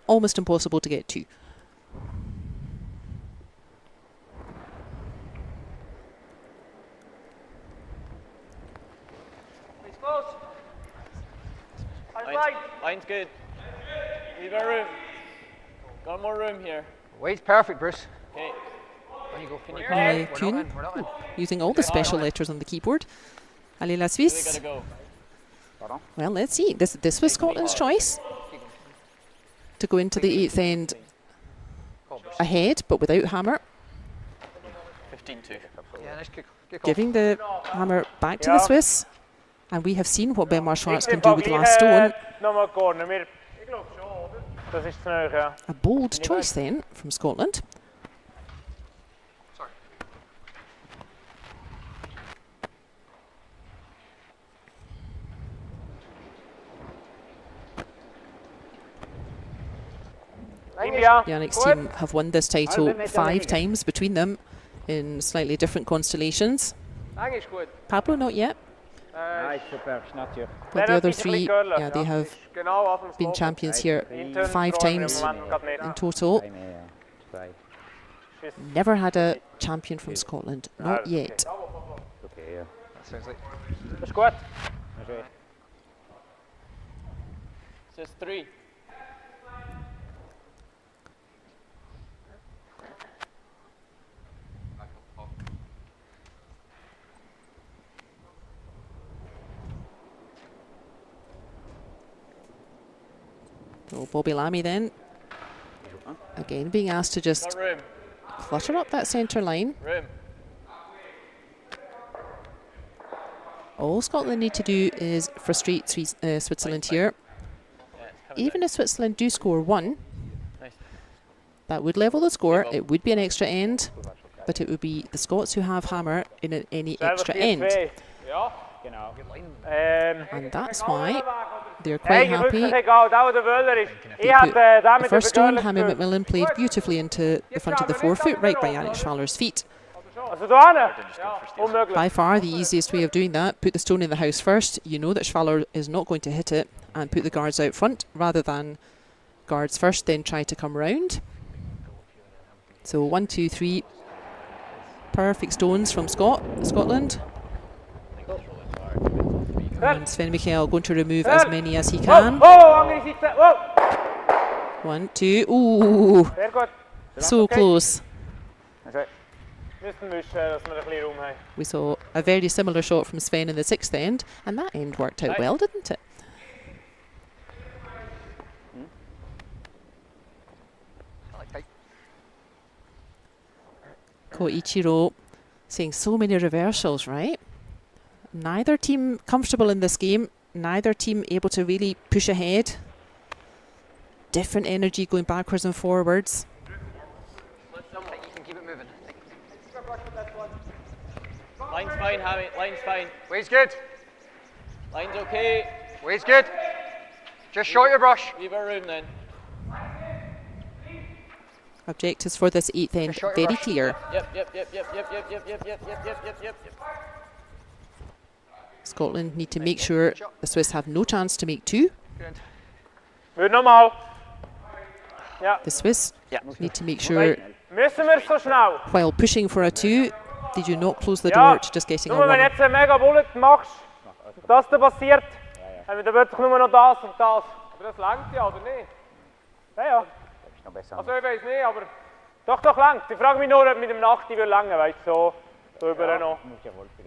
almost impossible to get 2. Line's good. Leave our room. Got more room here. Weight's perfect, Bruce. Okay. On you go. Kuhn, using all the special letters on the keyboard. Allez la Suisse. Go. Well, let's see. This was Scotland's choice to go into the 8th end ahead, but without hammer. 15-2. Yeah, nice kick. Giving the hammer back to the Swiss. And we have seen what Benoit Schwartz can do with the last stone. A bold choice then from Scotland. Yannick's team have won this title 5 times between them in slightly different constellations. Pablo, not yet. But the other 3, yeah, they have been champions here 5 times in total. Never had a champion from Scotland, not yet. That sounds like. That's good. Says 3. So Bobby Lammy then, again being asked to just clutter up that centre line. All Scotland need to do is frustrate Switzerland here. Even if Switzerland do score 1, that would level the score. It would be an extra end, but it would be the Scots who have hammer in any extra end. And that's why they're quite happy. The first stone, Hammy McMillan played beautifully into the front of the forefoot, right by Yannick Schwaller's feet. By far the easiest way of doing that, put the stone in the house first. You know that Schwaller is not going to hit it, and put the guards out front, rather than guards first, then try to come round. So 1, 2, 3 perfect stones from Scotland. And Sven Michael going to remove as many as he can. 1, 2, ooh, so close. We saw a very similar shot from Sven in the 6th end, and that end worked out well, didn't it? Koichiro saying so many reversals, right? Neither team comfortable in this game, neither team able to really push ahead. Different energy going backwards and forwards. You can keep it moving. Line's fine, Hammy. Line's fine. Weight's good. Line's okay. Weight's good. Just short your brush. Leave our room then. Objectives for this 8th end very clear. Yep. Scotland need to make sure the Swiss have no chance to make 2. The Swiss need to make sure, while pushing for a 2, they do not close the door to just getting a 1. Wenn du jetzt einen mega Bullet machst, das da passiert, dann wird sich nur noch das und das. Aber das langt ja, oder nicht? Ja. Also ich weiß nicht, aber doch langt. Ich frage mich nur, ob mit dem Nacht will lange, weißt du, so über noch.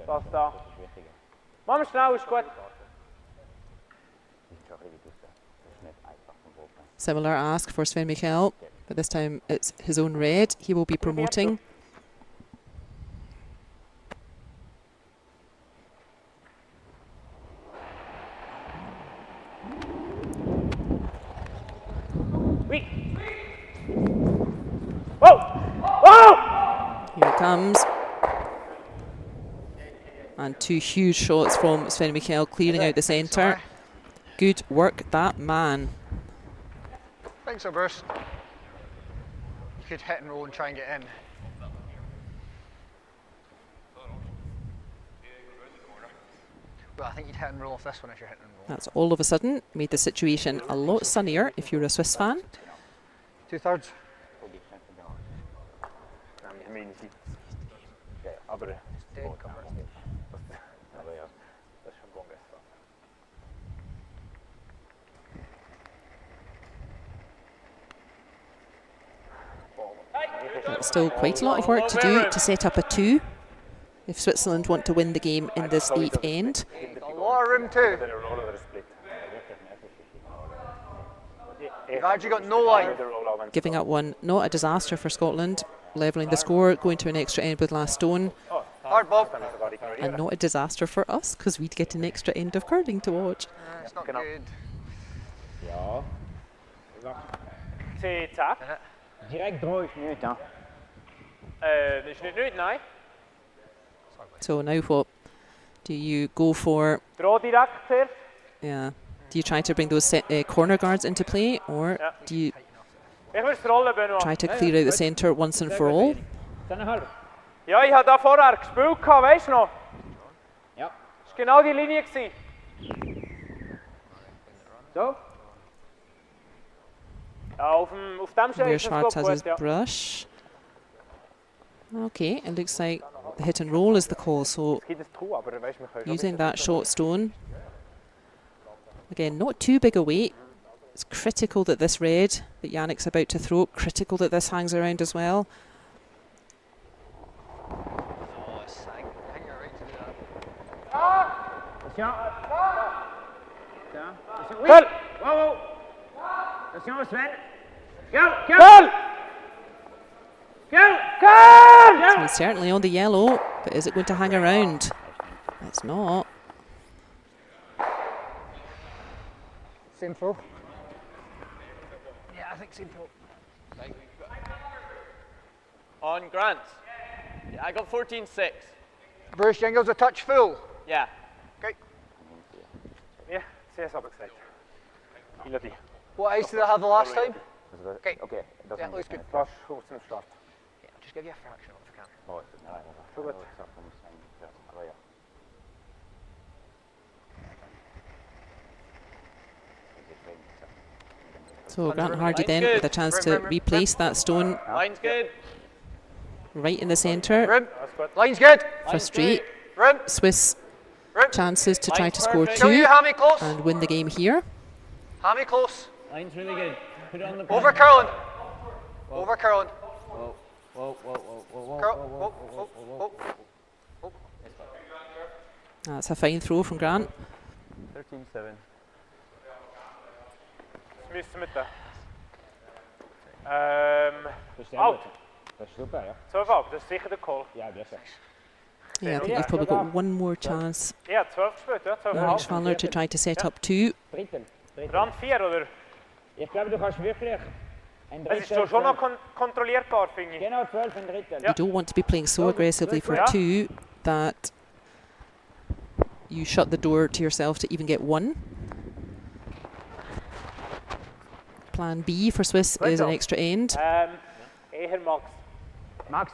Das da. Mach mal schnell, ist gut. Similar ask for Sven Michael, but this time it's his own red. He will be promoting. Here it comes. And 2 huge shots from Sven Michael clearing out the centre. Good work, that man. Thanks, Bruce. could hit and roll and try and get in. But I think you'd hit and roll off this one if you're hitting and roll. That's all of a sudden made the situation a lot sunnier if you're a Swiss fan. 2/3. Still quite a lot of work to do to set up a 2 if Switzerland want to win the game in this 8th end. A lot of room too. You've actually got no line. Giving up one, not a disaster for Scotland. Levelling the score, going to an extra end with last stone. Hard ball. And not a disaster for us, because we'd get an extra end of curling to watch. It's not good. Ja. C'est tap. Direct draw is niet, hè? Is niet nu, nee. So now what? Do you go for... Draw direct here. Yeah. Do you try to bring those corner guards into play, or do you try to clear out the centre once and for all? Ja, ich habe da vorher gespielt, weißt du noch? Ja. Das war genau die Linie. So? Ja, auf dem Where Shape Schwarz has his ja. brush. Okay, it looks like the hit and roll is the call, so using that short stone. Again, not too big a weight. It's critical that this red that Yannick's about to throw, critical that this hangs around as well. Oh, it's sang. I think you're right to do that. Attention. Attention, Sven. So he's certainly on the yellow, but is it going to hang around? It's not. Same throw. Yeah, I think same throw. On Grant. Yeah, I got 14-6. Bruce Jingle's a touch full. Yeah. Okay. Ja, 6 heb ik gezegd. What ice did I have the last time? Okay. Okay. Yeah, looks good. Flash goed in de start. Yeah, I'll just give you a fraction if I can. Oh, Zo goed. So Grant Hardy then with a chance to replace that stone Line's good. right in the centre. Rim. Line's good. Frustrate Rim. Swiss Rim. chances to try to score Show you 2 hammy close. and win the game here. Hammy close. Line's really good. Put it on the Over curling. Over curling. Whoa, whoa, whoa, whoa, whoa, Curl. whoa, Whoa, whoa, whoa. That's a fine throw from Grant. 13-7. Smith met de. Out. Dat is super, ja. Zo fout, dus tegen de call. Ja, best. Yeah, I think you've probably got one more chance. Ja, 12 gespeeld, ja. 12,5. Schwaller to try to set up 2. Rand 4, oder? Ich glaube, du kannst wirklich ein Es ist schon noch kontrollierbar, finde ich. Genau, 12 in Drittel. You don't want to be playing so aggressively for 2 that you shut the door to yourself to even get 1. Plan B for Swiss is an extra end. Eher Max. Max.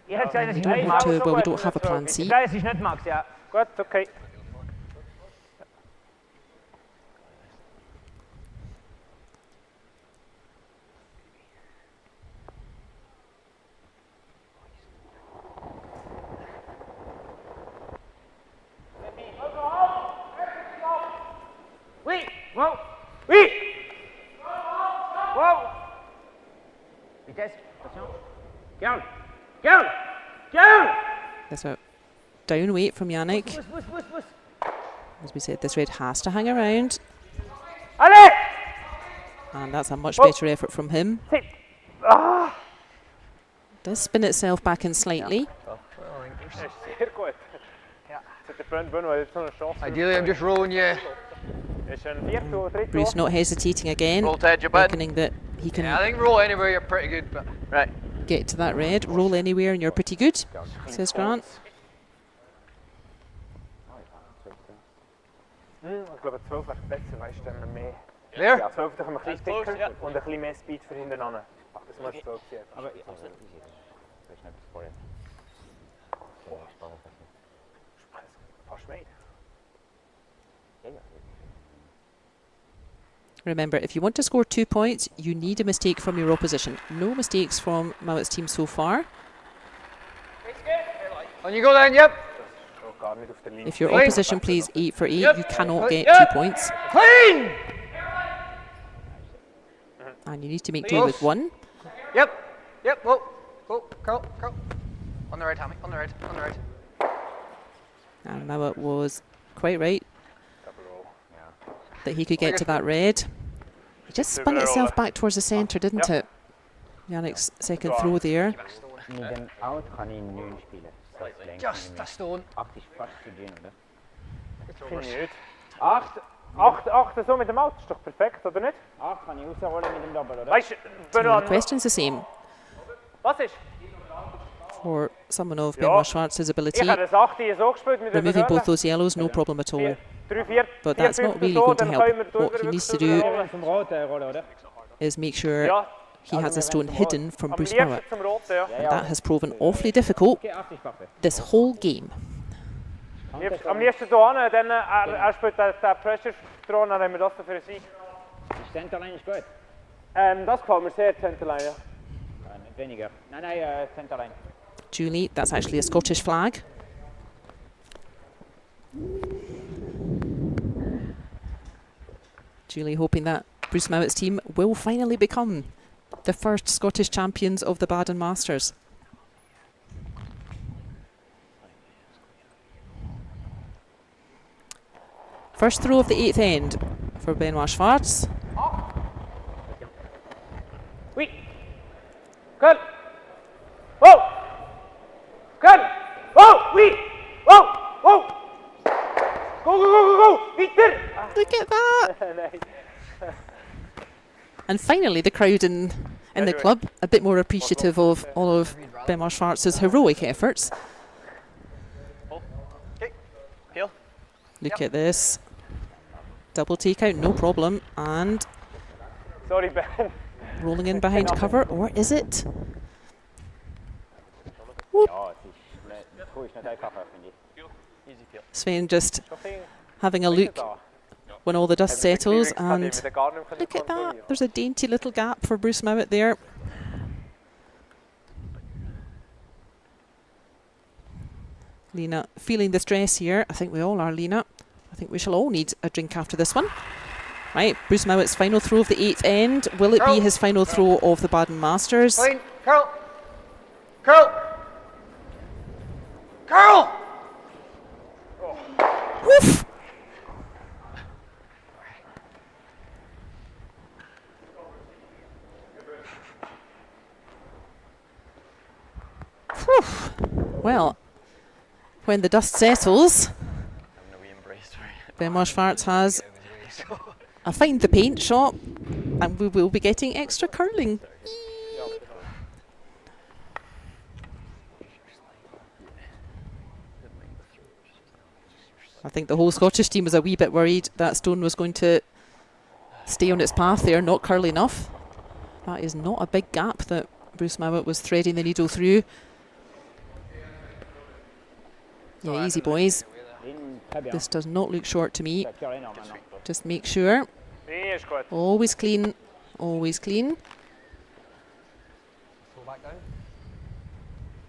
Ich hätte gesagt, es ist Don't nicht want Max. to, well, we don't have a plan C. Ich glaube, es ist nicht Max, ja. Gut, okay. Oui, wow, oui. Wow. Vitesse, attention. Girl, girl, girl. There's a down weight from Yannick. Push, push, push, push. As we said, this red has to hang around. Allez! And that's a much better effort from him. Does spin itself back in slightly. Zeer goed. Zet de punt binnen, maar dit is nog een chance. Ideally, I'm just rolling you. Is een 4 to 3 Bruce not hesitating again, Roll Ted, you bud. reckoning that he can Yeah, I think roll anywhere you're pretty good, but Right. get to that red. Roll anywhere and you're pretty good, says Grant. Ik geloof dat 12 werd besser, weißt du, mehr. there. Ja, 12 toch een beetje dikker en een beetje meer speed voor hinten aan. Das muss so sein. Aber ja, also, ich nicht vorher. Fast mehr. Remember, if you want to score 2 points, you need a mistake from your opposition. No mistakes from Mouat's team so far. On you go then, yep. If your opposition plays 8 for 8, you cannot get 2 points. Clean! And you need to make do with 1. Yep. Whoa. Curl. On the right, Tommy. On the right. And Mouat was quite right that he could get to that red. It just spun itself back towards the centre, didn't it? Yannick's second throw there. Mit dem Out kann ich 9 spielen. Just a stone. 8 ist fast zu gehen, oder? Nicht. 8 so mit dem Auto ist doch perfekt, oder nicht? 8 kann ich rausrollen mit dem Double, oder? Weißt du, The question's the same was ist? for someone of Benoit Schwarz's ability. Ich habe das 8 hier so gespielt mit den Removing both those yellows, no problem at all. 3, 4, But that's not really going to help. What he needs to do Zum Roten rollen, oder? is make sure he has a stone hidden from am Bruce liebsten Mouat. zum Roten, ja. And that has proven awfully difficult Okay, 8 ist perfekt. this whole game. Am liebsten hier hin, dann er spielt den Pressure-Thron, dann haben wir das für einen Sieg. Die Centerline ist gut. Das gefällt mir sehr, Centerline, ja. Nicht weniger. Nein, Centerline. Julie, that's actually a Scottish flag. Julie hoping that Bruce Mouat's team will finally become the first Scottish champions of the Baden Masters. First throw of the 8th end for Benoit Schwarz. Oui. Good. Whoa. Good. Whoa. Oui. Whoa. Whoa. Go. Victor. Look at that! And finally, the crowd in the club a bit more appreciative of all of Benoit Schwarz's heroic efforts. Look at this. Double takeout, no problem. And Sorry, Ben. rolling in behind cover, or is it? Ja, es ist nicht einfacher, finde ich. Sven just having a look when all the dust settles, and look at that. There's a dainty little gap for Bruce Mouat there. Lena feeling the stress here. I think we all are, Lena. I think we shall all need a drink after this one. Right, Bruce Mouat's final throw of the 8th end. Will it be his final throw of the Baden Masters? Clean. Curl. Woof! Whew. Well, when the dust settles, Benoit Schwarz has a find the paint shot, and we will be getting extra curling. I think the whole Scottish team was a wee bit worried that stone was going to stay on its path there, not curl enough. That is not a big gap that Bruce Mouat was threading the needle through. Yeah, easy boys. This does not look short to me. Just make sure. Always clean, always clean.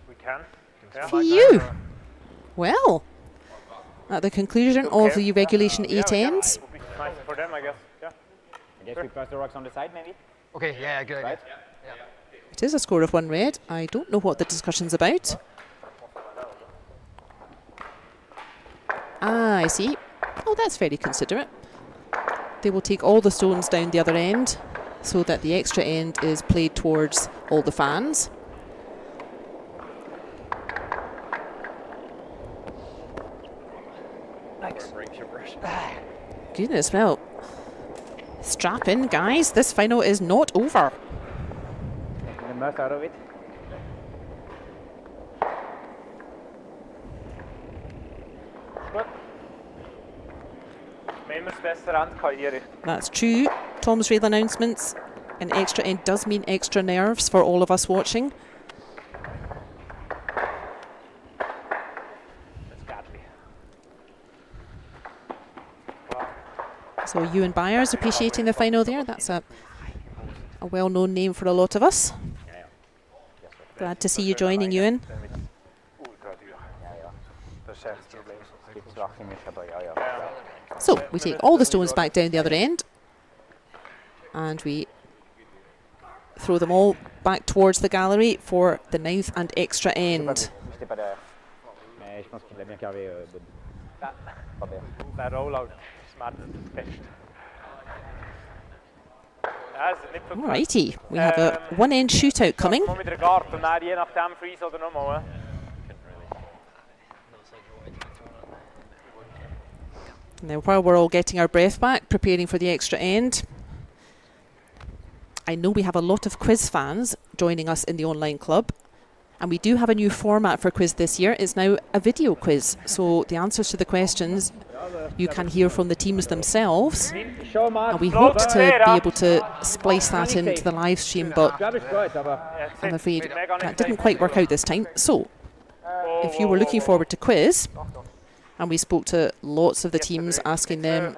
We can. Phew! Well, at the conclusion of the regulation 8 ends. Nice for them, I guess. Yeah. I guess we pass the rocks on the side, maybe? Okay, yeah, good idea. Right? It is a score of 1 red. I don't know what the discussion's about. Ah, I see. Oh, that's very considerate. They will take all the stones down the other end so that the extra end is played towards all the fans. Goodness, well, strap in, guys. This final is not over. Taking the most out of it. That's true. Tom's rail announcements An extra end does mean extra nerves for all of us watching. So Ewan Byers appreciating the final there. That's a well-known name for a lot of us. Glad to see you joining, Ewan. So we take all the stones back down the other end and we throw them all back towards the gallery for the 9th and extra end. That rollout Alrighty, we have a one-end shootout coming. Now, while we're all getting our breath back, preparing for the extra end, I know we have a lot of quiz fans joining us in the online club, and we do have a new format for quiz this year. It's now a video quiz, so the answers to the questions you can hear from the teams themselves, and we hoped to be able to splice that into the live stream, but I'm afraid that didn't quite work out this time. So if you were looking forward to quiz, and we spoke to lots of the teams asking them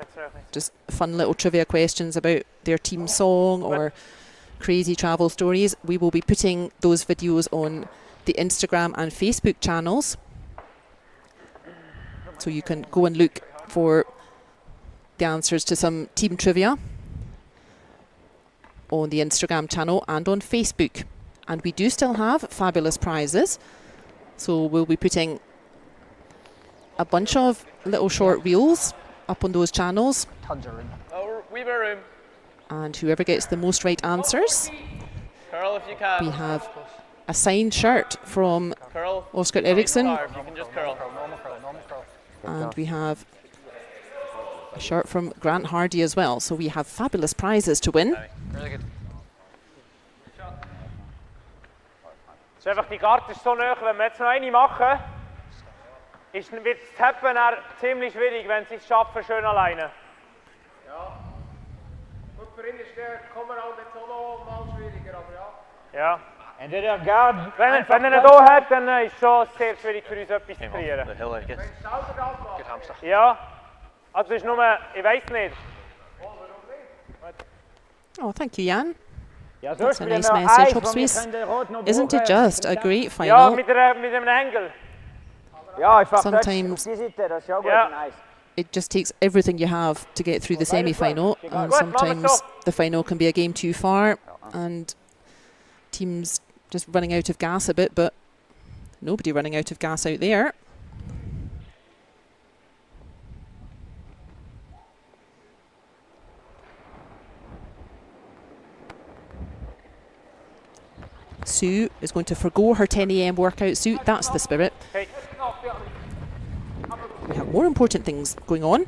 just fun little trivia questions about their team song or crazy travel stories, we will be putting those videos on the Instagram and Facebook channels, so you can go and look for the answers to some team trivia on the Instagram channel and on Facebook. And we do still have fabulous prizes, so we'll be putting a bunch of little short reels up on those channels, and whoever gets the most right answers, Curl if you can. we have a signed shirt from Oscar Eriksson, You can just curl. and we have a shirt from Grant Hardy as well. So we have fabulous prizes to win. Really good. Dus einfach die Karte ist so nah, wenn wir jetzt noch eine machen, wird das Tappen ziemlich schwierig, wenn sie es schaffen, schön alleine. Ja. Gut, für ihn ist der Kommen halt jetzt auch noch mal schwieriger, aber ja. Ja. Entweder Garden. Wenn er ihn hier hat, dann ist es schon sehr schwierig für uns etwas zu kreieren. Good hamster. Ja. Also es ist nur, ich weiß nicht. Oh, thank you, Jan. Ja, so That's a spielen nice wir message, Eis, Hop wo wir Swiss. können den Rot noch Isn't it brauchen. just a great Ja, final? mit einem Engel. Ja, einfach Sometimes- auf die Seite, das ist ja gut, Ja. ein Eis. It just takes everything you have to get through the semi-final, and sometimes the final can be a game too far, and teams just running out of gas a bit, but nobody running out of gas out there. Sue is going to forgo her 10 AM workout suit. That's the spirit. Okay. We have more important things going on.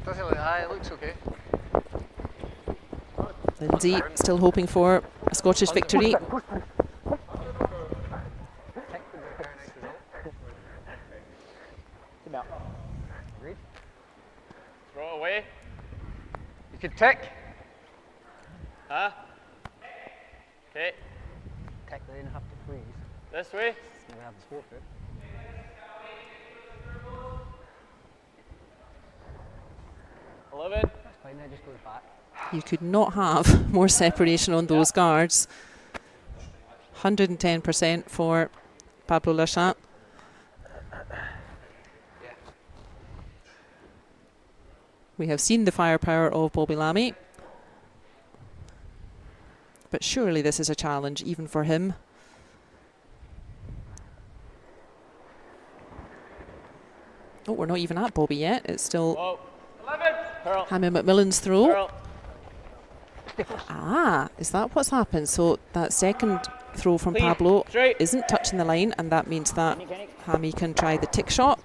Doesn't look high, it looks okay. Lindsay still hoping for a Scottish victory. Throw it away. You can tick. Huh? Okay. Tech, they didn't have to freeze. This way. So we have the forfeit. That's fine, then just goes back. You could not have more separation on those guards. 110% for Pablo Lachat. We have seen the firepower of Bobby Lammy, but surely this is a challenge even for him. Oh, we're not even at Bobby yet. It's still Whoa. 11. Curl. Hammy McMillan's throw. Curl. Ah, is that what's happened? So that second throw from Clean. Pablo Straight. isn't touching the line, and that means that Hammy can try the tick shot.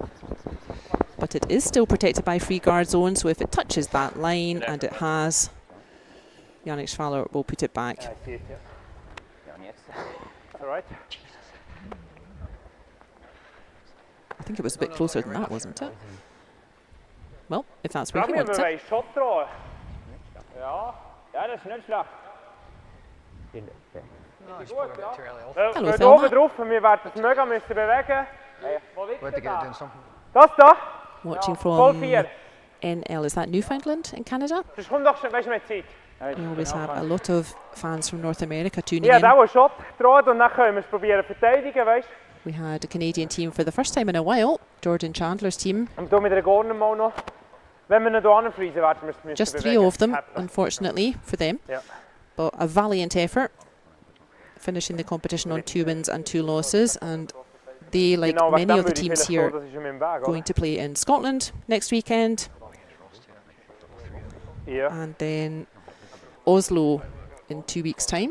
But it is still protected by free guard zone, so if it touches that line, and it has, Yannick Schwaller will put it back. I see it, yeah. All right. I think it was a bit closer than that, wasn't it? Well, if that's where Kan he vi wants med it. vei shot, tror jeg. Ja. Ja, das ist nicht schlecht. No, it's probably a bit too early off. Hello, Geht Thelma. oben drauf und wir werden es mega müssen bewegen. Wo liegt We're to der get it da? doing something. Das da? Watching Voll from 4. NL. Is that Newfoundland in Canada? Das kommt doch schon, weißt du, mit Zeit. We always have a lot of fans from North America tuning Ja, in. der Shot droht und dann können wir es probieren verteidigen, weißt du? We had a Canadian team for the first time in a while, Jordan Chandler's team. Und hier mit der Gordon mal noch. Wenn wir ihn hier anfriesen, werden wir es müssen Just bewegen. 3 of them, Happy. unfortunately, for them. Ja. But a valiant effort, finishing the competition on 2 wins and 2 losses. And they, like Genau, wegen many dem of the würde ich teams vielleicht here, so, das ist in meinem Weg, oder? going to play in Scotland next weekend. Ja, And then Oslo in 2 weeks' time.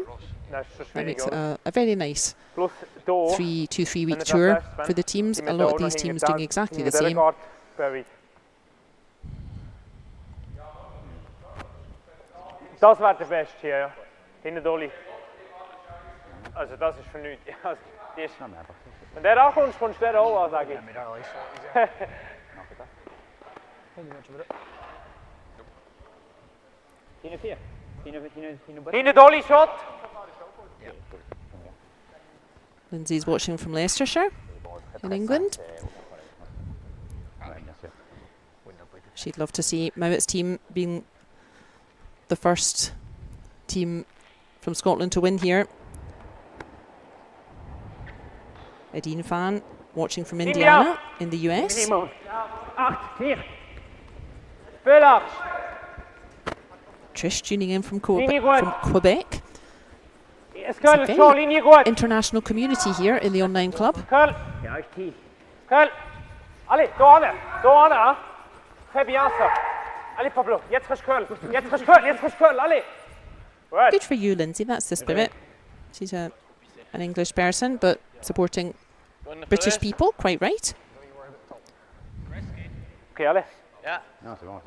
das ist schon That schwierig, makes it oder? a very nice Plus hier, 3 week wenn tour er das for the teams. sind A wir lot da of these noch teams hinter doing exactly the dieser same. Guard buried. Das wäre der Beste hier, ja. Hinter Dolly. Also das ist für nichts. Also, die ist, wenn der ankommt, kommst du der auch an, sage ich. Made our life easy. Thank you much of it. Hinter 4. Hinter Hinter Dolly Shot. Lindsay's watching from Leicestershire in England. She'd love to see Mouat's team being the first team from Scotland to win here. Edin fan watching from Indiana in the US. 8, 4. Spelers. Trish tuning in from, Linie gut. from Quebec. Es Curl, very schon, Linie gut. International community here in the online club. Curl, Ja, ich tief. Curl. Allez, da an, hein. Très bien ça. Allez Pablo, jetzt kannst du Curl. Jetzt kannst du Curl, allez. Right. Good for you, Lindsay. That's the spirit. She's an English person, but supporting British people. Quite right. Okay, allez. Yeah.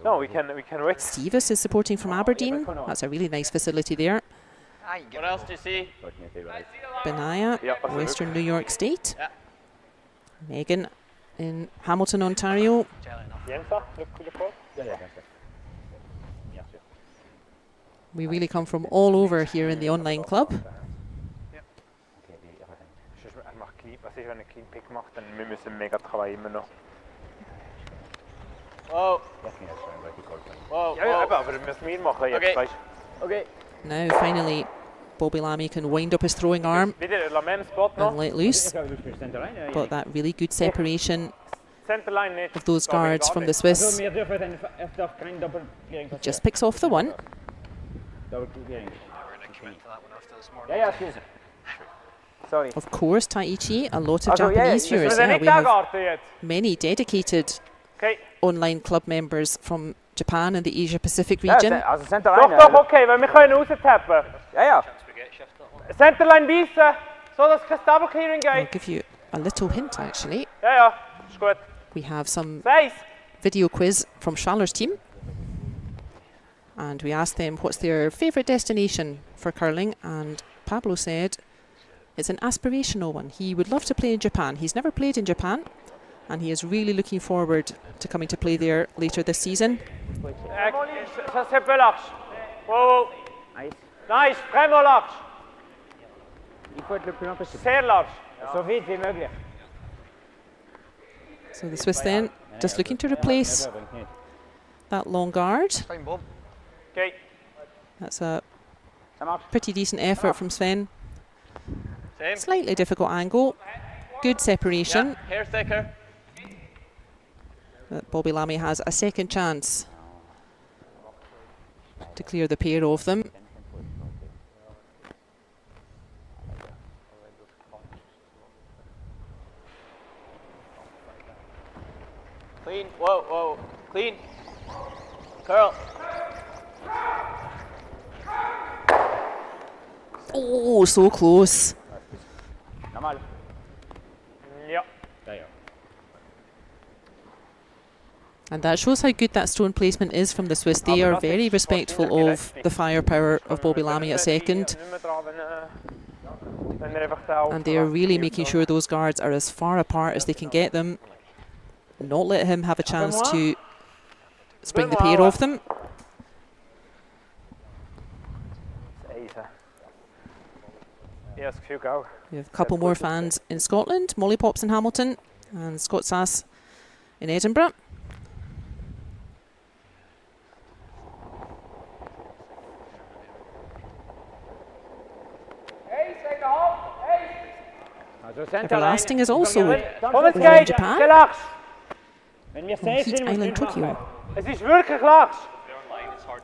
No, we can wait. Stevis is supporting from Aberdeen. That's a really nice facility there. What else do you see? Benaya, Yeah, that's Western New York State. Yeah. Megan in Hamilton, Ontario. Jensa, look to the call. We really come from all over here in the online club. Macht clean, was ist, wenn er clean pick macht, dann wir müssen mega trauen immer noch. Whoa. Whoa. Ja, aber das müssen wir machen jetzt, Okay. weißt Okay. Now, finally, Bobby Lammy can wind up his throwing arm du. Wieder Lamen Spot noch. and let loose. Du spielst Center rein. But that really good separation Centerline nicht. of those Da bin ich guards gar from the nicht. Swiss Wir dürfen dann, es darf kein Doppelclearing passieren. just picks off the one. Doppelclearing. We're going to commit to that one after this morning. Ja, ja, excuse. Sorry. Of course, Taichi, a lot of Also, ja, Japanese müssen viewers. wir Yeah, nicht we have angarten jetzt. many dedicated Okay. online club members from Japan and the Asia Pacific Ja, region. also Center rein. Doch, okay, weil wir können raustappen. Ja, ja. Centerline beißen, so dass kein Double Clearing I'll geht. give you a little hint actually. Ja, ist gut. We have some Seis. video quiz from Schwaller's team. And we asked them what's their favourite destination for curling, and Pablo said it's an aspirational one. He would love to play in Japan. He's never played in Japan, and he is really looking forward to coming to play there later this season. Ça c'est peu large. Wow. Nice, vraiment large. Il faut être le plus loin possible. Sehr large. So vite wie möglich. So the Swiss then just looking to replace that long guard. Fine, Bob. Okay. That's a Ça marche. pretty decent effort from Sven. Same. Slightly difficult angle. Good separation. Yeah. Hair thicker. But Bobby Lammy has a second chance to clear the pair of them. Clean. Whoa, whoa. Clean. Curl. Oh, so close. Normal. Ja. And that shows how good that stone placement is from the Swiss. They are very respectful of the firepower of Bobby Lammy at second. And they are really making sure those guards are as far apart as they can get them. Not let him have a chance to spring the pair off them. Yes, few go. We have a couple more fans in Scotland, Mollypops in Hamilton and Scots Ass in Edinburgh. Everlasting is also over in Japan. Heat Island, Tokyo. Es ist wirklich lax.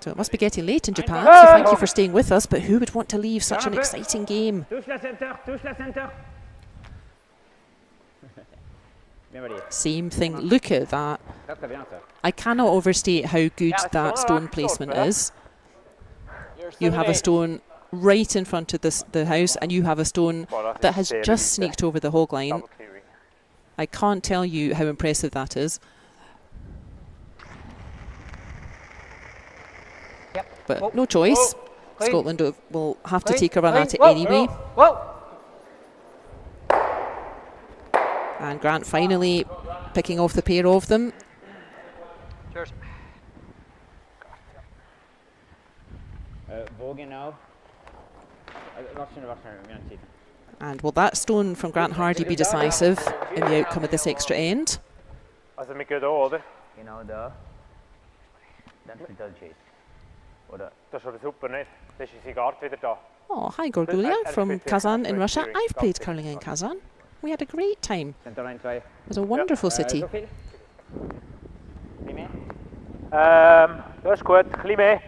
So it must be getting late in Japan, so thank you for staying with us, but who would want to leave such an exciting game? Same thing, look at that. I cannot overstate how good that stone placement is. You have a stone right in front of the house, and you have a stone that has just sneaked over the hog line. I can't tell you how impressive that is. But no choice. Scotland will have to take a run at it anyway. And Grant finally picking off the pair of them. Cheers. And will that stone from Grant Hardy be decisive in the outcome of this extra end? Also mit gut oder? Genau da. Dann spielt Chase. Oder? Das ist aber super nicht. Das ist die Guard wieder da. Oh, hi Gorgulia from Kazan in Russia. I've played curling in Kazan. We had a great time. It was a wonderful city. Das ist gut. Ein bisschen mehr.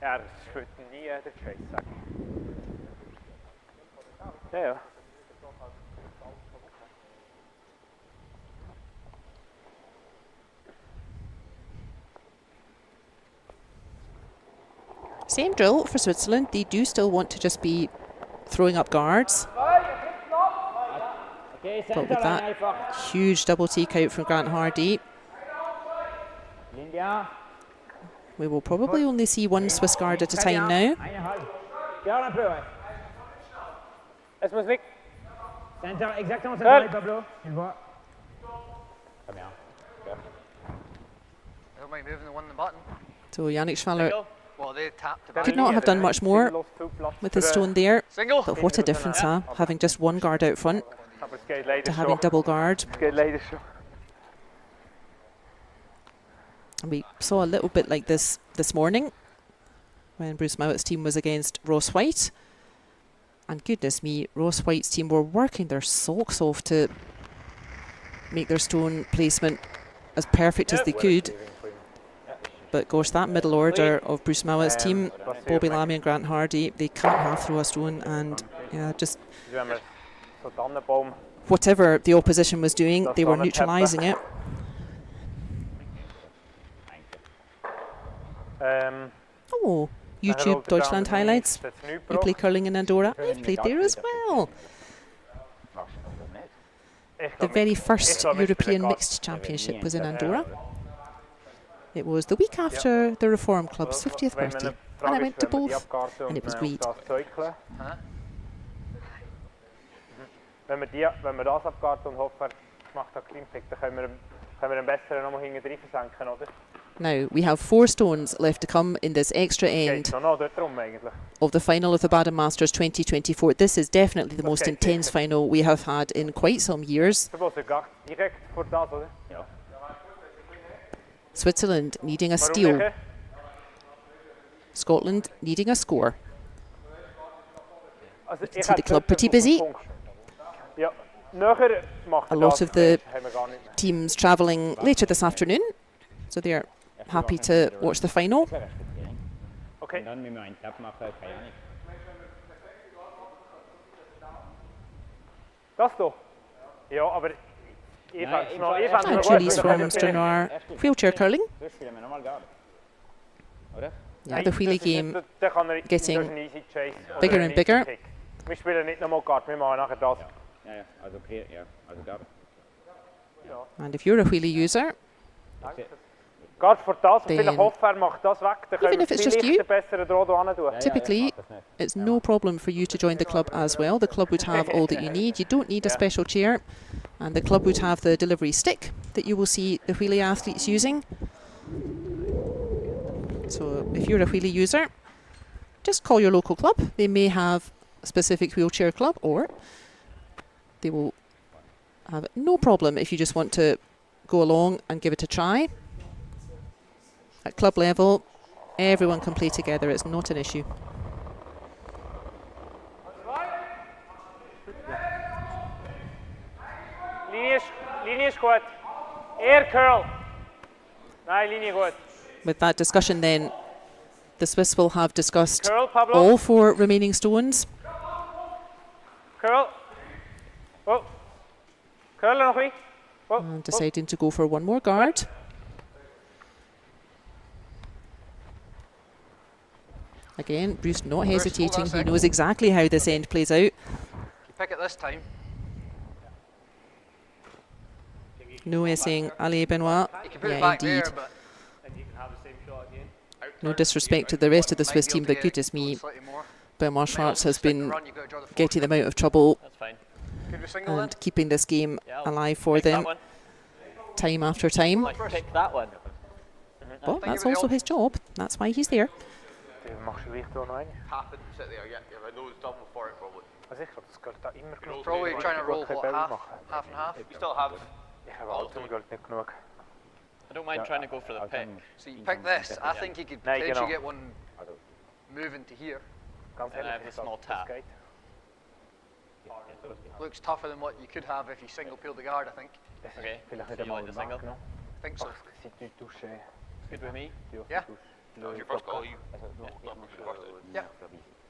Ja, das wird nie der Chase sagen. Ja, ja. Same drill for Switzerland. They do still want to just be throwing up guards. But with that huge double take out from Grant Hardy, we will probably only see one Swiss guard at a time now. Es muss nicht. Center, exactement ça pareil, Pablo. Tu le vois. Everybody moving the one in the button. So Yannick Schwaller Well, they tapped could not have done much more with his stone there. Single. But what a difference, huh? Having just one guard out front to having double guard. And we saw a little bit like this morning when Bruce Mouat's team was against Ross Whyte. And goodness me, Ross Whyte's team were working their socks off to make their stone placement as perfect as they could. But gosh, that middle order of Bruce Mouat's team, Bobby Lammy and Grant Hardy, they can't half throw a stone, and yeah, just whatever the opposition was doing, they were neutralising it. Oh, YouTube Deutschland highlights. You play curling in Andorra? I've played there as well. The very first European Mixed Championship was in Andorra. It was the week after the Reform Club's 50th birthday, and I went to both, and it was great. Wenn wir das abgarten und Hoffer gemacht hat, Clean Pick, dann können wir einen besseren nochmal hinten drin versenken, oder? Now, we have 4 stones left to come in this extra end of the final of the Baden Masters 2024. This is definitely the most intense final we have had in quite some years. Switzerland needing a steal. Scotland needing a score. You can see the club pretty busy. A lot of the teams travelling later this afternoon, so they're happy to watch the final. And Julie's from Stranraer wheelchair curling. Yeah, the wheelie game getting bigger and bigger. And if you're a wheelie user, then even if it's just you, typically it's no problem for you to join the club as well. The club would have all that you need. You don't need a special chair, and the club would have the delivery stick that you will see the wheelie athletes using. So if you're a wheelie user, just call your local club. They may have a specific wheelchair club, or they will have no problem if you just want to go along and give it a try. At club level, everyone can play together. It's not an issue. Linie is goed. Air curl. Nee, linie goed. With that discussion then, the Swiss will have discussed Curl, Pablo. all 4 remaining stones. Curl. Oh. Curl nog wie. Oh. And deciding to go for one more guard. Again, Bruce not hesitating. He knows exactly how this end plays out. You pick it this time. No essaying Ali Benoit. You can put it Yeah, back indeed. there, but No disrespect to the rest of the Swiss team, but goodness me, Benoit Schwarz has been getting them out of trouble That's fine. Could we single and keeping this game alive for Pick that them one. time after time. Like, pick that one. Well, that's also his job. That's why he's there. Mag je weer doen, nee? Happen zit there, yeah, I know it's double for it probably. Zeker, dat kan dat immer genoeg. Probably trying to roll what, half and half. We still have. Ja, wel, toen geld niet genoeg. I don't mind trying to go for the pick. So you pick this. I think you could potentially get one moving to here. Kan And I have a small tap. Looks tougher than what you could have if you single peeled the guard, I think. Okay, so you like the single? I think so. Good with me? Yeah. That was your first call, you. Yeah.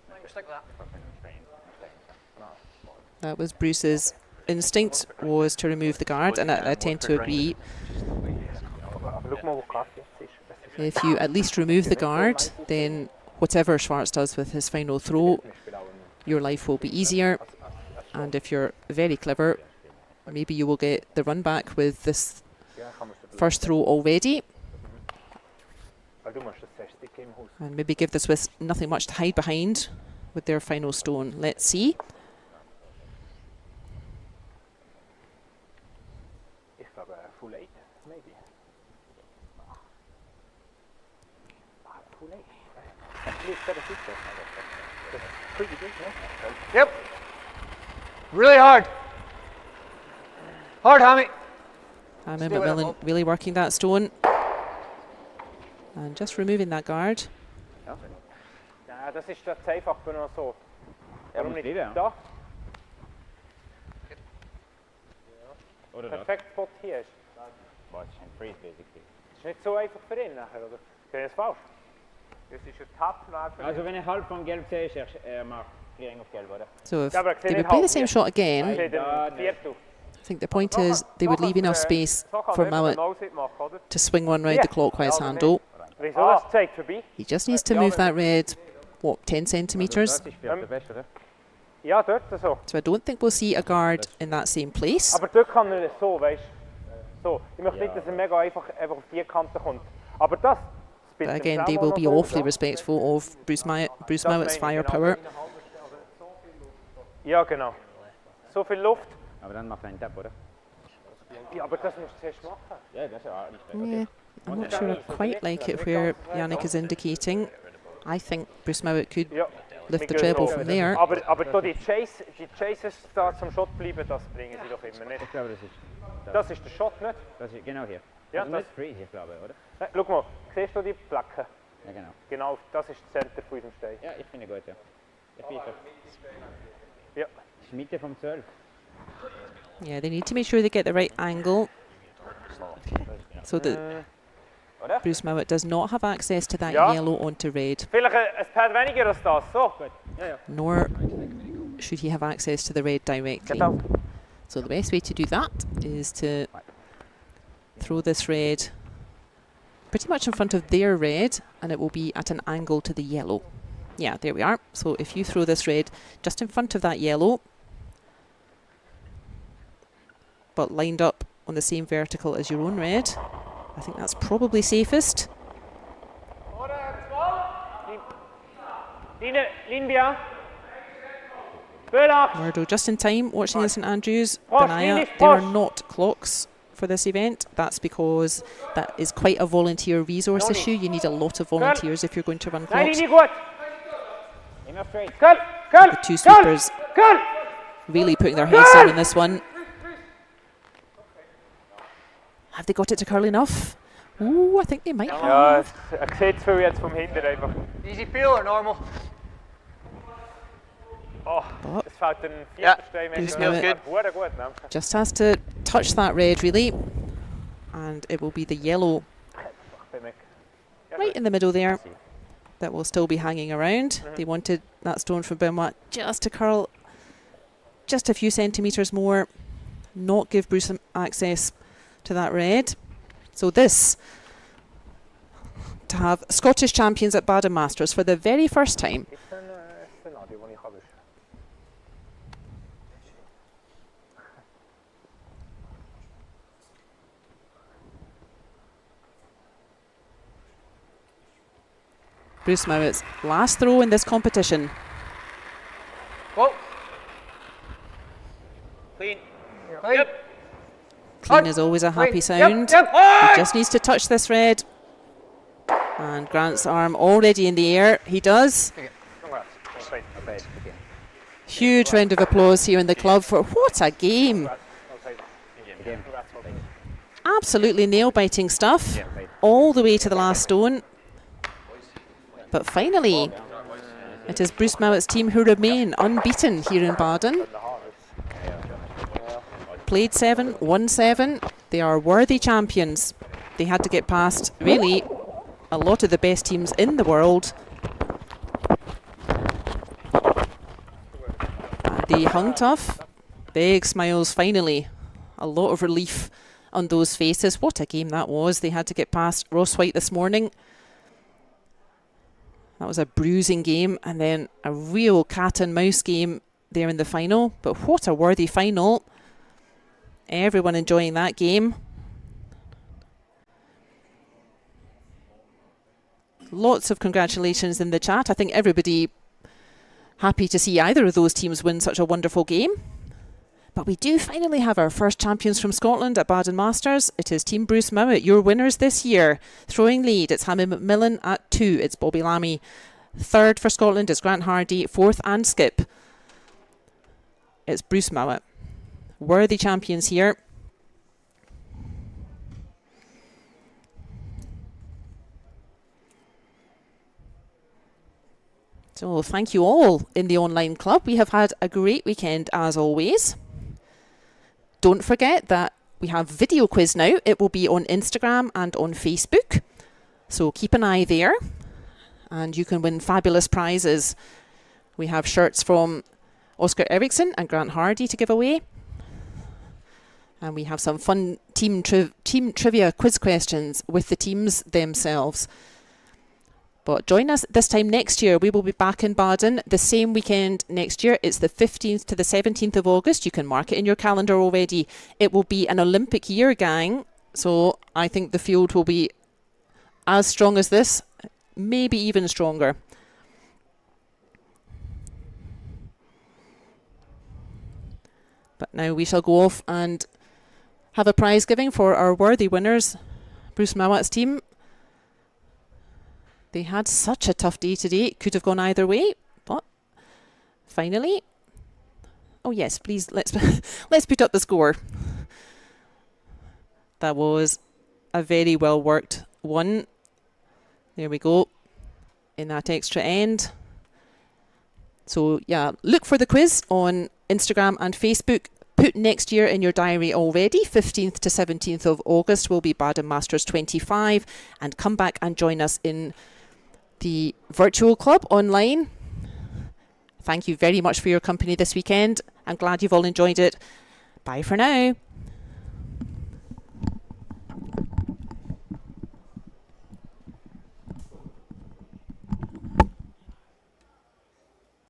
We'll stick with that. That was Bruce's instinct, was to remove the guard, and I tend to agree. If you at least remove the guard, then whatever Schwarz does with his final throw, your life will be easier. And if you're very clever, maybe you will get the run back with this first throw already. And maybe give the Swiss nothing much to hide behind with their final stone. Let's see. Yep. Really hard. Hard, Hammy. Hammy McMillan really working that stone. And just removing that guard. Ja, das ist das einfach nur so. Warum nicht wieder. da? Oder das. Perfekt Spot hier ist. Boah, das ist ein Freeze, basically. Ist nicht so einfach für ihn nachher, oder? Ist das falsch? Das ist ein Tap. Also wenn er halb von gelb sehe, ist macht Clearing auf gelb, oder? So if they would play the same shot again, I think the point is they would leave enough space for Mouat to swing one round the clockwise handle. He just needs to move that red, what, 10 centimetres? Ja, dort so. So I don't think we'll see a guard in that same place. Aber dort kann er so, weißt du. So, ich möchte nicht, dass er mega einfach auf die Kante kommt. Aber das... But again, they will be awfully respectful of Bruce Mouat's firepower. Ja, genau. So viel Luft. Aber dann macht er einen Tap, oder? Ja, aber das musst du zuerst machen. Ja, das ist ja nicht schlecht. Yeah, I'm not sure I quite like it where Yannick is indicating. I think Bruce Mouat could lift the treble from there. Aber da die Chases da zum Shot bleiben, das bringen sie doch immer nicht. Ich glaube, das ist der Shot, nicht? Das ist genau hier. Ja, das ist Freeze, ich glaube, oder? Schau mal, siehst du die Plaque? Ja, genau. Genau, das ist das Center von unserem Stein. Ja, ich finde gut, ja. Ich bitte. Ja. Das ist Mitte vom 12. Yeah, they need to make sure they get the right angle so that Bruce Mouat does not have access to that yellow onto red. Vielleicht ein Pad weniger als das, so. Nor should he have access to the red directly. So the best way to do that is to throw this red pretty much in front of their red, and it will be at an angle to the yellow. Yeah, there we are. So if you throw this red just in front of that yellow, but lined up on the same vertical as your own red, I think that's probably safest. Murdo just in time, watching in St Andrews. Benaya, there are not clocks for this event. That's because that is quite a volunteer resource issue. You need a lot of volunteers if you're going to run clocks. The two sweepers really putting their heads down in this one. Have they got it to curl enough? Ooh, I think they might have. Ja, ik zie het veel jetzt vom Hinter einfach. Easy peel or normal? Oh, es fällt den Vierterstein gut. Just has to touch that red really, and it will be the yellow right in the middle there that will still be hanging around. They wanted that stone from Mouat just to curl just a few centimetres more, not give Bruce access to that red. So this, to have Scottish champions at Baden Masters for the very first time. Bruce Mouat's last throw in this competition. Whoa. Clean. Yep. Clean is always a happy sound. Yep. He just needs to touch this red. And Grant's arm already in the air. He does. Huge round of applause here in the club for what a game. Absolutely nail-biting stuff. All the way to the last stone. But finally, it is Bruce Mouat's team who remain unbeaten here in Baden. Played 7, won 7. They are worthy champions. They had to get past, really, a lot of the best teams in the world. And they hung tough. Big smiles finally. A lot of relief on those faces. What a game that was. They had to get past Whyte this morning. That was a bruising game, and then a real cat and mouse game there in the final. But what a worthy final. Everyone enjoying that game. Lots of congratulations in the chat. I think everybody happy to see either of those teams win such a wonderful game. But we do finally have our first champions from Scotland at Baden Masters. It is Team Bruce Mouat, your winners this year. Throwing lead, it's Hammy McMillan at 2. It's Bobby Lammy. Third for Scotland is Grant Hardy. Fourth and Skip, it's Bruce Mouat. Worthy champions here. So thank you all in the online club. We have had a great weekend as always. Don't forget that we have video quiz now. It will be on Instagram and on Facebook. So keep an eye there. And you can win fabulous prizes. We have shirts from Oscar Eriksson and Grant Hardy to give away. And we have some fun team trivia quiz questions with the teams themselves. But join us this time next year. We will be back in Baden the same weekend next year. It's the 15th to the 17th of August. You can mark it in your calendar already. It will be an Olympic year, gang. So I think the field will be as strong as this, maybe even stronger. But now we shall go off and have a prize giving for our worthy winners, Bruce Mouat's team. They had such a tough day today. It could have gone either way, but finally, oh yes, please let's put up the score. That was a very well worked one. There we go, in that extra end. So yeah, look for the quiz on Instagram and Facebook. Put next year in your diary already. 15th to 17th of August will be Baden Masters 25, and come back and join us in the virtual club online. Thank you very much for your company this weekend. I'm glad you've all enjoyed it. Bye for now.